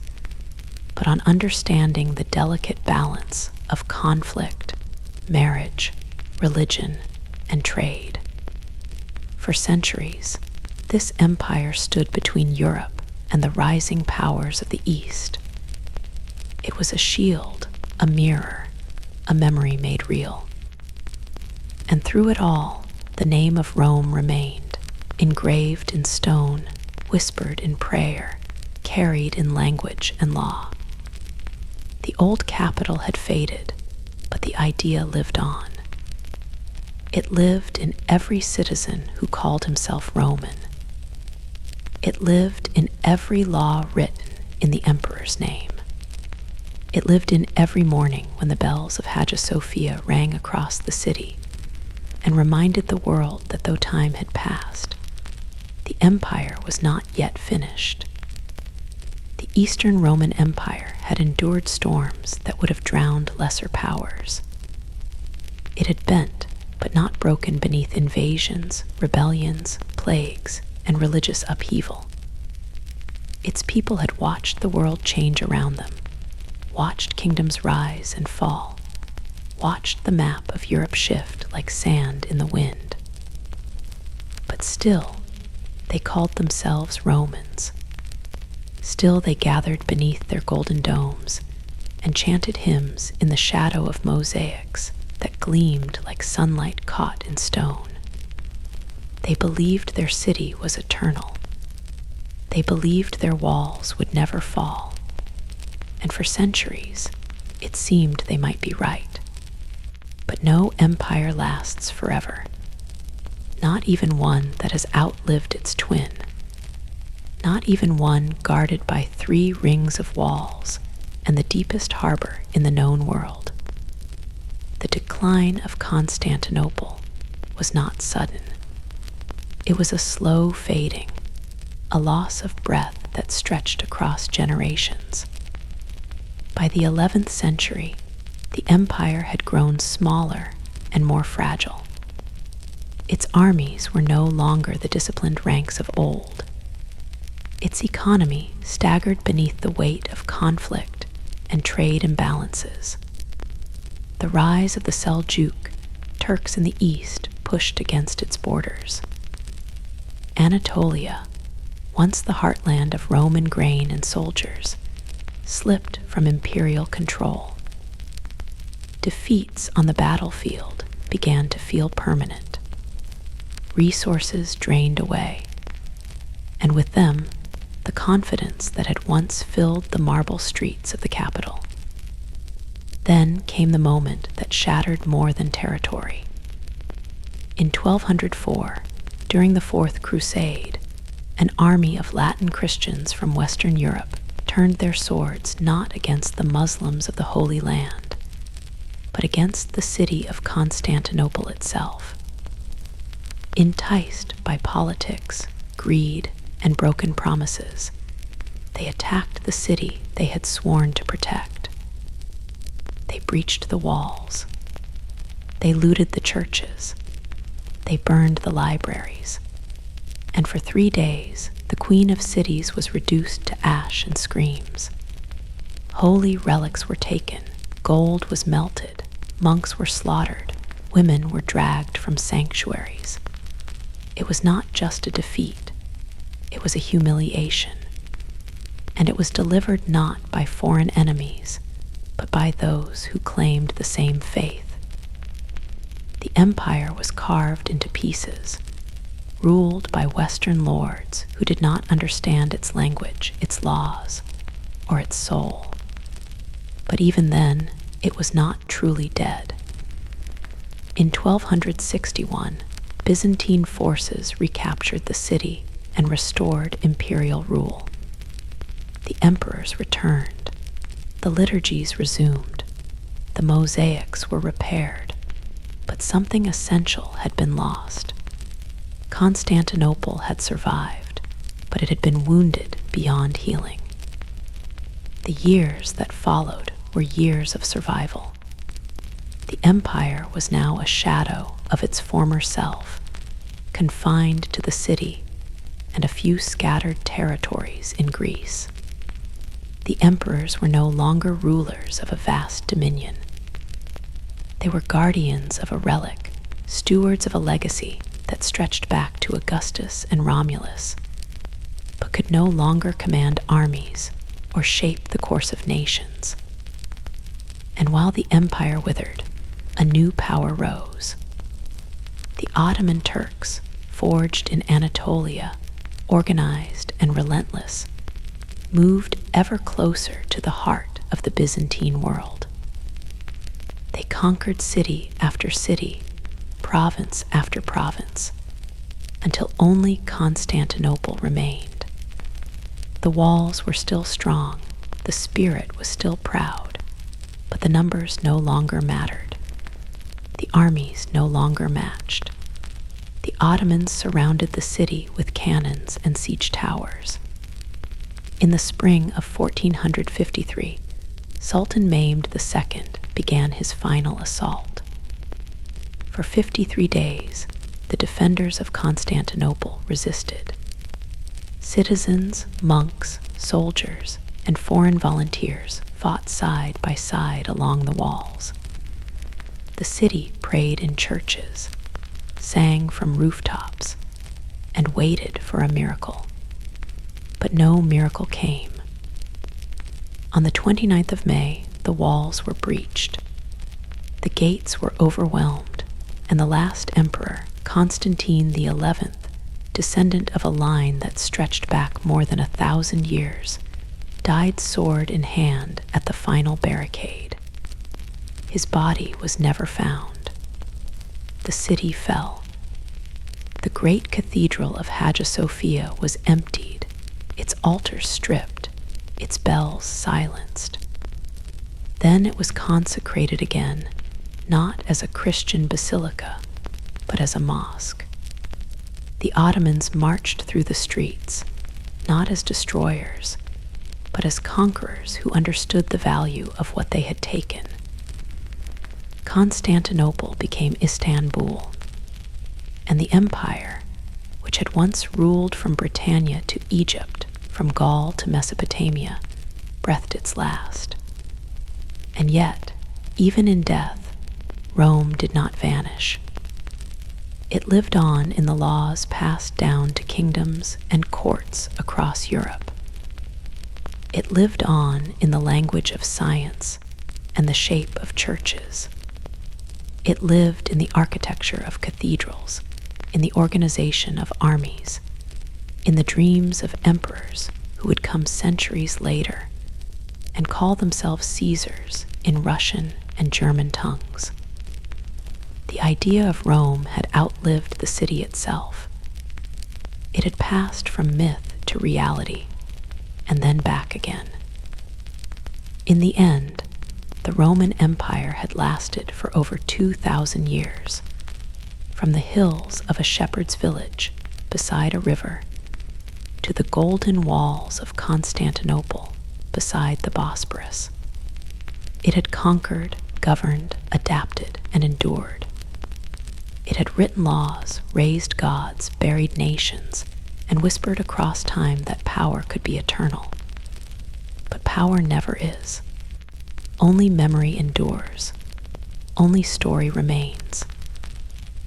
but on understanding the delicate balance of conflict, marriage, religion, and trade. For centuries, this empire stood between Europe and the rising powers of the East. It was a shield, a mirror, a memory made real. And through it all, the name of Rome remained, engraved in stone, whispered in prayer, carried in language and law. The old capital had faded, but the idea lived on. It lived in every citizen who called himself Roman. It lived in every law written in the emperor's name. It lived in every morning when the bells of Hagia Sophia rang across the city and reminded the world that though time had passed, the empire was not yet finished. The Eastern Roman Empire had endured storms that would have drowned lesser powers. It had bent, but not broken beneath invasions, rebellions, plagues, and religious upheaval. Its people had watched the world change around them, watched kingdoms rise and fall, watched the map of Europe shift like sand in the wind. But still, they called themselves Romans. Still they gathered beneath their golden domes and chanted hymns in the shadow of mosaics that gleamed like sunlight caught in stone. They believed their city was eternal. They believed their walls would never fall. And for centuries, it seemed they might be right. But no empire lasts forever. Not even one that has outlived its twin. Not even one guarded by 3 rings of walls and the deepest harbor in the known world. The decline of Constantinople was not sudden. It was a slow fading, a loss of breath that stretched across generations. By the 11th century, the empire had grown smaller and more fragile. Its armies were no longer the disciplined ranks of old. Its economy staggered beneath the weight of conflict and trade imbalances. The rise of the Seljuk Turks in the east pushed against its borders. Anatolia, once the heartland of Roman grain and soldiers, slipped from imperial control. Defeats on the battlefield began to feel permanent. Resources drained away, and with them, the confidence that had once filled the marble streets of the capital. Then came the moment that shattered more than territory. In 1204, during the Fourth Crusade, an army of Latin Christians from Western Europe turned their swords not against the Muslims of the Holy Land, but against the city of Constantinople itself. Enticed by politics, greed, and broken promises, they attacked the city they had sworn to protect. They breached the walls. They looted the churches. They burned the libraries. And for 3 days, the Queen of Cities was reduced to ash and screams. Holy relics were taken, gold was melted, monks were slaughtered, women were dragged from sanctuaries. It was not just a defeat, it was a humiliation. And it was delivered not by foreign enemies, but by those who claimed the same faith. The empire was carved into pieces, ruled by Western lords who did not understand its language, its laws, or its soul. But even then, it was not truly dead. In 1261, Byzantine forces recaptured the city and restored imperial rule. The emperors returned. The liturgies resumed. The mosaics were repaired. But something essential had been lost. Constantinople had survived, but it had been wounded beyond healing. The years that followed were years of survival. The empire was now a shadow of its former self, confined to the city and a few scattered territories in Greece. The emperors were no longer rulers of a vast dominion. They were guardians of a relic, stewards of a legacy that stretched back to Augustus and Romulus, but could no longer command armies or shape the course of nations. And while the empire withered, a new power rose. The Ottoman Turks, forged in Anatolia, organized and relentless, moved ever closer to the heart of the Byzantine world. They conquered city after city, province after province, until only Constantinople remained. The walls were still strong, the spirit was still proud, but the numbers no longer mattered. The armies no longer matched. The Ottomans surrounded the city with cannons and siege towers. In the spring of 1453, Sultan Mehmed II began his final assault. For 53 days, the defenders of Constantinople resisted. Citizens, monks, soldiers, and foreign volunteers fought side by side along the walls. The city prayed in churches, sang from rooftops, and waited for a miracle. But no miracle came. On the 29th of May, the walls were breached. The gates were overwhelmed, and the last emperor, Constantine the 11th, descendant of a line that stretched back more than 1,000 years, died sword in hand at the final barricade. His body was never found. The city fell. The great cathedral of Hagia Sophia was emptied, its altars stripped, its bells silenced. Then it was consecrated again, not as a Christian basilica, but as a mosque. The Ottomans marched through the streets, not as destroyers, but as conquerors who understood the value of what they had taken. Constantinople became Istanbul, and the empire, which had once ruled from Britannia to Egypt, from Gaul to Mesopotamia, breathed its last. And yet, even in death, Rome did not vanish. It lived on in the laws passed down to kingdoms and courts across Europe. It lived on in the language of science and the shape of churches. It lived in the architecture of cathedrals, in the organization of armies, in the dreams of emperors who would come centuries later and call themselves Caesars in Russian and German tongues. The idea of Rome had outlived the city itself. It had passed from myth to reality, and then back again. In the end, the Roman Empire had lasted for over 2,000 years, from the hills of a shepherd's village beside a river to the golden walls of Constantinople beside the Bosporus. It had conquered, governed, adapted, and endured. It had written laws, raised gods, buried nations, and whispered across time that power could be eternal. But power never is. Only memory endures. Only story remains.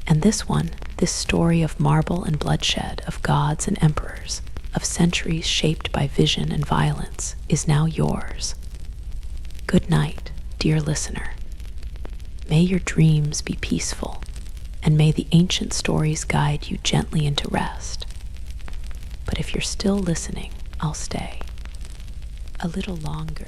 And this one, this story of marble and bloodshed, of gods and emperors, of centuries shaped by vision and violence, is now yours. Good night, dear listener. May your dreams be peaceful, and may the ancient stories guide you gently into rest. But if you're still listening, I'll stay a little longer.